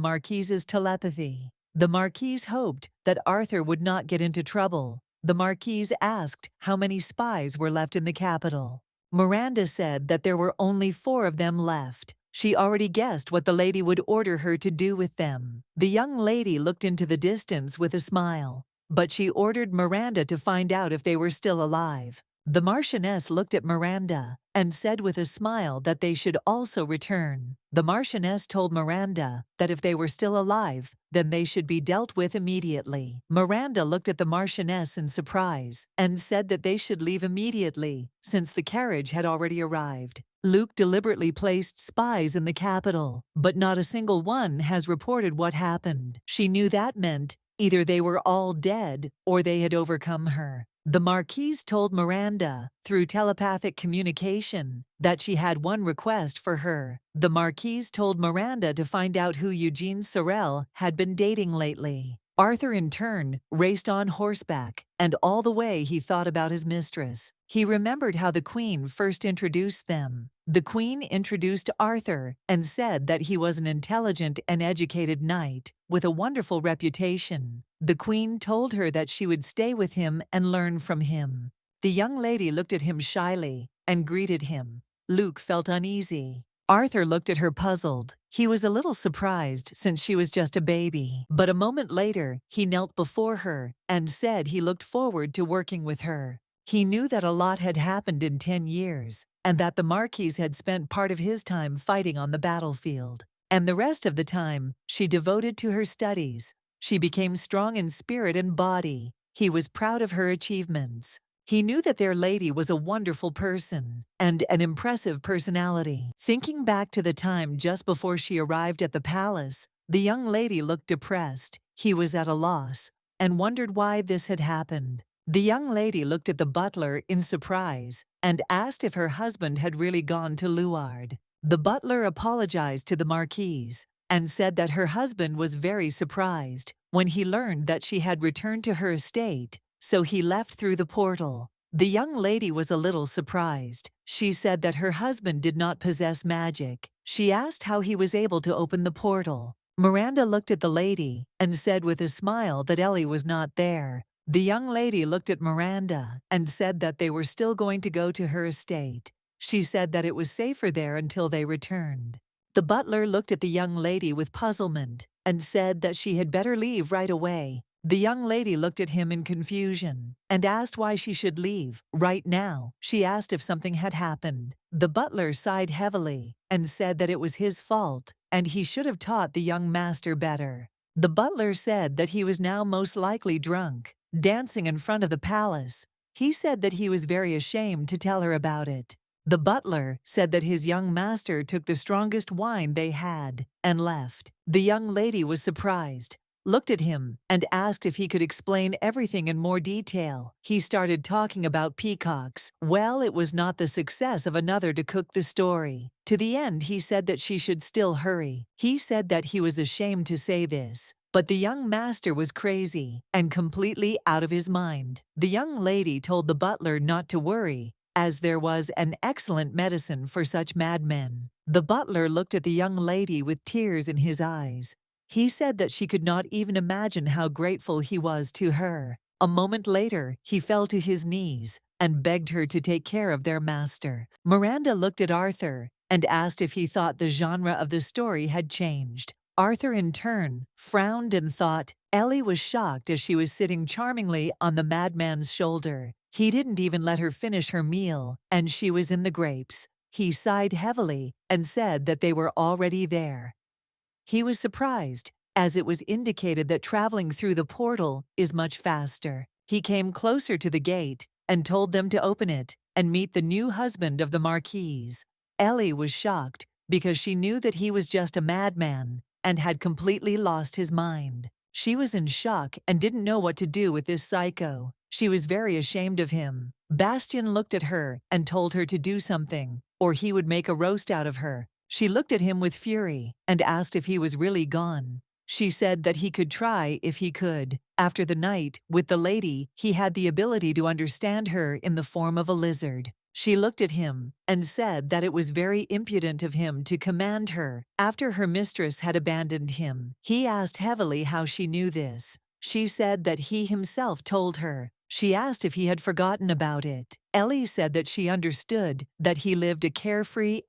Marquise's telepathy. The Marquise hoped that Arthur would not get into trouble. The Marquise asked how many spies were left in the capital. Miranda said that there were only 4 of them left. She already guessed what the lady would order her to do with them. The young lady looked into the distance with a smile, but she ordered Miranda to find out if they were still alive. The Marchioness looked at Miranda and said with a smile that they should also return. The Marchioness told Miranda that if they were still alive, then they should be dealt with immediately. Miranda looked at the Marchioness in surprise and said that they should leave immediately, since the carriage had already arrived. Luke deliberately placed spies in the capital, but not a single one has reported what happened. She knew that meant either they were all dead or they had overcome her. The Marquise told Miranda, through telepathic communication, that she had one request for her. The Marquise told Miranda to find out who Eugene Sorel had been dating lately. Arthur, in turn, raced on horseback, and all the way he thought about his mistress. He remembered how the Queen first introduced them. The Queen introduced Arthur and said that he was an intelligent and educated knight with a wonderful reputation. The Queen told her that she would stay with him and learn from him. The young lady looked at him shyly and greeted him. Luke felt uneasy. Arthur looked at her puzzled. He was a little surprised since she was just a baby. But a moment later, he knelt before her and said he looked forward to working with her. He knew that a lot had happened in 10 years, and that the Marquis had spent part of his time fighting on the battlefield. And the rest of the time, she devoted to her studies. She became strong in spirit and body. He was proud of her achievements. He knew that their lady was a wonderful person and an impressive personality. Thinking back to the time just before she arrived at the palace, the young lady looked depressed. He was at a loss and wondered why this had happened. The young lady looked at the butler in surprise and asked if her husband had really gone to Luard. The butler apologized to the Marquise and said that her husband was very surprised when he learned that she had returned to her estate, so he left through the portal. The young lady was a little surprised. She said that her husband did not possess magic. She asked how he was able to open the portal. Miranda looked at the lady and said with a smile that Ellie was not there. The young lady looked at Miranda and said that they were still going to go to her estate. She said that it was safer there until they returned. The butler looked at the young lady with puzzlement and said that she had better leave right away. The young lady looked at him in confusion and asked why she should leave right now. She asked if something had happened. The butler sighed heavily and said that it was his fault and he should have taught the young master better. The butler said that he was now most likely drunk, dancing in front of the palace. He said that he was very ashamed to tell her about it. The butler said that his young master took the strongest wine they had and left. The young lady was surprised, looked at him, and asked if he could explain everything in more detail. He started talking about peacocks. Well, it was not the success of another to cook the story. To the end, he said that she should still hurry. He said that he was ashamed to say this, but the young master was crazy and completely out of his mind. The young lady told the butler not to worry, as there was an excellent medicine for such madmen. The butler looked at the young lady with tears in his eyes. He said that she could not even imagine how grateful he was to her. A moment later, he fell to his knees and begged her to take care of their master. Miranda looked at Arthur and asked if he thought the genre of the story had changed. Arthur, in turn, frowned and thought Ellie was shocked as she was sitting charmingly on the madman's shoulder. He didn't even let her finish her meal, and she was in the grapes. He sighed heavily and said that they were already there. He was surprised, as it was indicated that traveling through the portal is much faster. He came closer to the gate and told them to open it and meet the new husband of the Marquise. Ellie was shocked because she knew that he was just a madman and had completely lost his mind. She was in shock and didn't know what to do with this psycho. She was very ashamed of him. Bastion looked at her and told her to do something, or he would make a roast out of her. She looked at him with fury and asked if he was really gone. She said that he could try if he could. After the night with the lady, he had the ability to understand her in the form of a lizard. She looked at him and said that it was very impudent of him to command her after her mistress had abandoned him. He asked heavily how she knew this. She said that he himself told her. She asked if he had forgotten about it. Ellie said that she understood that he lived a carefree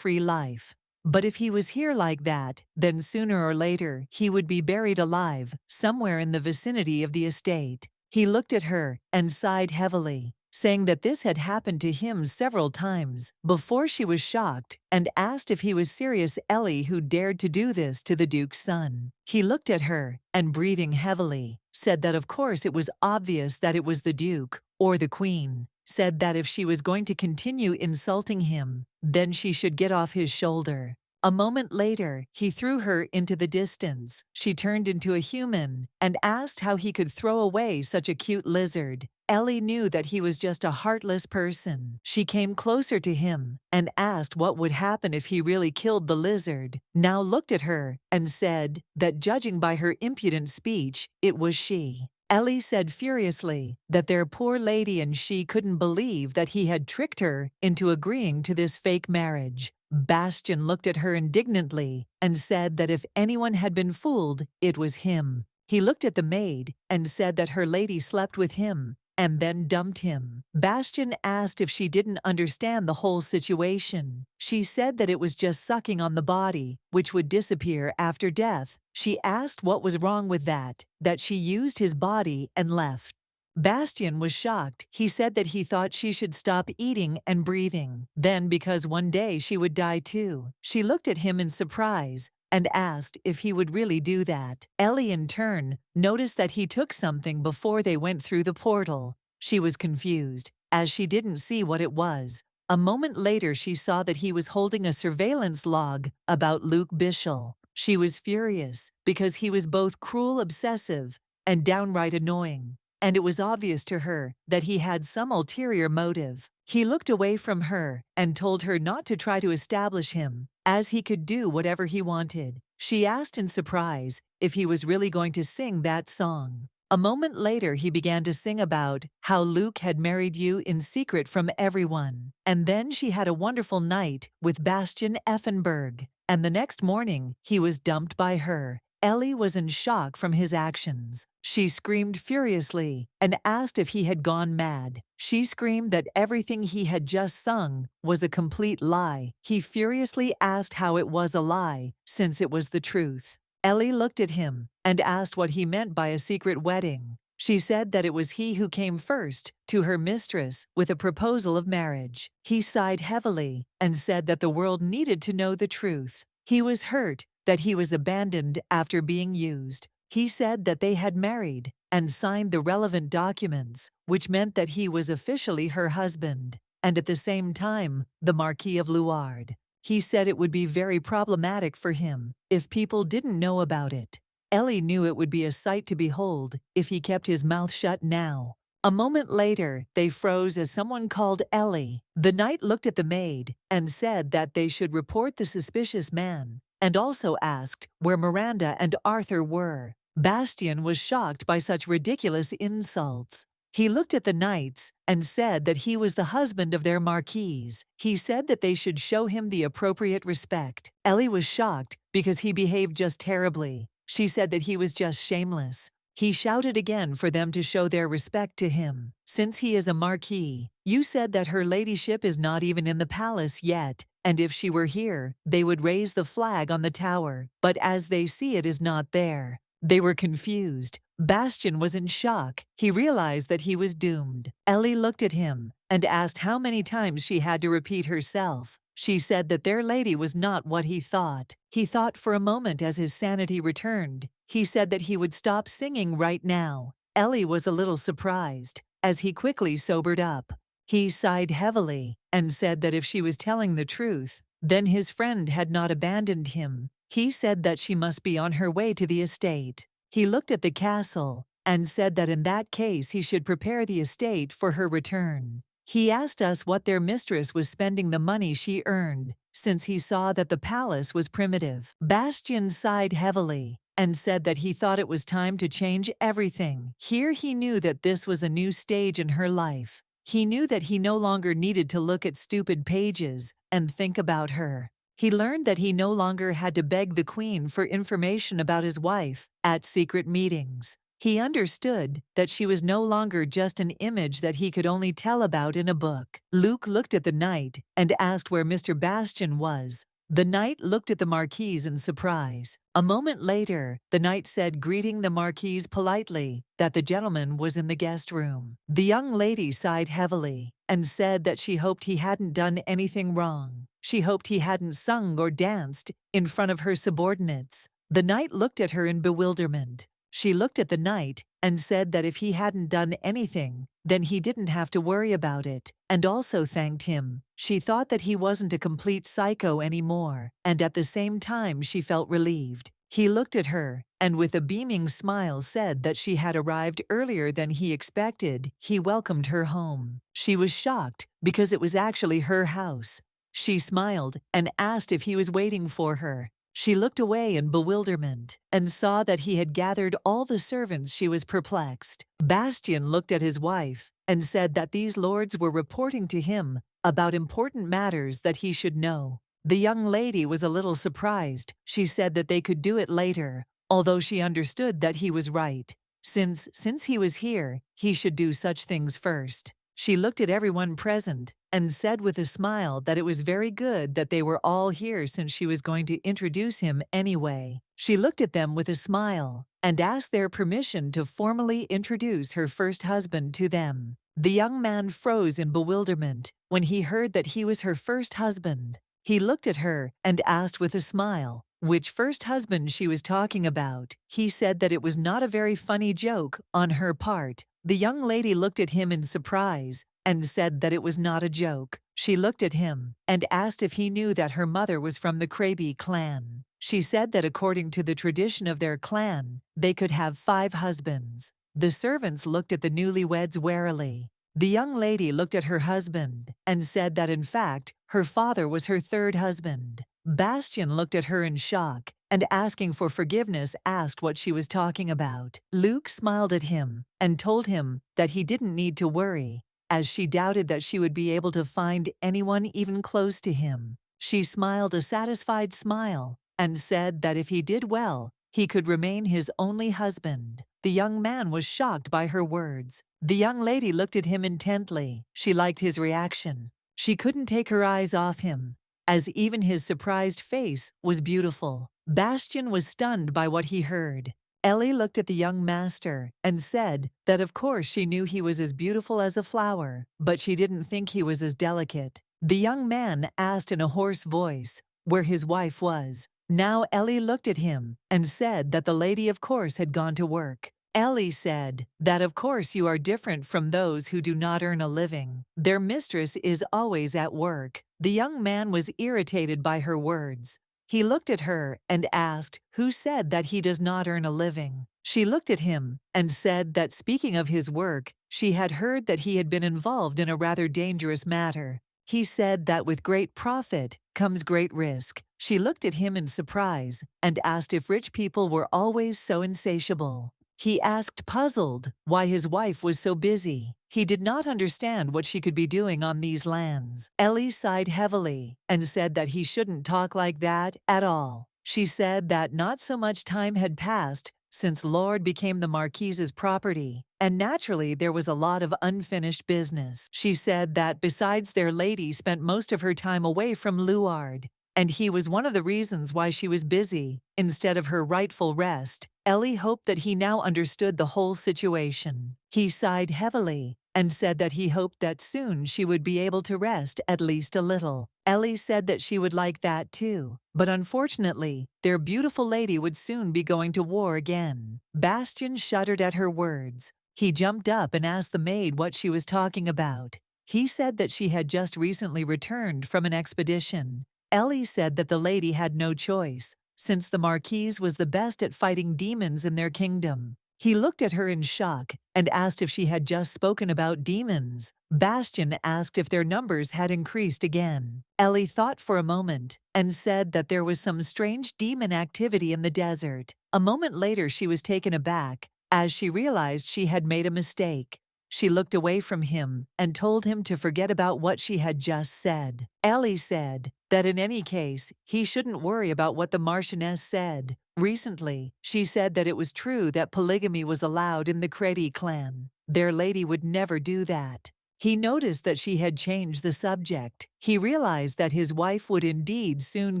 life. But if he was here like that, then sooner or later he would be buried alive somewhere in the vicinity of the estate. He looked at her and sighed heavily, saying that this had happened to him several times before. She was shocked and asked if he was serious. Ellie, who dared to do this to the Duke's son. He looked at her and, breathing heavily, said that of course it was obvious that it was the Duke or the Queen. Said that if she was going to continue insulting him, then she should get off his shoulder. A moment later, he threw her into the distance. She turned into a human and asked how he could throw away such a cute lizard. Ellie knew that he was just a heartless person. She came closer to him and asked what would happen if he really killed the lizard. Now looked at her and said that judging by her impudent speech, it was she. Ellie said furiously that their poor lady and she couldn't believe that he had tricked her into agreeing to this fake marriage. Bastion looked at her indignantly and said that if anyone had been fooled, it was him. He looked at the maid and said that her lady slept with him and then dumped him. Bastion asked if she didn't understand the whole situation. She said that it was just sucking on the body, which would disappear after death. She asked what was wrong with that she used his body and left. Bastion was shocked. He said that he thought she should stop eating and breathing. Then, because one day she would die too, she looked at him in surprise and asked if he would really do that. Ellie, in turn, noticed that he took something before they went through the portal. She was confused, as she didn't see what it was. A moment later, she saw that he was holding a surveillance log about Luke Bishel. She was furious, because he was both cruel, obsessive, and downright annoying. And it was obvious to her that he had some ulterior motive. He looked away from her and told her not to try to establish him, as he could do whatever he wanted. She asked in surprise if he was really going to sing that song. A moment later, he began to sing about how Luke had married you in secret from everyone. And then she had a wonderful night with Bastion Effenberg. And the next morning, he was dumped by her. Ellie was in shock from his actions. She screamed furiously and asked if he had gone mad. She screamed that everything he had just sung was a complete lie. He furiously asked how it was a lie, since it was the truth. Ellie looked at him and asked what he meant by a secret wedding. She said that it was he who came first to her mistress with a proposal of marriage. He sighed heavily and said that the world needed to know the truth. He was hurt that he was abandoned after being used. He said that they had married and signed the relevant documents, which meant that he was officially her husband, and at the same time, the Marquis of Luard. He said it would be very problematic for him if people didn't know about it. Ellie knew it would be a sight to behold if he kept his mouth shut now. A moment later, they froze as someone called Ellie. The knight looked at the maid and said that they should report the suspicious man, and also asked where Miranda and Arthur were. Bastion was shocked by such ridiculous insults. He looked at the knights and said that he was the husband of their marquise. He said that they should show him the appropriate respect. Ellie was shocked because he behaved just terribly. She said that he was just shameless. He shouted again for them to show their respect to him. Since he is a marquis, you said that her ladyship is not even in the palace yet, and if she were here, they would raise the flag on the tower, but as they see it is not there. They were confused. Bastion was in shock. He realized that he was doomed. Ellie looked at him and asked how many times she had to repeat herself. She said that their lady was not what he thought. He thought for a moment as his sanity returned. He said that he would stop singing right now. Ellie was a little surprised, as he quickly sobered up. He sighed heavily and said that if she was telling the truth, then his friend had not abandoned him. He said that she must be on her way to the estate. He looked at the castle and said that in that case he should prepare the estate for her return. He asked us what their mistress was spending the money she earned, since he saw that the palace was primitive. Bastion sighed heavily and said that he thought it was time to change everything. Here he knew that this was a new stage in her life. He knew that he no longer needed to look at stupid pages and think about her. He learned that he no longer had to beg the queen for information about his wife at secret meetings. He understood that she was no longer just an image that he could only tell about in a book. Luke looked at the knight and asked where Mr. Bastion was. The knight looked at the marquise in surprise. A moment later, the knight said, greeting the marquise politely, that the gentleman was in the guest room. The young lady sighed heavily and said that she hoped he hadn't done anything wrong. She hoped he hadn't sung or danced in front of her subordinates. The knight looked at her in bewilderment. She looked at the knight and said that if he hadn't done anything, then he didn't have to worry about it, and also thanked him. She thought that he wasn't a complete psycho anymore, and at the same time she felt relieved. He looked at her, and with a beaming smile said that she had arrived earlier than he expected. He welcomed her home. She was shocked because it was actually her house. She smiled and asked if he was waiting for her. She looked away in bewilderment and saw that he had gathered all the servants. She was perplexed. Bastion looked at his wife and said that these lords were reporting to him about important matters that he should know. The young lady was a little surprised. She said that they could do it later, although she understood that he was right. Since he was here, he should do such things first. She looked at everyone present and said with a smile that it was very good that they were all here since she was going to introduce him anyway. She looked at them with a smile and asked their permission to formally introduce her first husband to them. The young man froze in bewilderment when he heard that he was her first husband. He looked at her and asked with a smile which first husband she was talking about. He said that it was not a very funny joke on her part. The young lady looked at him in surprise and said that it was not a joke. She looked at him and asked if he knew that her mother was from the Kraby clan. She said that according to the tradition of their clan, they could have 5 husbands. The servants looked at the newlyweds warily. The young lady looked at her husband and said that in fact, her father was her 3rd husband. Bastion looked at her in shock and asking for forgiveness asked what she was talking about. Luke smiled at him and told him that he didn't need to worry, as she doubted that she would be able to find anyone even close to him. She smiled a satisfied smile and said that if he did well, he could remain his only husband. The young man was shocked by her words. The young lady looked at him intently. She liked his reaction. She couldn't take her eyes off him, as even his surprised face was beautiful. Bastion was stunned by what he heard. Ellie looked at the young master and said that of course she knew he was as beautiful as a flower, but she didn't think he was as delicate. The young man asked in a hoarse voice where his wife was. Now Ellie looked at him and said that the lady of course had gone to work. Ellie said that of course you are different from those who do not earn a living. Their mistress is always at work. The young man was irritated by her words. He looked at her and asked, "Who said that he does not earn a living?" She looked at him and said that speaking of his work, she had heard that he had been involved in a rather dangerous matter. He said that with great profit comes great risk. She looked at him in surprise and asked if rich people were always so insatiable. He asked, puzzled, why his wife was so busy. He did not understand what she could be doing on these lands. Ellie sighed heavily and said that he shouldn't talk like that at all. She said that not so much time had passed since Lord became the Marquise's property, and naturally there was a lot of unfinished business. She said that besides their lady spent most of her time away from Luard, and he was one of the reasons why she was busy instead of her rightful rest. Ellie hoped that he now understood the whole situation. He sighed heavily and said that he hoped that soon she would be able to rest at least a little. Ellie said that she would like that too, but unfortunately, their beautiful lady would soon be going to war again. Bastion shuddered at her words. He jumped up and asked the maid what she was talking about. He said that she had just recently returned from an expedition. Ellie said that the lady had no choice, since the Marquise was the best at fighting demons in their kingdom. He looked at her in shock and asked if she had just spoken about demons. Bastion asked if their numbers had increased again. Ellie thought for a moment and said that there was some strange demon activity in the desert. A moment later she was taken aback as she realized she had made a mistake. She looked away from him and told him to forget about what she had just said. Ellie said that in any case, he shouldn't worry about what the Marchioness said. Recently, she said that it was true that polygamy was allowed in the Kraby clan. Their lady would never do that. He noticed that she had changed the subject. He realized that his wife would indeed soon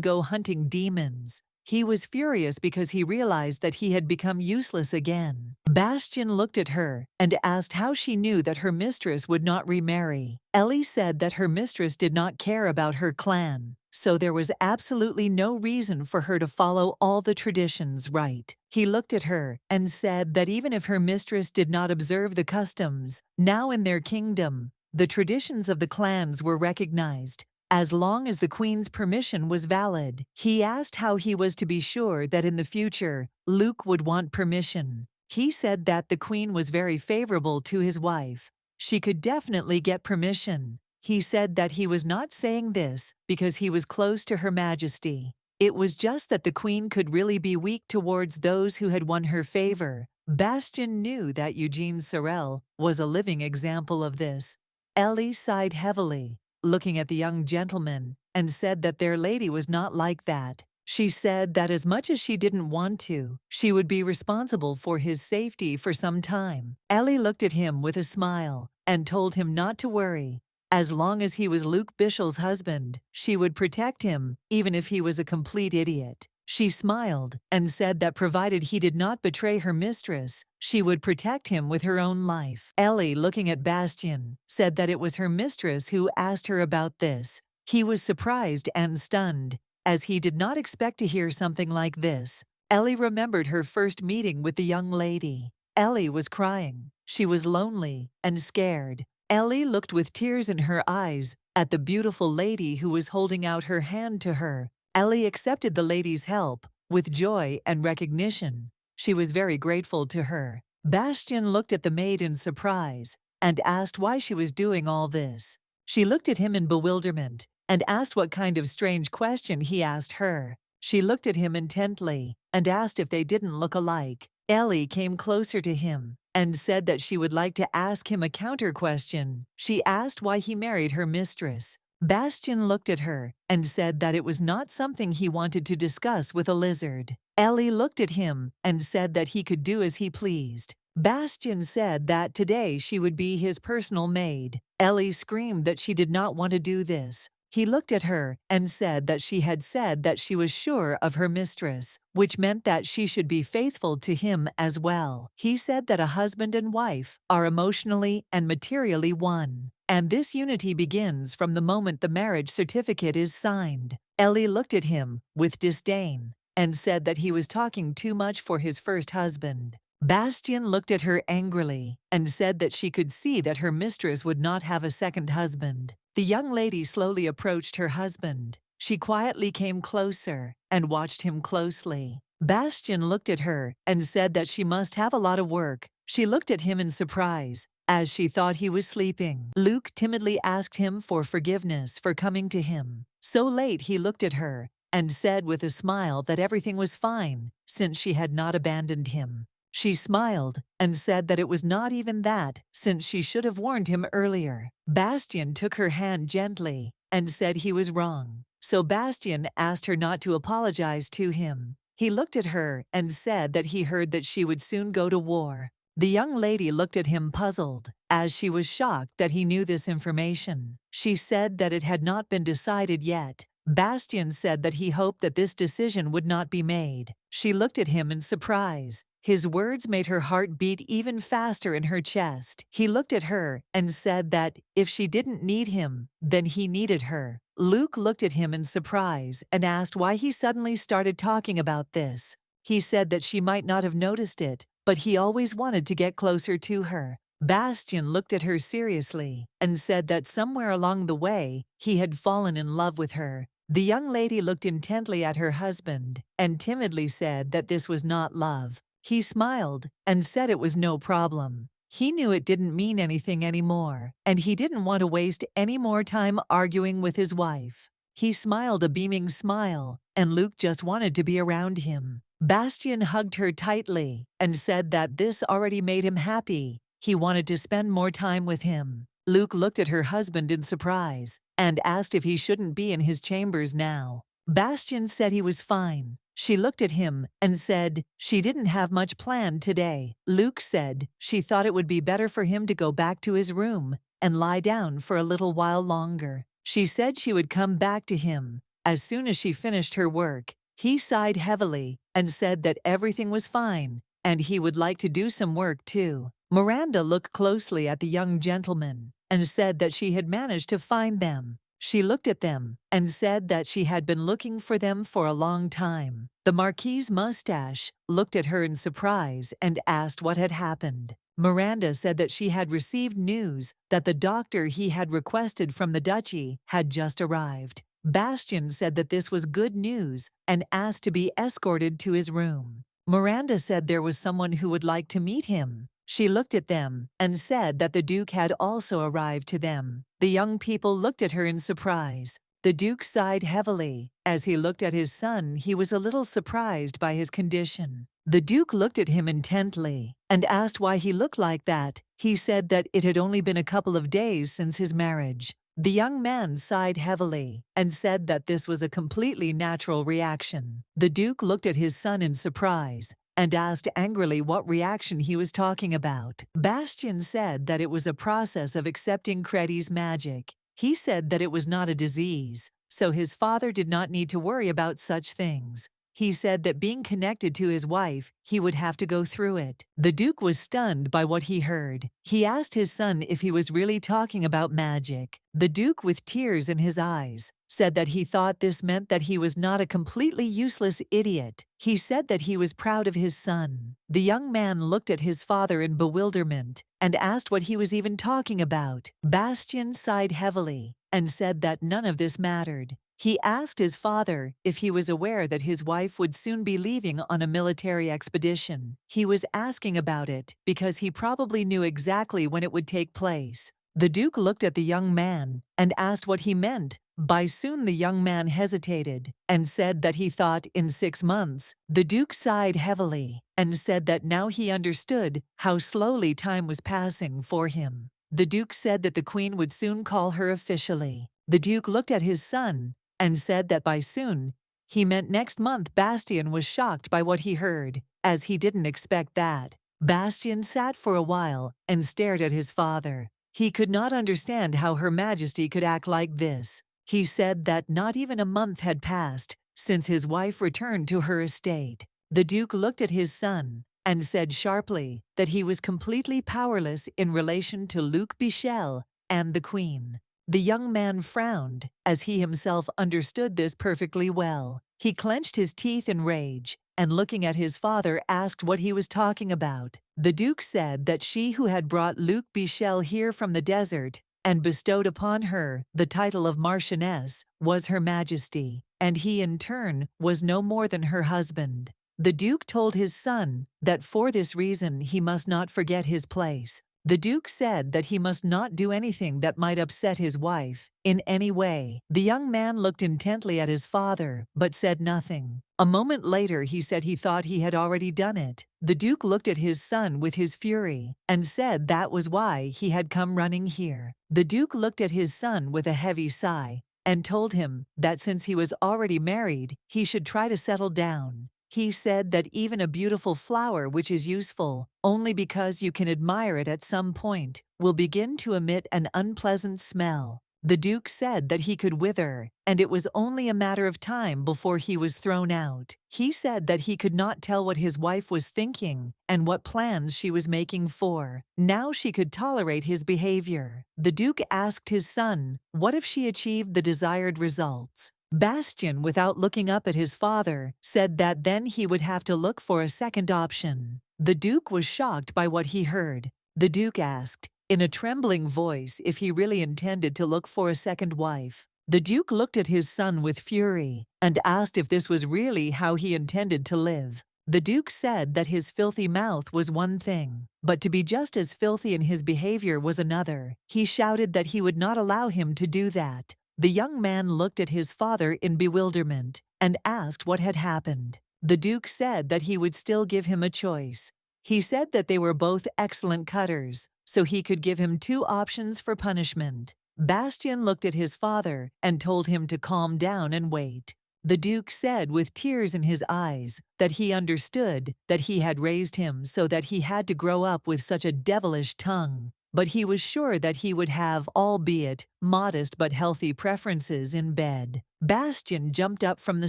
go hunting demons. He was furious because he realized that he had become useless again. Bastion looked at her and asked how she knew that her mistress would not remarry. Ellie said that her mistress did not care about her clan, so there was absolutely no reason for her to follow all the traditions right. He looked at her and said that even if her mistress did not observe the customs, now in their kingdom, the traditions of the clans were recognized, as long as the Queen's permission was valid. He asked how he was to be sure that in the future, Luke would want permission. He said that the Queen was very favorable to his wife. She could definitely get permission. He said that he was not saying this because he was close to Her Majesty. It was just that the Queen could really be weak towards those who had won her favor. Bastion knew that Eugene Sorel was a living example of this. Ellie sighed heavily, looking at the young gentleman, and said that their lady was not like that. She said that as much as she didn't want to, she would be responsible for his safety for some time. Ellie looked at him with a smile and told him not to worry. As long as he was Luke Bishel's husband, she would protect him, even if he was a complete idiot. She smiled and said that provided he did not betray her mistress, she would protect him with her own life. Ellie, looking at Bastion, said that it was her mistress who asked her about this. He was surprised and stunned, as he did not expect to hear something like this. Ellie remembered her first meeting with the young lady. Ellie was crying. She was lonely and scared. Ellie looked with tears in her eyes at the beautiful lady who was holding out her hand to her. Ellie accepted the lady's help with joy and recognition. She was very grateful to her. Bastion looked at the maid in surprise and asked why she was doing all this. She looked at him in bewilderment and asked what kind of strange question he asked her. She looked at him intently and asked if they didn't look alike. Ellie came closer to him and said that she would like to ask him a counter question. She asked why he married her mistress. Bastion looked at her and said that it was not something he wanted to discuss with a lizard. Ellie looked at him and said that he could do as he pleased. Bastion said that today she would be his personal maid. Ellie screamed that she did not want to do this. He looked at her and said that she had said that she was sure of her mistress, which meant that she should be faithful to him as well. He said that a husband and wife are emotionally and materially one, and this unity begins from the moment the marriage certificate is signed. Ellie looked at him with disdain and said that he was talking too much for his first husband. Bastion looked at her angrily and said that she could see that her mistress would not have a second husband. The young lady slowly approached her husband. She quietly came closer and watched him closely. Bastion looked at her and said that she must have a lot of work. She looked at him in surprise, as she thought he was sleeping. Luke timidly asked him for forgiveness for coming to him so late. He looked at her and said with a smile that everything was fine, since she had not abandoned him. She smiled and said that it was not even that, since she should have warned him earlier. Bastion took her hand gently and said he was wrong, so Bastion asked her not to apologize to him. He looked at her and said that he heard that she would soon go to war. The young lady looked at him puzzled, as she was shocked that he knew this information. She said that it had not been decided yet. Bastion said that he hoped that this decision would not be made. She looked at him in surprise. His words made her heart beat even faster in her chest. He looked at her and said that if she didn't need him, then he needed her. Luke looked at him in surprise and asked why he suddenly started talking about this. He said that she might not have noticed it, but he always wanted to get closer to her. Bastion looked at her seriously and said that somewhere along the way, he had fallen in love with her. The young lady looked intently at her husband and timidly said that this was not love. He smiled and said it was no problem. He knew it didn't mean anything anymore, and he didn't want to waste any more time arguing with his wife. He smiled a beaming smile, and Luke just wanted to be around him. Bastion hugged her tightly and said that this already made him happy. He wanted to spend more time with him. Luke looked at her husband in surprise and asked if he shouldn't be in his chambers now. Bastion said he was fine. She looked at him and said she didn't have much planned today. Luke said she thought it would be better for him to go back to his room and lie down for a little while longer. She said she would come back to him as soon as she finished her work. He sighed heavily and said that everything was fine and he would like to do some work too. Miranda looked closely at the young gentleman and said that she had managed to find them. She looked at them and said that she had been looking for them for a long time. The Marquis's mustache looked at her in surprise and asked what had happened. Miranda said that she had received news that the doctor he had requested from the duchy had just arrived. Bastion said that this was good news and asked to be escorted to his room. Miranda said there was someone who would like to meet him. She looked at them and said that the Duke had also arrived to them. The young people looked at her in surprise. The Duke sighed heavily. As he looked at his son, he was a little surprised by his condition. The Duke looked at him intently and asked why he looked like that. He said that it had only been a couple of days since his marriage. The young man sighed heavily and said that this was a completely natural reaction. The Duke looked at his son in surprise and asked angrily what reaction he was talking about. Bastion said that it was a process of accepting Credi's magic. He said that it was not a disease, so his father did not need to worry about such things. He said that being connected to his wife, he would have to go through it. The Duke was stunned by what he heard. He asked his son if he was really talking about magic. The Duke, with tears in his eyes, said that he thought this meant that he was not a completely useless idiot. He said that he was proud of his son. The young man looked at his father in bewilderment and asked what he was even talking about. Bastion sighed heavily and said that none of this mattered. He asked his father if he was aware that his wife would soon be leaving on a military expedition. He was asking about it because he probably knew exactly when it would take place. The Duke looked at the young man and asked what he meant by soon. The young man hesitated and said that he thought in 6 months. The Duke sighed heavily and said that now he understood how slowly time was passing for him. The Duke said that the Queen would soon call her officially. The Duke looked at his son and said that by soon, he meant next month. Bastion was shocked by what he heard, as he didn't expect that. Bastion sat for a while and stared at his father. He could not understand how Her Majesty could act like this. He said that not even a month had passed since his wife returned to her estate. The Duke looked at his son and said sharply that he was completely powerless in relation to Luc Bichel and the Queen. The young man frowned, as he himself understood this perfectly well. He clenched his teeth in rage, and looking at his father asked what he was talking about. The Duke said that she who had brought Luc Bichel here from the desert and bestowed upon her the title of Marchioness was Her Majesty, and he in turn was no more than her husband. The Duke told his son that for this reason he must not forget his place. The Duke said that he must not do anything that might upset his wife in any way. The young man looked intently at his father, but said nothing. A moment later, he said he thought he had already done it. The Duke looked at his son with his fury and said that was why he had come running here. The Duke looked at his son with a heavy sigh and told him that since he was already married, he should try to settle down. He said that even a beautiful flower which is useful only because you can admire it at some point will begin to emit an unpleasant smell. The Duke said that he could wither, and it was only a matter of time before he was thrown out. He said that he could not tell what his wife was thinking and what plans she was making for. Now she could tolerate his behavior. The Duke asked his son, what if she achieved the desired results? Bastion, without looking up at his father, said that then he would have to look for a second option. The Duke was shocked by what he heard. The Duke asked, in a trembling voice, if he really intended to look for a second wife. The Duke looked at his son with fury and asked if this was really how he intended to live. The Duke said that his filthy mouth was one thing, but to be just as filthy in his behavior was another. He shouted that he would not allow him to do that. The young man looked at his father in bewilderment and asked what had happened. The Duke said that he would still give him a choice. He said that they were both excellent cutters, so he could give him 2 options for punishment. Bastion looked at his father and told him to calm down and wait. The Duke said with tears in his eyes that he understood that he had raised him so that he had to grow up with such a devilish tongue. But he was sure that he would have, albeit modest but healthy preferences in bed. Bastion jumped up from the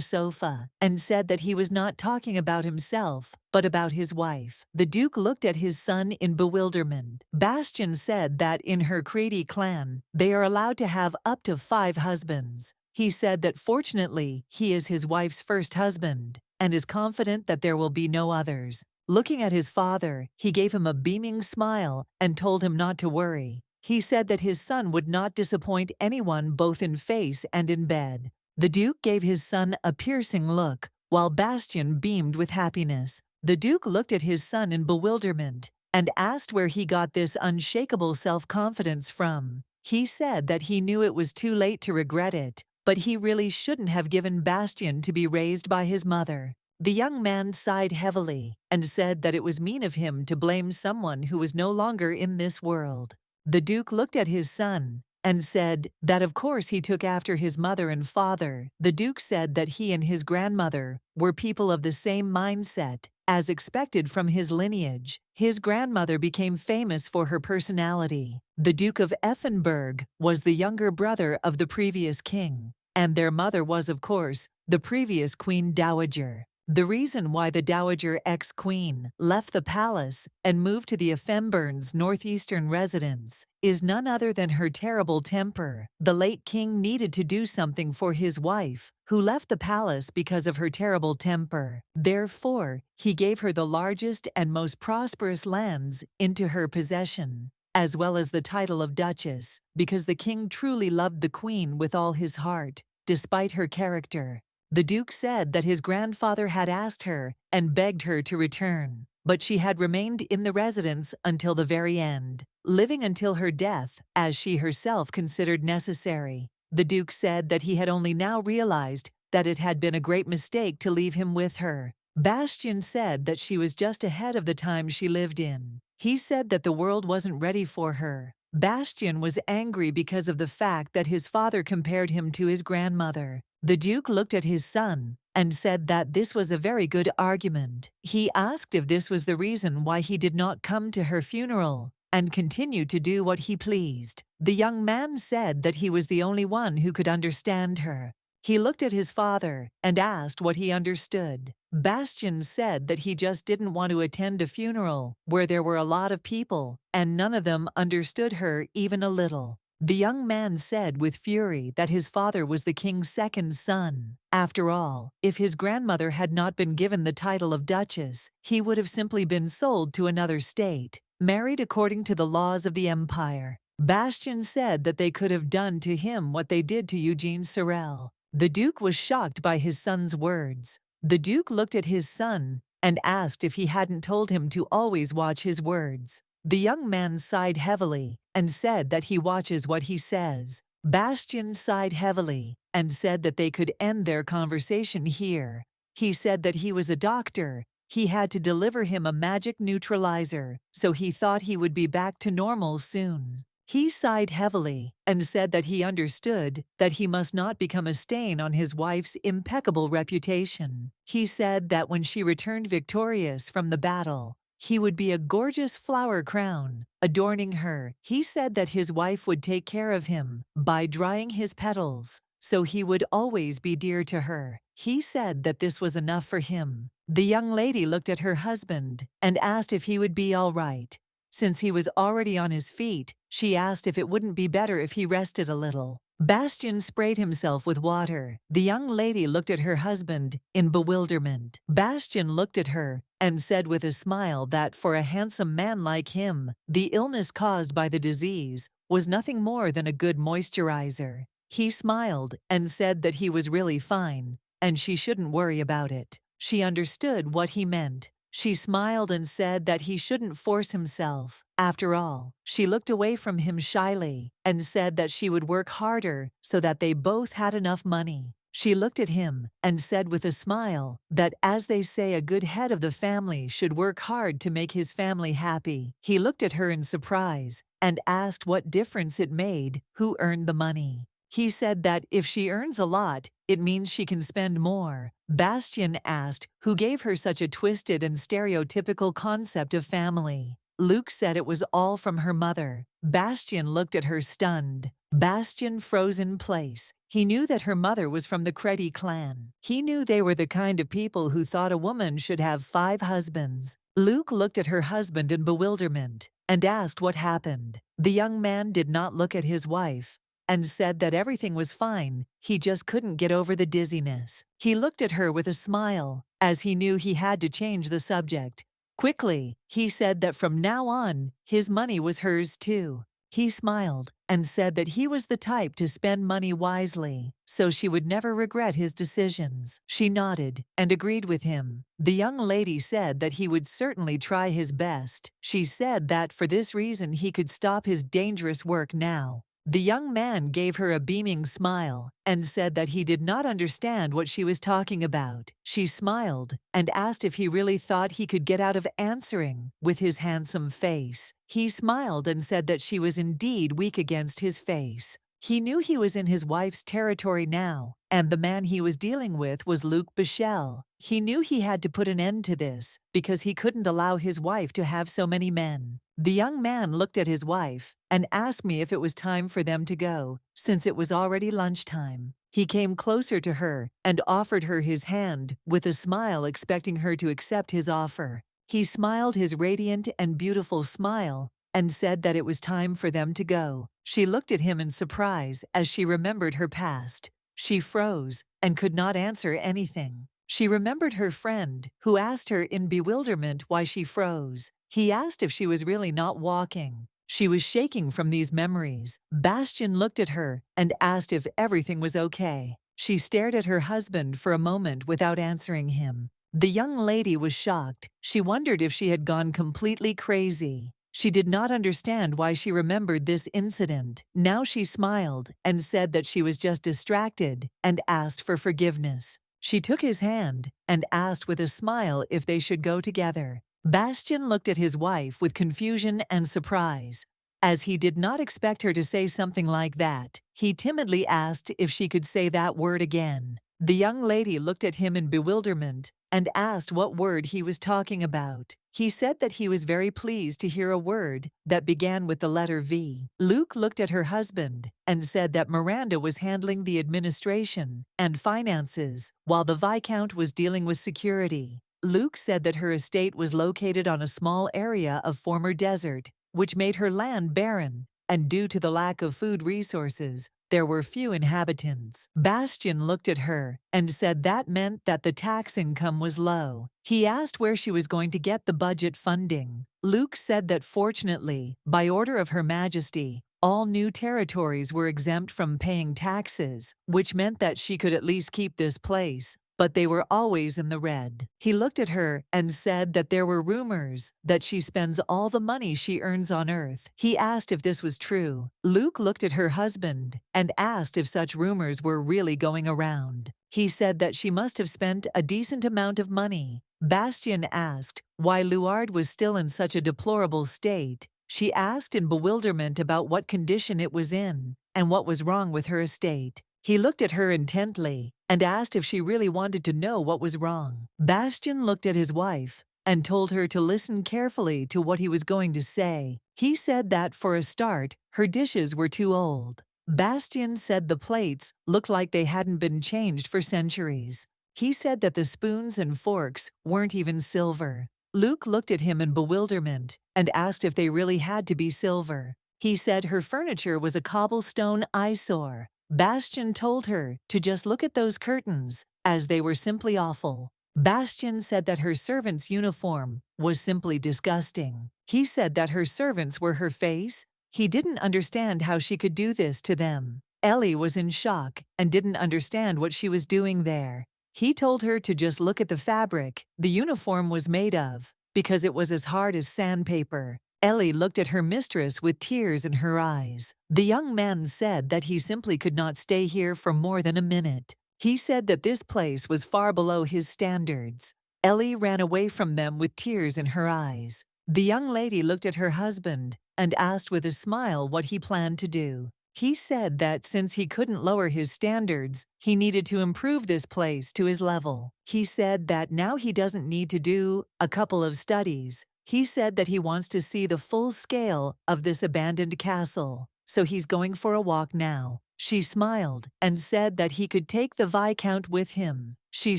sofa and said that he was not talking about himself, but about his wife. The Duke looked at his son in bewilderment. Bastion said that in her Credi clan, they are allowed to have up to 5 husbands. He said that fortunately, he is his wife's first husband and is confident that there will be no others. Looking at his father, he gave him a beaming smile and told him not to worry. He said that his son would not disappoint anyone both in face and in bed. The Duke gave his son a piercing look, while Bastion beamed with happiness. The Duke looked at his son in bewilderment and asked where he got this unshakable self-confidence from. He said that he knew it was too late to regret it, but he really shouldn't have given Bastion to be raised by his mother. The young man sighed heavily and said that it was mean of him to blame someone who was no longer in this world. The Duke looked at his son and said that of course he took after his mother and father. The Duke said that he and his grandmother were people of the same mindset, as expected from his lineage. His grandmother became famous for her personality. The Duke of Effenberg was the younger brother of the previous king, and their mother was, of course, the previous Queen Dowager. The reason why the Dowager ex-queen left the palace and moved to the Effenberg's northeastern residence is none other than her terrible temper. The late king needed to do something for his wife, who left the palace because of her terrible temper. Therefore, he gave her the largest and most prosperous lands into her possession, as well as the title of Duchess, because the king truly loved the queen with all his heart, despite her character. The Duke said that his grandfather had asked her and begged her to return, but she had remained in the residence until the very end, living until her death, as she herself considered necessary. The Duke said that he had only now realized that it had been a great mistake to leave him with her. Bastion said that she was just ahead of the time she lived in. He said that the world wasn't ready for her. Bastion was angry because of the fact that his father compared him to his grandmother. The Duke looked at his son and said that this was a very good argument. He asked if this was the reason why he did not come to her funeral and continued to do what he pleased. The young man said that he was the only one who could understand her. He looked at his father and asked what he understood. Bastion said that he just didn't want to attend a funeral where there were a lot of people and none of them understood her even a little. The young man said with fury that his father was the king's second son. After all, if his grandmother had not been given the title of Duchess, he would have simply been sold to another state, married according to the laws of the empire. Bastion said that they could have done to him what they did to Eugene Sorel. The Duke was shocked by his son's words. The Duke looked at his son and asked if he hadn't told him to always watch his words. The young man sighed heavily and said that he watches what he says. Bastion sighed heavily and said that they could end their conversation here. He said that he was a doctor. He had to deliver him a magic neutralizer, so he thought he would be back to normal soon. He sighed heavily and said that he understood that he must not become a stain on his wife's impeccable reputation. He said that when she returned victorious from the battle, he would be a gorgeous flower crown, adorning her. He said that his wife would take care of him by drying his petals, so he would always be dear to her. He said that this was enough for him. The young lady looked at her husband and asked if he would be all right. Since he was already on his feet, she asked if it wouldn't be better if he rested a little. Bastion sprayed himself with water. The young lady looked at her husband in bewilderment. Bastion looked at her and said with a smile that for a handsome man like him, the illness caused by the disease was nothing more than a good moisturizer. He smiled and said that he was really fine, and she shouldn't worry about it. She understood what he meant. She smiled and said that he shouldn't force himself. After all, she looked away from him shyly and said that she would work harder so that they both had enough money. She looked at him and said with a smile that, as they say, a good head of the family should work hard to make his family happy. He looked at her in surprise and asked what difference it made who earned the money. He said that if she earns a lot, it means she can spend more. Bastion asked who gave her such a twisted and stereotypical concept of family. Luke said it was all from her mother. Bastion looked at her stunned. Bastion froze in place. He knew that her mother was from the Credi clan. He knew they were the kind of people who thought a woman should have 5 husbands. Luke looked at her husband in bewilderment and asked what happened. The young man did not look at his wife and said that everything was fine, he just couldn't get over the dizziness. He looked at her with a smile, as he knew he had to change the subject. Quickly, he said that from now on, his money was hers too. He smiled and said that he was the type to spend money wisely, so she would never regret his decisions. She nodded and agreed with him. The young lady said that he would certainly try his best. She said that for this reason he could stop his dangerous work now. The young man gave her a beaming smile and said that he did not understand what she was talking about. She smiled and asked if he really thought he could get out of answering with his handsome face. He smiled and said that she was indeed weak against his face. He knew he was in his wife's territory now, and the man he was dealing with was Luc Bichel. He knew he had to put an end to this because he couldn't allow his wife to have so many men. The young man looked at his wife and asked me if it was time for them to go, since it was already lunchtime. He came closer to her and offered her his hand with a smile, expecting her to accept his offer. He smiled his radiant and beautiful smile and said that it was time for them to go. She looked at him in surprise as she remembered her past. She froze and could not answer anything. She remembered her friend, who asked her in bewilderment why she froze. He asked if she was really not walking. She was shaking from these memories. Bastion looked at her and asked if everything was okay. She stared at her husband for a moment without answering him. The young lady was shocked. She wondered if she had gone completely crazy. She did not understand why she remembered this incident. Now she smiled and said that she was just distracted and asked for forgiveness. She took his hand and asked with a smile if they should go together. Bastion looked at his wife with confusion and surprise. As he did not expect her to say something like that, he timidly asked if she could say that word again. The young lady looked at him in bewilderment and asked what word he was talking about. He said that he was very pleased to hear a word that began with the letter V. Luc looked at her husband and said that Miranda was handling the administration and finances, while the Viscount was dealing with security. Luc said that her estate was located on a small area of former desert, which made her land barren, and due to the lack of food resources, there were few inhabitants. Bastion looked at her and said that meant that the tax income was low. He asked where she was going to get the budget funding. Luc said that fortunately, by order of Her Majesty, all new territories were exempt from paying taxes, which meant that she could at least keep this place, but they were always in the red. He looked at her and said that there were rumors that she spends all the money she earns on Earth. He asked if this was true. Luc looked at her husband and asked if such rumors were really going around. He said that she must have spent a decent amount of money. Bastion asked why Luard was still in such a deplorable state. She asked in bewilderment about what condition it was in and what was wrong with her estate. He looked at her intently and asked if she really wanted to know what was wrong. Bastion looked at his wife and told her to listen carefully to what he was going to say. He said that, for a start, her dishes were too old. Bastion said the plates looked like they hadn't been changed for centuries. He said that the spoons and forks weren't even silver. Luc looked at him in bewilderment and asked if they really had to be silver. He said her furniture was a cobblestone eyesore. Bastion told her to just look at those curtains, as they were simply awful. Bastion said that her servant's uniform was simply disgusting. He said that her servants were her face. He didn't understand how she could do this to them. Ellie was in shock and didn't understand what she was doing there. He told her to just look at the fabric the uniform was made of, because it was as hard as sandpaper. Ellie looked at her mistress with tears in her eyes. The young man said that he simply could not stay here for more than a minute. He said that this place was far below his standards. Ellie ran away from them with tears in her eyes. The young lady looked at her husband and asked with a smile what he planned to do. He said that since he couldn't lower his standards, he needed to improve this place to his level. He said that now he doesn't need to do a couple of studies. He said that he wants to see the full scale of this abandoned castle, so he's going for a walk now. She smiled and said that he could take the Viscount with him. She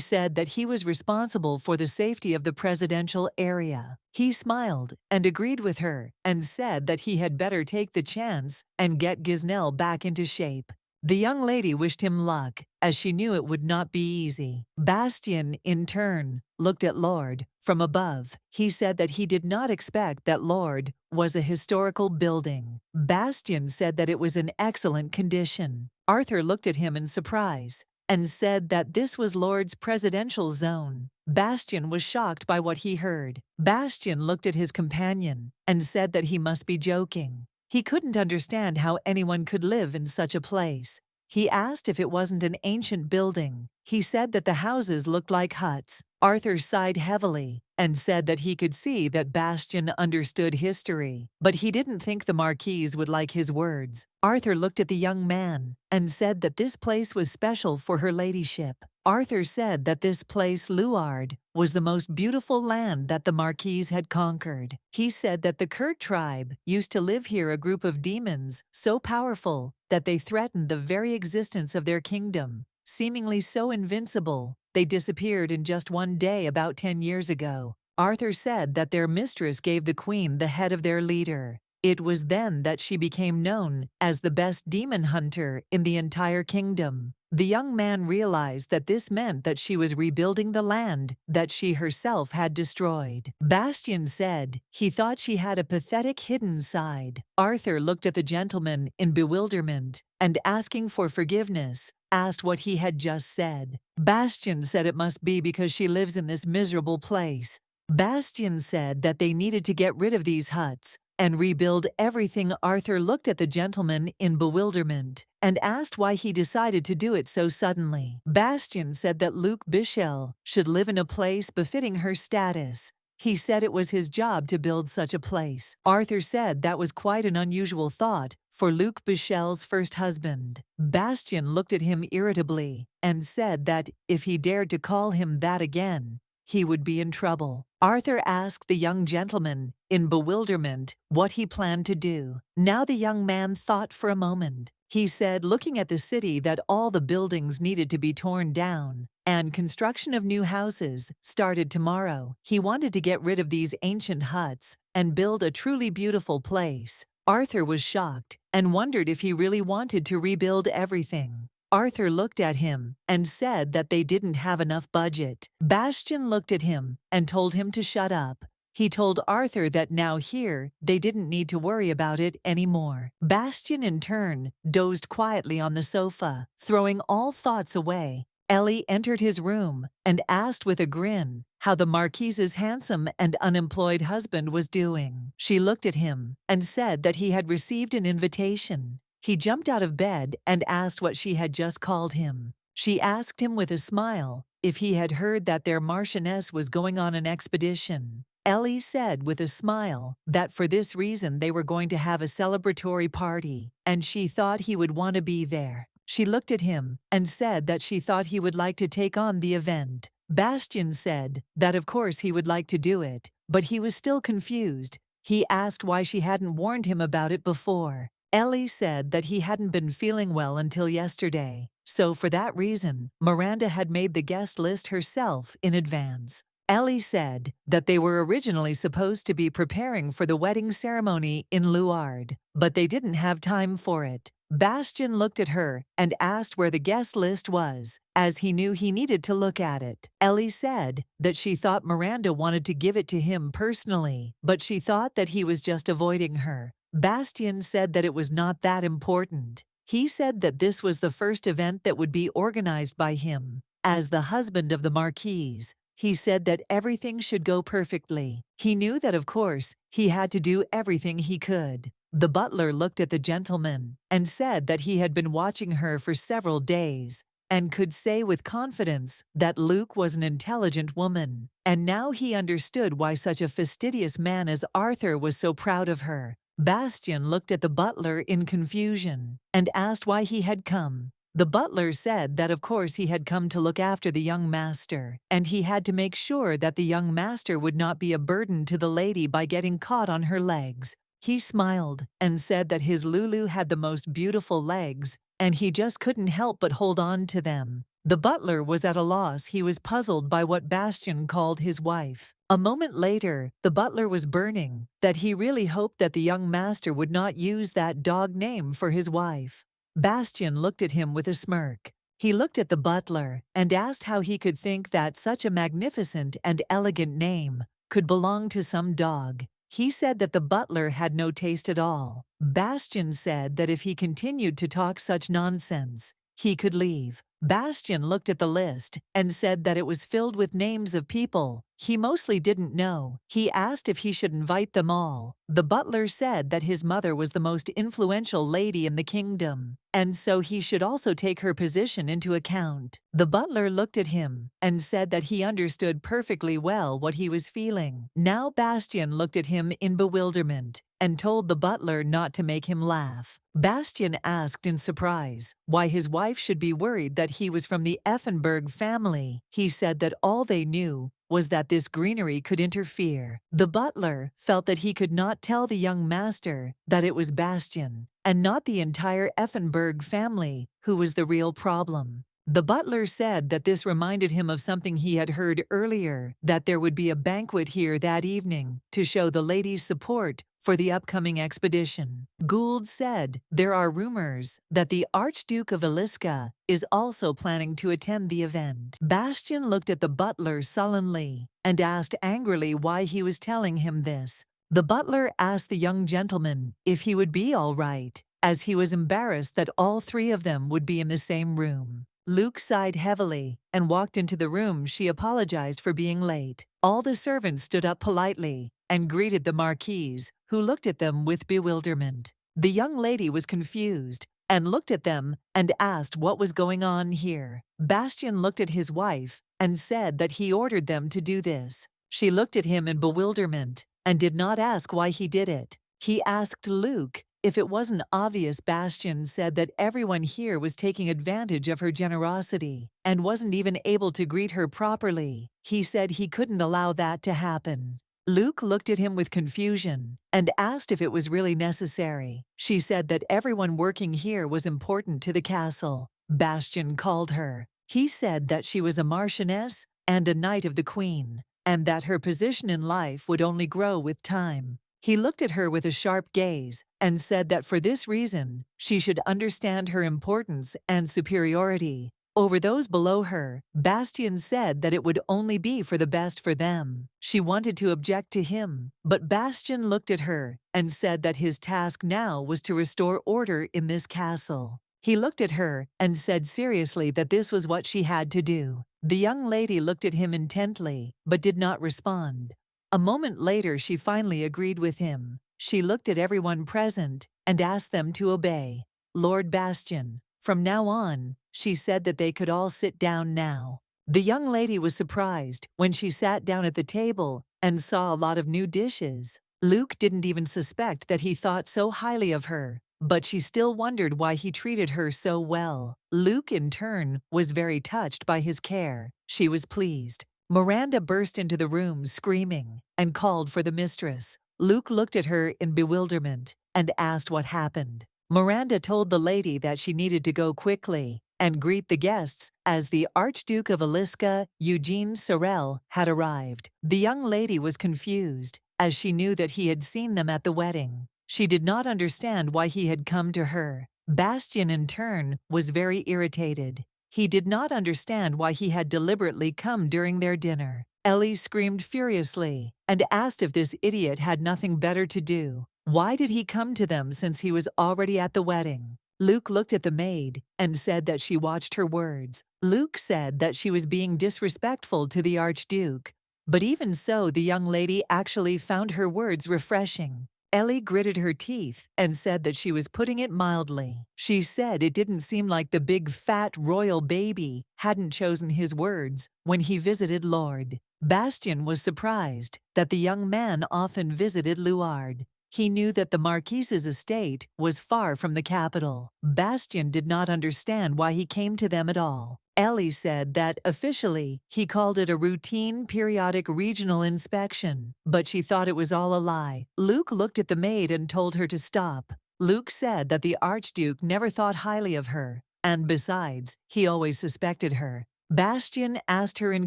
said that he was responsible for the safety of the presidential area. He smiled and agreed with her and said that he had better take the chance and get Gisnell back into shape. The young lady wished him luck, as she knew it would not be easy. Bastion, in turn, looked at Lord from above. He said that he did not expect that Lord was a historical building. Bastion said that it was in excellent condition. Arthur looked at him in surprise and said that this was Lord's presidential zone. Bastion was shocked by what he heard. Bastion looked at his companion and said that he must be joking. He couldn't understand how anyone could live in such a place. He asked if it wasn't an ancient building. He said that the houses looked like huts. Arthur sighed heavily and said that he could see that Bastion understood history, but he didn't think the Marquise would like his words. Arthur looked at the young man and said that this place was special for her ladyship. Arthur said that this place, Luard, was the most beautiful land that the Marquise had conquered. He said that the Kurt tribe used to live here, a group of demons so powerful that they threatened the very existence of their kingdom. Seemingly so invincible, they disappeared in just one day about 10 years ago. Arthur said that their mistress gave the queen the head of their leader. It was then that she became known as the best demon hunter in the entire kingdom. The young man realized that this meant that she was rebuilding the land that she herself had destroyed. Bastion said he thought she had a pathetic hidden side. Arthur looked at the gentleman in bewilderment and, asking for forgiveness, asked what he had just said. Bastion said it must be because she lives in this miserable place. Bastion said that they needed to get rid of these huts and rebuild everything. Arthur looked at the gentleman in bewilderment and asked why he decided to do it so suddenly. Bastion said that Luc Bichel should live in a place befitting her status. He said it was his job to build such a place. Arthur said that was quite an unusual thought for Luc Bichel's first husband. Bastion looked at him irritably and said that if he dared to call him that again, he would be in trouble. Arthur asked the young gentleman, in bewilderment, what he planned to do. Now the young man thought for a moment. He said, looking at the city, that all the buildings needed to be torn down, and construction of new houses started tomorrow. He wanted to get rid of these ancient huts and build a truly beautiful place. Arthur was shocked and wondered if he really wanted to rebuild everything. Arthur looked at him and said that they didn't have enough budget. Bastion looked at him and told him to shut up. He told Arthur that now here they didn't need to worry about it anymore. Bastion in turn dozed quietly on the sofa, throwing all thoughts away. Ellie entered his room and asked with a grin how the Marquise's handsome and unemployed husband was doing. She looked at him and said that he had received an invitation. He jumped out of bed and asked what she had just called him. She asked him with a smile if he had heard that their Marchioness was going on an expedition. Ellie said with a smile that for this reason they were going to have a celebratory party, and she thought he would want to be there. She looked at him and said that she thought he would like to take on the event. Bastion said that of course he would like to do it, but he was still confused. He asked why she hadn't warned him about it before. Ellie said that he hadn't been feeling well until yesterday, so for that reason, Miranda had made the guest list herself in advance. Ellie said that they were originally supposed to be preparing for the wedding ceremony in Luard, but they didn't have time for it. Bastion looked at her and asked where the guest list was, as he knew he needed to look at it. Ellie said that she thought Miranda wanted to give it to him personally, but she thought that he was just avoiding her. Bastion said that it was not that important. He said that this was the first event that would be organized by him. As the husband of the Marquise, he said that everything should go perfectly. He knew that, of course, he had to do everything he could. The butler looked at the gentleman and said that he had been watching her for several days and could say with confidence that Luke was an intelligent woman, and now he understood why such a fastidious man as Arthur was so proud of her. Bastion looked at the butler in confusion and asked why he had come. The butler said that of course he had come to look after the young master, and he had to make sure that the young master would not be a burden to the lady by getting caught on her legs. He smiled and said that his Lulu had the most beautiful legs, and he just couldn't help but hold on to them. The butler was at a loss. He was puzzled by what Bastion called his wife. A moment later, the butler was burning that he really hoped that the young master would not use that dog name for his wife. Bastion looked at him with a smirk. He looked at the butler and asked how he could think that such a magnificent and elegant name could belong to some dog. He said that the butler had no taste at all. Bastion said that if he continued to talk such nonsense, he could leave. Bastion looked at the list and said that it was filled with names of people He mostly didn't know. He asked if he should invite them all. The butler said that his mother was the most influential lady in the kingdom, and so he should also take her position into account. The butler looked at him and said that he understood perfectly well what he was feeling. Now Bastion looked at him in bewilderment and told the butler not to make him laugh. Bastion asked in surprise why his wife should be worried that he was from the Effenberg family. He said that all they knew was that this greenery could interfere. The butler felt that he could not tell the young master that it was Bastion, and not the entire Effenberg family, who was the real problem. The butler said that this reminded him of something he had heard earlier, that there would be a banquet here that evening to show the ladies' support for the upcoming expedition. Gould said, "There are rumors that the Archduke of Elisca is also planning to attend the event." Bastion looked at the butler sullenly and asked angrily why he was telling him this. The butler asked the young gentleman if he would be all right, as he was embarrassed that all three of them would be in the same room. Luke sighed heavily and walked into the room. She apologized for being late. All the servants stood up politely and greeted the Marquise, who looked at them with bewilderment. The young lady was confused and looked at them and asked what was going on here. Bastion looked at his wife and said that he ordered them to do this. She looked at him in bewilderment and did not ask why he did it. He asked Luke if it wasn't obvious. Bastion said that everyone here was taking advantage of her generosity and wasn't even able to greet her properly. He said he couldn't allow that to happen. Luke looked at him with confusion and asked if it was really necessary. She said that everyone working here was important to the castle. Bastion called her. He said that she was a marchioness and a knight of the queen, and that her position in life would only grow with time. He looked at her with a sharp gaze and said that for this reason, she should understand her importance and superiority over those below her. Bastion said that it would only be for the best for them. She wanted to object to him, but Bastion looked at her and said that his task now was to restore order in this castle. He looked at her and said seriously that this was what she had to do. The young lady looked at him intently, but did not respond. A moment later, she finally agreed with him. She looked at everyone present and asked them to obey. Lord Bastion, from now on, she said that they could all sit down now. The young lady was surprised when she sat down at the table and saw a lot of new dishes. Luke didn't even suspect that he thought so highly of her, but she still wondered why he treated her so well. Luke, in turn, was very touched by his care. She was pleased. Miranda burst into the room screaming and called for the mistress. Luke looked at her in bewilderment and asked what happened. Miranda told the lady that she needed to go quickly and greet the guests as the Archduke of Elisca, Eugene Sorel, had arrived. The young lady was confused as she knew that he had seen them at the wedding. She did not understand why he had come to her. Bastion, in turn, was very irritated. He did not understand why he had deliberately come during their dinner. Ellie screamed furiously and asked if this idiot had nothing better to do. Why did he come to them since he was already at the wedding? Luke looked at the maid and said that she watched her words. Luke said that she was being disrespectful to the Archduke, but even so, the young lady actually found her words refreshing. Ellie gritted her teeth and said that she was putting it mildly. She said it didn't seem like the big fat royal baby hadn't chosen his words when he visited Lord. Bastion was surprised that the young man often visited Luard. He knew that the Marquise's estate was far from the capital. Bastion did not understand why he came to them at all. Ellie said that, officially, he called it a routine periodic regional inspection, but she thought it was all a lie. Luke looked at the maid and told her to stop. Luke said that the Archduke never thought highly of her, and besides, he always suspected her. Bastion asked her in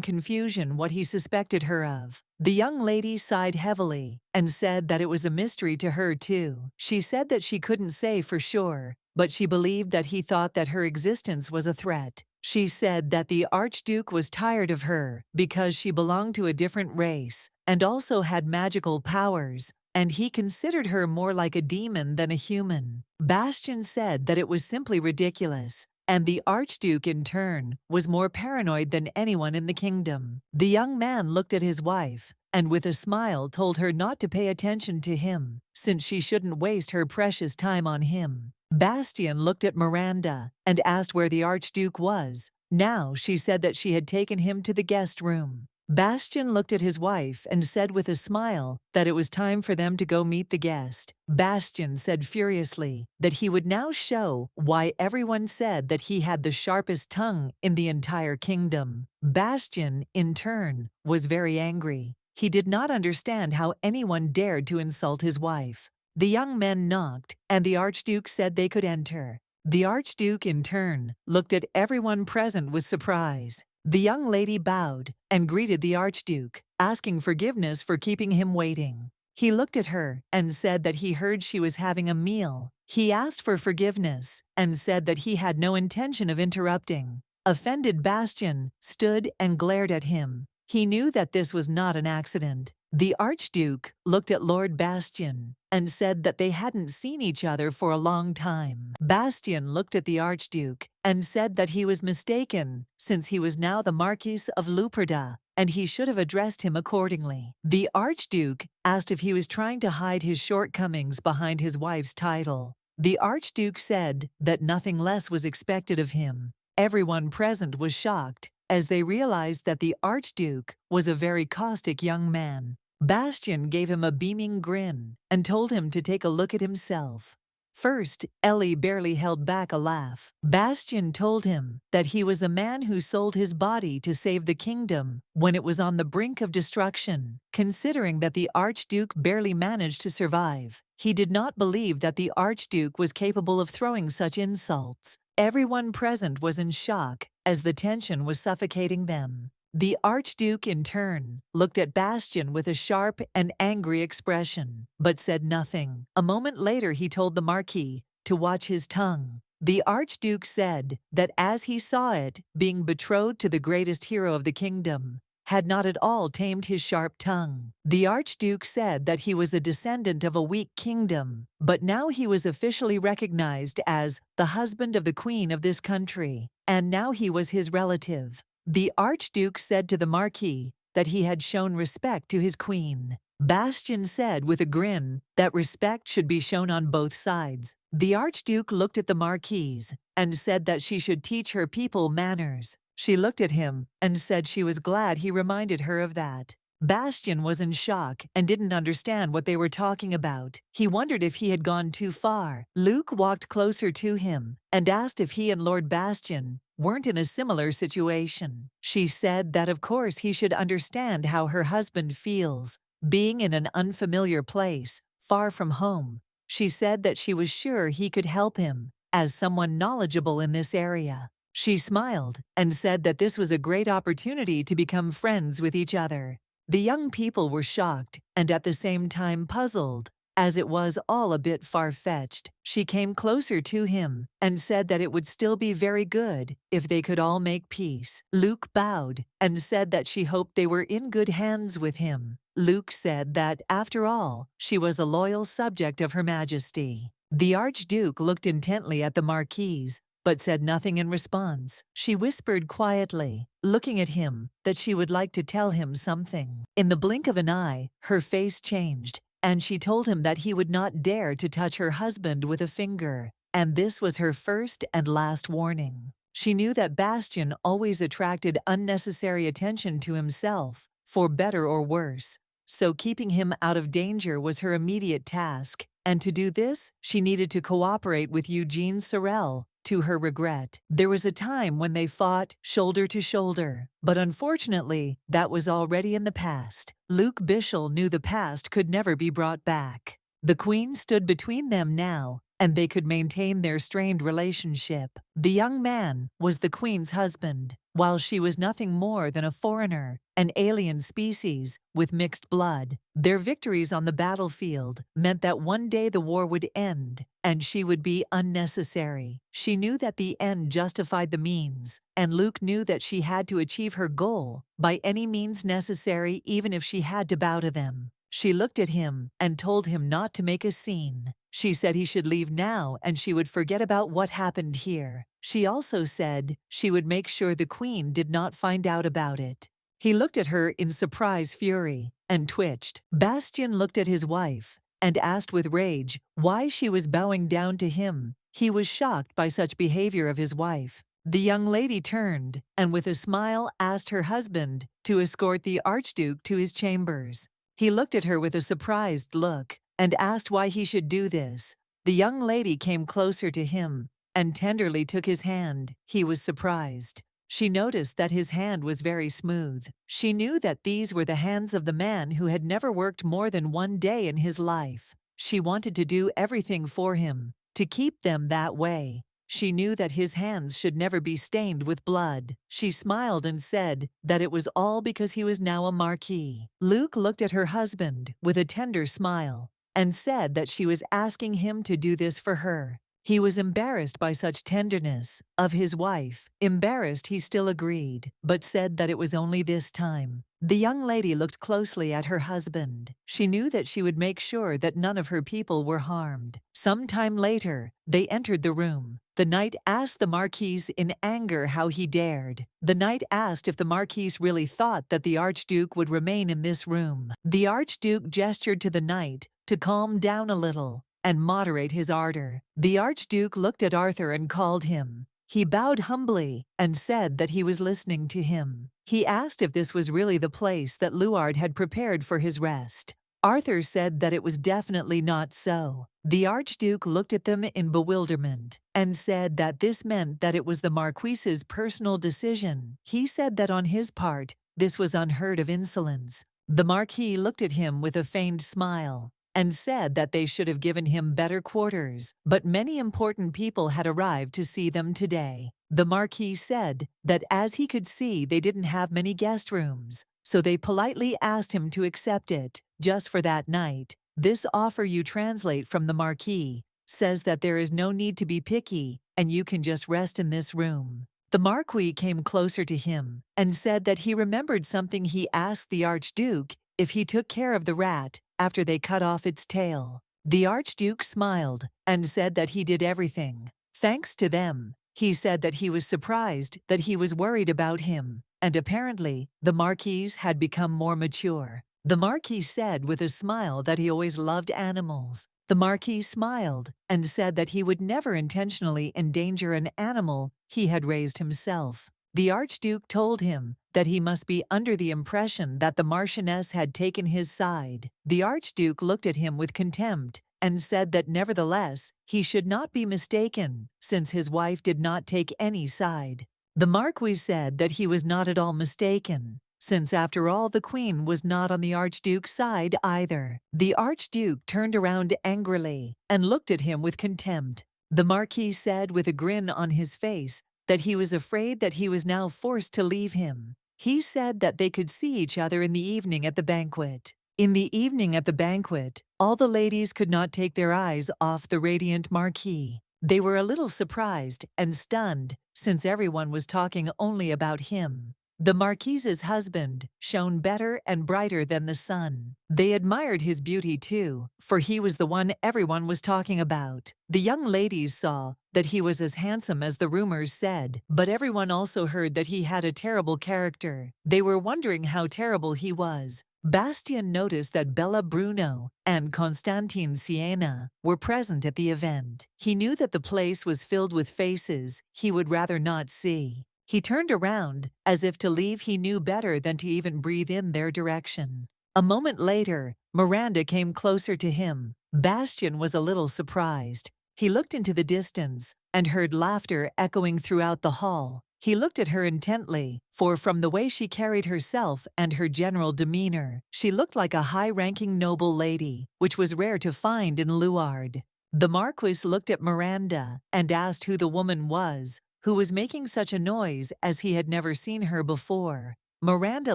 confusion what he suspected her of. The young lady sighed heavily and said that it was a mystery to her too. She said that she couldn't say for sure, but she believed that he thought that her existence was a threat. She said that the Archduke was tired of her because she belonged to a different race and also had magical powers, and he considered her more like a demon than a human. Bastion said that it was simply ridiculous, and the Archduke, in turn, was more paranoid than anyone in the kingdom. The young man looked at his wife, and with a smile told her not to pay attention to him, since she shouldn't waste her precious time on him. Bastion looked at Miranda and asked where the Archduke was. Now she said that she had taken him to the guest room. Bastion looked at his wife and said with a smile that it was time for them to go meet the guest. Bastion said furiously that he would now show why everyone said that he had the sharpest tongue in the entire kingdom. Bastion, in turn, was very angry. He did not understand how anyone dared to insult his wife. The young men knocked, and the Archduke said they could enter. The Archduke, in turn, looked at everyone present with surprise. The young lady bowed and greeted the Archduke, asking forgiveness for keeping him waiting. He looked at her and said that he heard she was having a meal. He asked for forgiveness and said that he had no intention of interrupting. Offended Bastion stood and glared at him. He knew that this was not an accident. The Archduke looked at Lord Bastion and said that they hadn't seen each other for a long time. Bastion looked at the Archduke and said that he was mistaken, since he was now the Marquis of Luperda, and he should have addressed him accordingly. The Archduke asked if he was trying to hide his shortcomings behind his wife's title. The Archduke said that nothing less was expected of him. Everyone present was shocked, as they realized that the Archduke was a very caustic young man. Bastion gave him a beaming grin and told him to take a look at himself. First, Ellie barely held back a laugh. Bastion told him that he was a man who sold his body to save the kingdom when it was on the brink of destruction. Considering that the Archduke barely managed to survive, he did not believe that the Archduke was capable of throwing such insults. Everyone present was in shock, as the tension was suffocating them. The Archduke, in turn, looked at Bastion with a sharp and angry expression, but said nothing. A moment later he told the Marquis to watch his tongue. The Archduke said that as he saw it, being betrothed to the greatest hero of the kingdom had not at all tamed his sharp tongue. The Archduke said that he was a descendant of a weak kingdom, but now he was officially recognized as the husband of the queen of this country, and now he was his relative. The Archduke said to the Marquis that he had shown respect to his queen. Bastion said with a grin that respect should be shown on both sides. The Archduke looked at the Marquise and said that she should teach her people manners. She looked at him and said she was glad he reminded her of that. Bastion was in shock and didn't understand what they were talking about. He wondered if he had gone too far. Luke walked closer to him and asked if he and Lord Bastion weren't in a similar situation. She said that of course he should understand how her husband feels, being in an unfamiliar place, far from home. She said that she was sure he could help him, as someone knowledgeable in this area. She smiled and said that this was a great opportunity to become friends with each other. The young people were shocked and at the same time puzzled, as it was all a bit far-fetched. She came closer to him and said that it would still be very good if they could all make peace. Luke bowed and said that she hoped they were in good hands with him. Luke said that, after all, she was a loyal subject of Her Majesty. The Archduke looked intently at the Marquise, but said nothing in response. She whispered quietly, looking at him, that she would like to tell him something. In the blink of an eye, her face changed, and she told him that he would not dare to touch her husband with a finger, and this was her first and last warning. She knew that Bastion always attracted unnecessary attention to himself, for better or worse, so keeping him out of danger was her immediate task, and to do this, she needed to cooperate with Eugene Sorel. To her regret, there was a time when they fought shoulder to shoulder, but unfortunately, that was already in the past. Luke Bishel knew the past could never be brought back. The Queen stood between them now, and they could maintain their strained relationship. The young man was the Queen's husband, while she was nothing more than a foreigner, an alien species with mixed blood. Their victories on the battlefield meant that one day the war would end, and she would be unnecessary. She knew that the end justified the means, and Luke knew that she had to achieve her goal by any means necessary, even if she had to bow to them. She looked at him and told him not to make a scene. She said he should leave now and she would forget about what happened here. She also said she would make sure the queen did not find out about it. He looked at her in surprise fury and twitched. Bastion looked at his wife and asked with rage why she was bowing down to him. He was shocked by such behavior of his wife. The young lady turned and with a smile asked her husband to escort the Archduke to his chambers. He looked at her with a surprised look and asked why he should do this. The young lady came closer to him and tenderly took his hand. He was surprised. She noticed that his hand was very smooth. She knew that these were the hands of the man who had never worked more than one day in his life. She wanted to do everything for him, to keep them that way. She knew that his hands should never be stained with blood. She smiled and said that it was all because he was now a marquis. Luke looked at her husband with a tender smile and said that she was asking him to do this for her. He was embarrassed by such tenderness of his wife. Embarrassed, he still agreed, but said that it was only this time. The young lady looked closely at her husband. She knew that she would make sure that none of her people were harmed. Some time later, they entered the room. The knight asked the Marquis in anger how he dared. The knight asked if the Marquis really thought that the Archduke would remain in this room. The Archduke gestured to the knight to calm down a little and moderate his ardor. The Archduke looked at Arthur and called him. He bowed humbly and said that he was listening to him. He asked if this was really the place that Luard had prepared for his rest. Arthur said that it was definitely not so. The Archduke looked at them in bewilderment and said that this meant that it was the Marquis's personal decision. He said that on his part, this was unheard of insolence. The Marquis looked at him with a feigned smile and said that they should have given him better quarters, but many important people had arrived to see them today. The Marquis said that as he could see, they didn't have many guest rooms, so they politely asked him to accept it just for that night. This offer, you translate from the Marquis, says that there is no need to be picky and you can just rest in this room. The Marquis came closer to him and said that he remembered something. He asked the Archduke if he took care of the rat after they cut off its tail. The Archduke smiled and said that he did everything thanks to them. He said that he was surprised that he was worried about him, and apparently the Marquis had become more mature. The Marquis said with a smile that he always loved animals. The Marquis smiled and said that he would never intentionally endanger an animal he had raised himself. The Archduke told him that he must be under the impression that the Marchioness had taken his side. The Archduke looked at him with contempt and said that nevertheless he should not be mistaken, since his wife did not take any side. The Marquis said that he was not at all mistaken, since after all the Queen was not on the Archduke's side either. The Archduke turned around angrily and looked at him with contempt. The Marquis said with a grin on his face that he was afraid that he was now forced to leave him. He said that they could see each other in the evening at the banquet. In the evening at the banquet, all the ladies could not take their eyes off the radiant Marquis. They were a little surprised and stunned, since everyone was talking only about him. The Marquis's husband shone better and brighter than the sun. They admired his beauty too, for he was the one everyone was talking about. The young ladies saw that he was as handsome as the rumors said, but everyone also heard that he had a terrible character. They were wondering how terrible he was. Bastion noticed that Bella, Bruno, and Constantine Siena were present at the event. He knew that the place was filled with faces he would rather not see. He turned around, as if to leave. He knew better than to even breathe in their direction. A moment later, Miranda came closer to him. Bastion was a little surprised. He looked into the distance and heard laughter echoing throughout the hall. He looked at her intently, for from the way she carried herself and her general demeanor, she looked like a high-ranking noble lady, which was rare to find in Luard. The Marquis looked at Miranda and asked who the woman was, who was making such a noise, as he had never seen her before. Miranda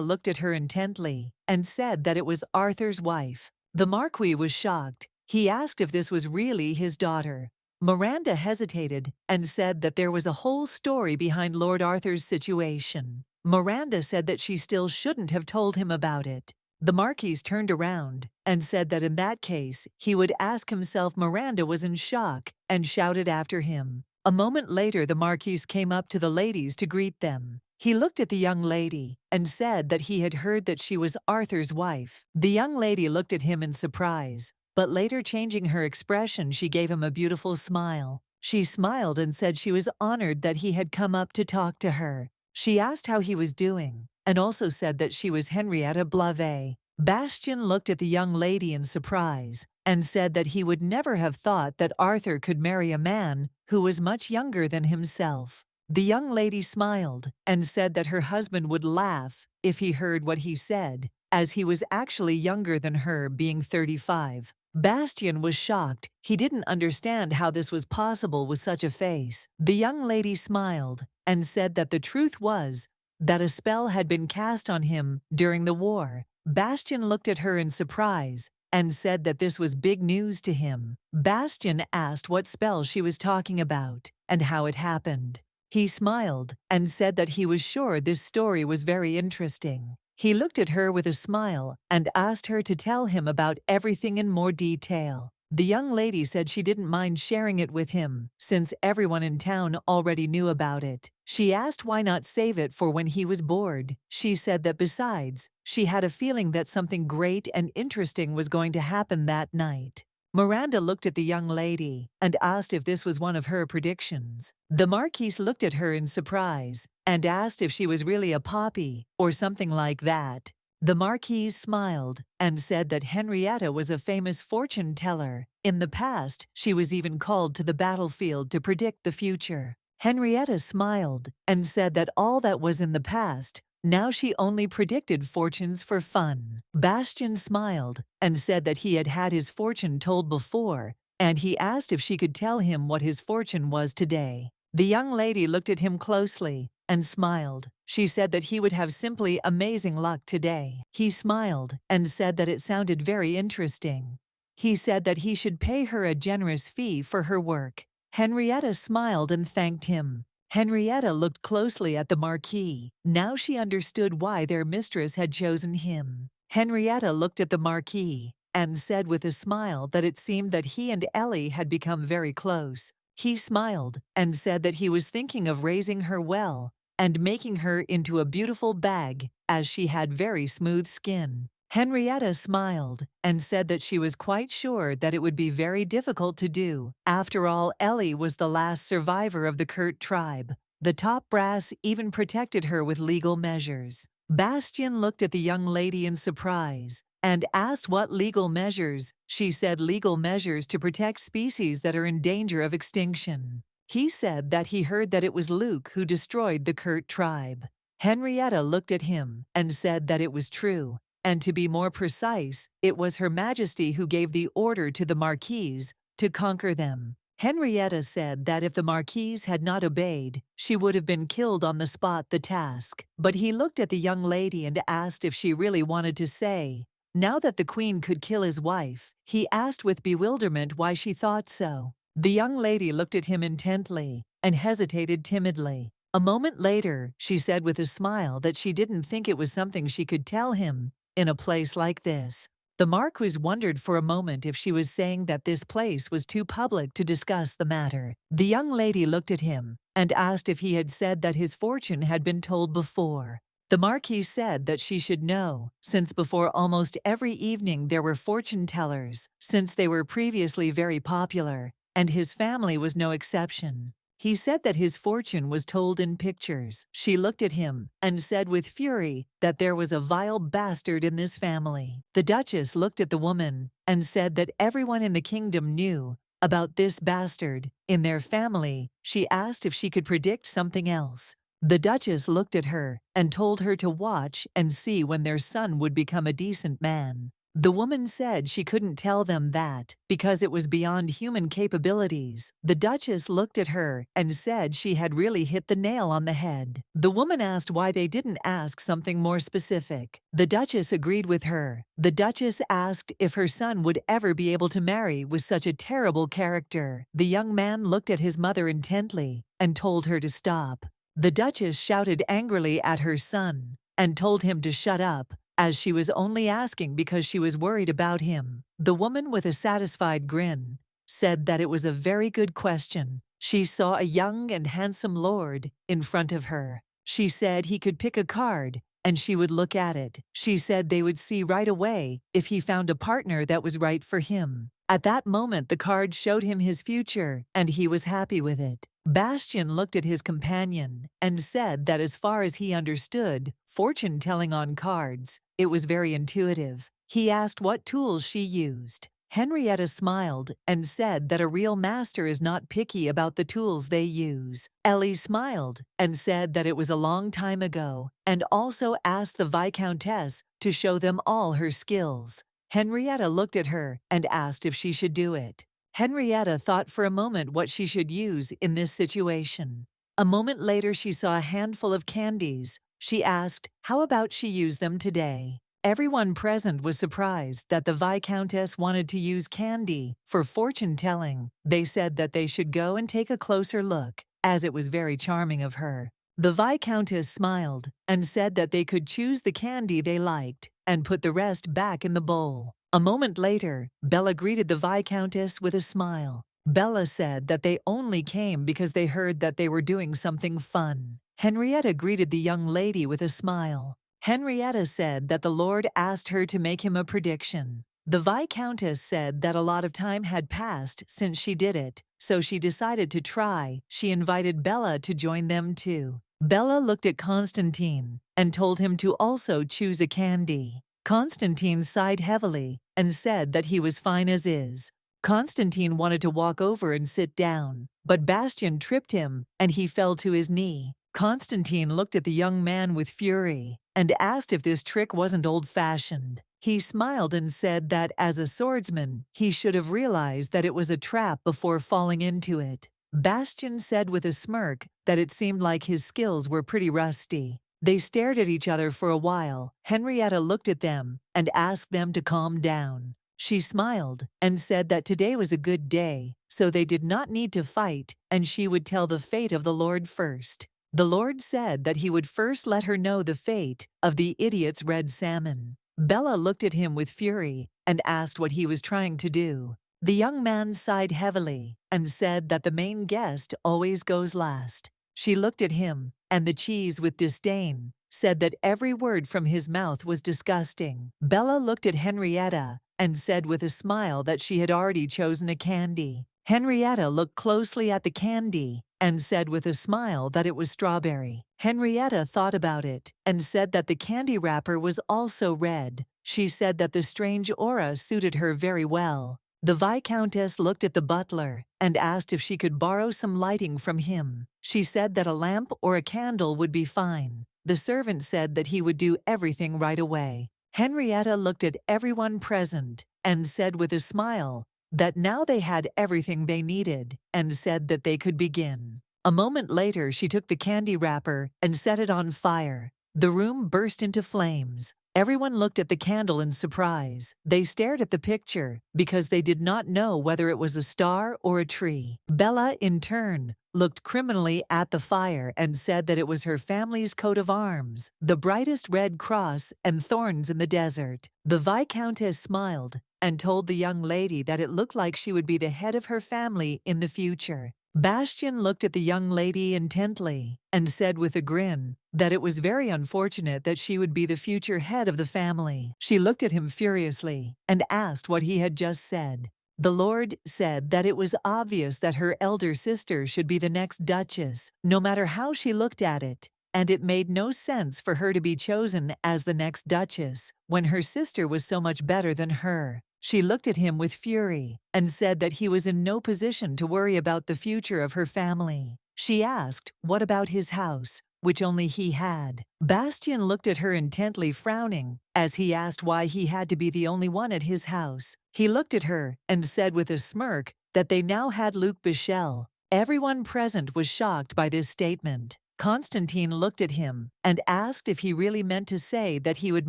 looked at her intently and said that it was Arthur's wife. The Marquis was shocked. He asked if this was really his daughter. Miranda hesitated and said that there was a whole story behind Lord Arthur's situation. Miranda said that she still shouldn't have told him about it. The Marquis turned around and said that in that case he would ask himself. Miranda was in shock and shouted after him. A moment later the Marquis came up to the ladies to greet them. He looked at the young lady and said that he had heard that she was Arthur's wife. The young lady looked at him in surprise, but later changing her expression she gave him a beautiful smile. She smiled and said she was honored that he had come up to talk to her. She asked how he was doing, and also said that she was Henrietta Blave. Bastion looked at the young lady in surprise and said that he would never have thought that Arthur could marry a man who was much younger than himself. The young lady smiled and said that her husband would laugh if he heard what he said, as he was actually younger than her, being 35. Bastion was shocked. He didn't understand how this was possible with such a face. The young lady smiled and said that the truth was that a spell had been cast on him during the war. Bastion looked at her in surprise and said that this was big news to him. Bastion asked what spell she was talking about and how it happened. He smiled and said that he was sure this story was very interesting. He looked at her with a smile and asked her to tell him about everything in more detail. The young lady said she didn't mind sharing it with him, since everyone in town already knew about it. She asked why not save it for when he was bored. She said that besides, she had a feeling that something great and interesting was going to happen that night. Miranda looked at the young lady and asked if this was one of her predictions. The Marquise looked at her in surprise and asked if she was really a poppy or something like that. The Marquise smiled and said that Henrietta was a famous fortune teller. In the past, she was even called to the battlefield to predict the future. Henrietta smiled and said that all that was in the past. Now she only predicted fortunes for fun. Bastion smiled and said that he had had his fortune told before, and he asked if she could tell him what his fortune was today. The young lady looked at him closely and smiled. She said that he would have simply amazing luck today. He smiled and said that it sounded very interesting. He said that he should pay her a generous fee for her work. Henrietta smiled and thanked him. Henrietta looked closely at the Marquis. Now she understood why their mistress had chosen him. Henrietta looked at the Marquis and said with a smile that it seemed that he and Ellie had become very close. He smiled and said that he was thinking of raising her well and making her into a beautiful bag, as she had very smooth skin. Henrietta smiled and said that she was quite sure that it would be very difficult to do. After all, Ellie was the last survivor of the Kurt tribe. The top brass even protected her with legal measures. Bastion looked at the young lady in surprise and asked what legal measures. She said legal measures to protect species that are in danger of extinction. He said that he heard that it was Luke who destroyed the Kurt tribe. Henrietta looked at him and said that it was true. And to be more precise, it was Her Majesty who gave the order to the Marquise to conquer them. Henrietta said that if the Marquise had not obeyed, she would have been killed on the spot. The task. But he looked at the young lady and asked if she really wanted to say. Now that the Queen could kill his wife, he asked with bewilderment why she thought so. The young lady looked at him intently and hesitated timidly. A moment later, she said with a smile that she didn't think it was something she could tell him. In a place like this, the Marquis wondered for a moment if she was saying that this place was too public to discuss the matter. The young lady looked at him and asked if he had said that his fortune had been told before. The Marquis said that she should know, since before almost every evening there were fortune tellers, since they were previously very popular, and his family was no exception. He said that his fortune was told in pictures. She looked at him and said with fury that there was a vile bastard in this family. The Duchess looked at the woman and said that everyone in the kingdom knew about this bastard in their family. She asked if she could predict something else. The Duchess looked at her and told her to watch and see when their son would become a decent man. The woman said she couldn't tell them that because it was beyond human capabilities. The Duchess looked at her and said she had really hit the nail on the head. The woman asked why they didn't ask something more specific. The Duchess agreed with her. The Duchess asked if her son would ever be able to marry with such a terrible character. The young man looked at his mother intently and told her to stop. The Duchess shouted angrily at her son and told him to shut up. as she was only asking because she was worried about him. The woman, with a satisfied grin, said that it was a very good question. She saw a young and handsome lord in front of her. She said he could pick a card and she would look at it. She said they would see right away if he found a partner that was right for him. At that moment, the card showed him his future, and he was happy with it. Bastion looked at his companion and said that as far as he understood fortune-telling on cards, it was very intuitive. He asked what tools she used. Henrietta smiled and said that a real master is not picky about the tools they use. Ellie smiled and said that it was a long time ago, and also asked the Viscountess to show them all her skills. Henrietta looked at her and asked if she should do it. Henrietta thought for a moment what she should use in this situation. A moment later, she saw a handful of candies. She asked, how about she use them today? Everyone present was surprised that the Viscountess wanted to use candy for fortune-telling. They said that they should go and take a closer look, as it was very charming of her. The Viscountess smiled and said that they could choose the candy they liked and put the rest back in the bowl. A moment later, Bella greeted the Viscountess with a smile. Bella said that they only came because they heard that they were doing something fun. Henrietta greeted the young lady with a smile. Henrietta said that the Lord asked her to make him a prediction. The Viscountess said that a lot of time had passed since she did it, so she decided to try. She invited Bella to join them too. Bella looked at Constantine and told him to also choose a candy. Constantine sighed heavily and said that he was fine as is. Constantine wanted to walk over and sit down, but Bastion tripped him and he fell to his knee. Constantine looked at the young man with fury and asked if this trick wasn't old-fashioned. He smiled and said that as a swordsman, he should have realized that it was a trap before falling into it. Bastion said with a smirk that it seemed like his skills were pretty rusty. They stared at each other for a while. Henrietta looked at them and asked them to calm down. She smiled and said that today was a good day, so they did not need to fight, and she would tell the fate of the Lord first. The Lord said that he would first let her know the fate of the idiot's red salmon. Bella looked at him with fury and asked what he was trying to do. The young man sighed heavily and said that the main guest always goes last. She looked at him, and the cheese with disdain said that every word from his mouth was disgusting. Bella looked at Henrietta and said with a smile that she had already chosen a candy. Henrietta looked closely at the candy and said with a smile that it was strawberry. Henrietta thought about it and said that the candy wrapper was also red. She said that the strange aura suited her very well. The Viscountess looked at the butler and asked if she could borrow some lighting from him. She said that a lamp or a candle would be fine. The servant said that he would do everything right away. Henrietta looked at everyone present and said with a smile that now they had everything they needed and said that they could begin. A moment later, she took the candy wrapper and set it on fire. The room burst into flames. Everyone looked at the candle in surprise. They stared at the picture because they did not know whether it was a star or a tree. Bella, in turn, looked criminally at the fire and said that it was her family's coat of arms, the brightest red cross and thorns in the desert. The Viscountess smiled and told the young lady that it looked like she would be the head of her family in the future. Bastion looked at the young lady intently and said with a grin that it was very unfortunate that she would be the future head of the family. She looked at him furiously and asked what he had just said. The Lord said that it was obvious that her elder sister should be the next Duchess, no matter how she looked at it, and it made no sense for her to be chosen as the next Duchess when her sister was so much better than her. She looked at him with fury and said that he was in no position to worry about the future of her family. She asked, what about his house, which only he had? Bastion looked at her intently, frowning, as he asked why he had to be the only one at his house. He looked at her and said with a smirk that they now had Luc Bichel. Everyone present was shocked by this statement. Constantine looked at him and asked if he really meant to say that he would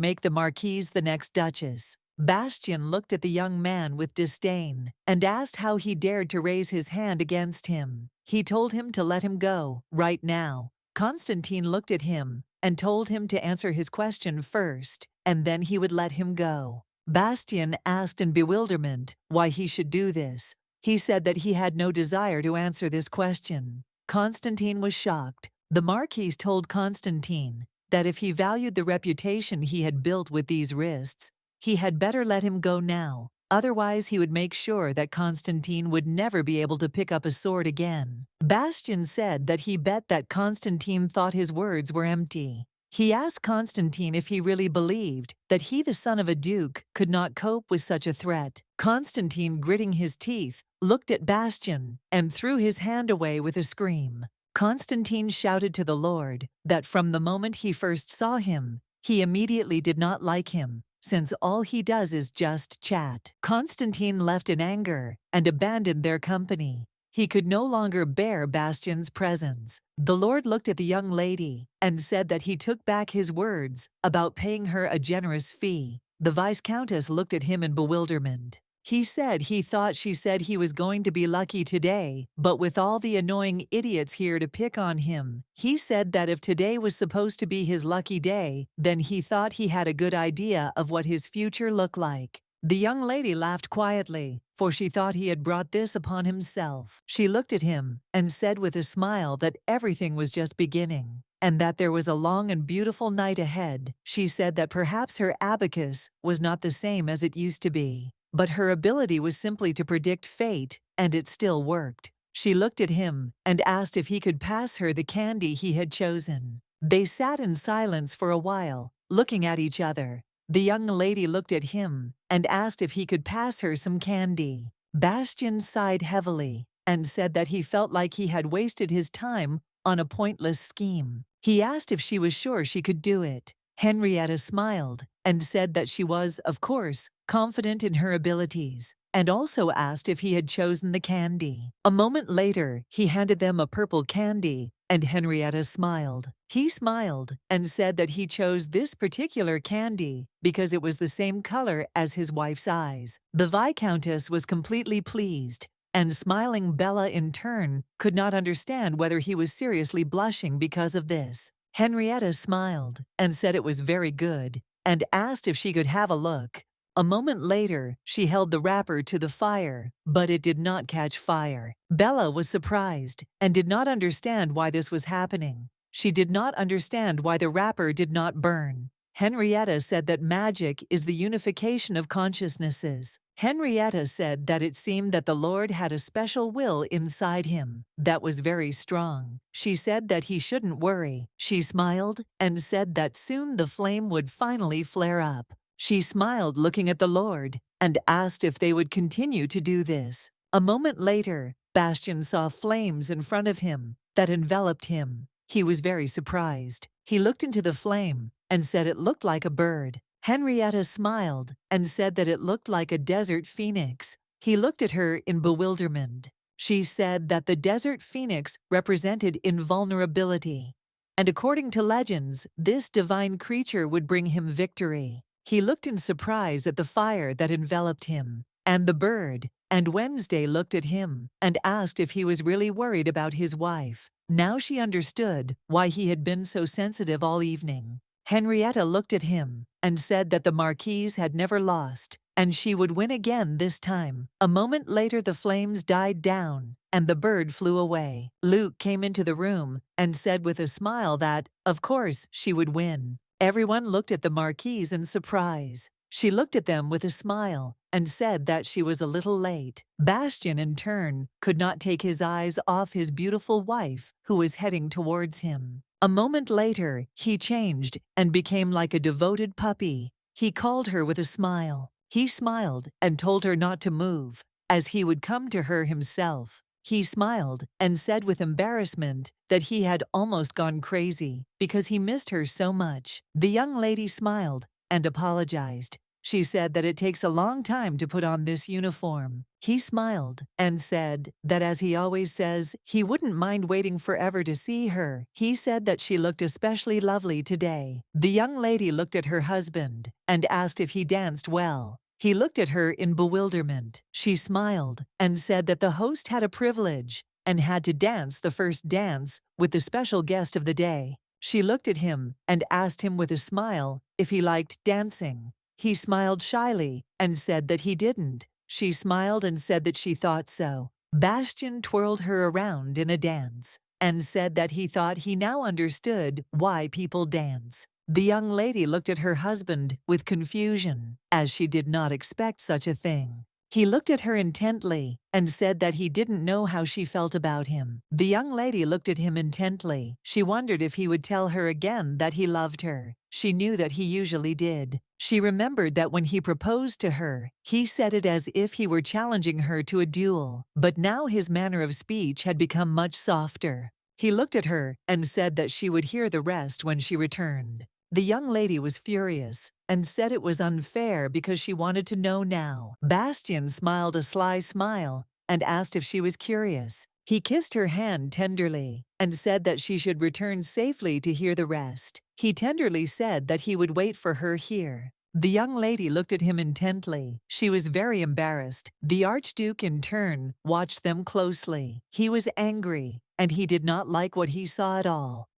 make the Marquise the next Duchess. Bastion looked at the young man with disdain and asked how he dared to raise his hand against him. He told him to let him go, right now. Constantine looked at him and told him to answer his question first, and then he would let him go. Bastion asked in bewilderment why he should do this. He said that he had no desire to answer this question. Constantine was shocked. The Marquis told Constantine that if he valued the reputation he had built with these wrists, he had better let him go now. Otherwise, he would make sure that Constantine would never be able to pick up a sword again. Bastion said that he bet that Constantine thought his words were empty. He asked Constantine if he really believed that he, the son of a duke, could not cope with such a threat. Constantine, gritting his teeth, looked at Bastion and threw his hand away with a scream. Constantine shouted to the Lord that from the moment he first saw him, he immediately did not like him, since all he does is just chat. Constantine left in anger and abandoned their company. He could no longer bear Bastion's presence. The Lord looked at the young lady and said that he took back his words about paying her a generous fee. The Viscountess looked at him in bewilderment. He said he thought she said he was going to be lucky today, but with all the annoying idiots here to pick on him, he said that if today was supposed to be his lucky day, then he thought he had a good idea of what his future looked like. The young lady laughed quietly, for she thought he had brought this upon himself. She looked at him and said with a smile that everything was just beginning, and that there was a long and beautiful night ahead. She said that perhaps her abacus was not the same as it used to be, but her ability was simply to predict fate, and it still worked. She looked at him and asked if he could pass her the candy he had chosen. They sat in silence for a while, looking at each other. The young lady looked at him and asked if he could pass her some candy. Bastion sighed heavily and said that he felt like he had wasted his time on a pointless scheme. He asked if she was sure she could do it. Henrietta smiled and said that she was, of course, confident in her abilities, and also asked if he had chosen the candy. A moment later, he handed them a purple candy, and Henrietta smiled. He smiled and said that he chose this particular candy because it was the same color as his wife's eyes. The Viscountess was completely pleased, and smiling Bella in turn could not understand whether he was seriously blushing because of this. Henrietta smiled and said it was very good, and asked if she could have a look. A moment later, she held the wrapper to the fire, but it did not catch fire. Bella was surprised and did not understand why this was happening. She did not understand why the wrapper did not burn. Henrietta said that magic is the unification of consciousnesses. Henrietta said that it seemed that the Lord had a special will inside him that was very strong. She said that he shouldn't worry. She smiled and said that soon the flame would finally flare up. She smiled looking at the Lord and asked if they would continue to do this. A moment later, Bastion saw flames in front of him that enveloped him. He was very surprised. He looked into the flame and said it looked like a bird. Henrietta smiled and said that it looked like a desert phoenix. He looked at her in bewilderment. She said that the desert phoenix represented invulnerability, and according to legends, this divine creature would bring him victory. He looked in surprise at the fire that enveloped him and the bird, and Wednesday looked at him and asked if he was really worried about his wife. Now she understood why he had been so sensitive all evening. Henrietta looked at him and said that the Marquise had never lost, and she would win again this time. A moment later the flames died down, and the bird flew away. Luke came into the room and said with a smile that, of course, she would win. Everyone looked at the Marquise in surprise. She looked at them with a smile and said that she was a little late. Bastion, in turn, could not take his eyes off his beautiful wife, who was heading towards him. A moment later, he changed and became like a devoted puppy. He called her with a smile. He smiled and told her not to move, as he would come to her himself. He smiled and said with embarrassment that he had almost gone crazy because he missed her so much. The young lady smiled and apologized. She said that it takes a long time to put on this uniform. He smiled and said that, as he always says, he wouldn't mind waiting forever to see her. He said that she looked especially lovely today. The young lady looked at her husband and asked if he danced well. He looked at her in bewilderment. She smiled and said that the host had a privilege and had to dance the first dance with the special guest of the day. She looked at him and asked him with a smile if he liked dancing. He smiled shyly and said that he didn't. She smiled and said that she thought so. Bastion twirled her around in a dance and said that he thought he now understood why people dance. The young lady looked at her husband with confusion, as she did not expect such a thing. He looked at her intently and said that he didn't know how she felt about him. The young lady looked at him intently. She wondered if he would tell her again that he loved her. She knew that he usually did. She remembered that when he proposed to her, he said it as if he were challenging her to a duel, but now his manner of speech had become much softer. He looked at her and said that she would hear the rest when she returned. The young lady was furious and said it was unfair because she wanted to know now. Bastion smiled a sly smile and asked if she was curious. He kissed her hand tenderly and said that she should return safely to hear the rest. He tenderly said that he would wait for her here. The young lady looked at him intently. She was very embarrassed. The Archduke, in turn, watched them closely. He was angry, and he did not like what he saw at all.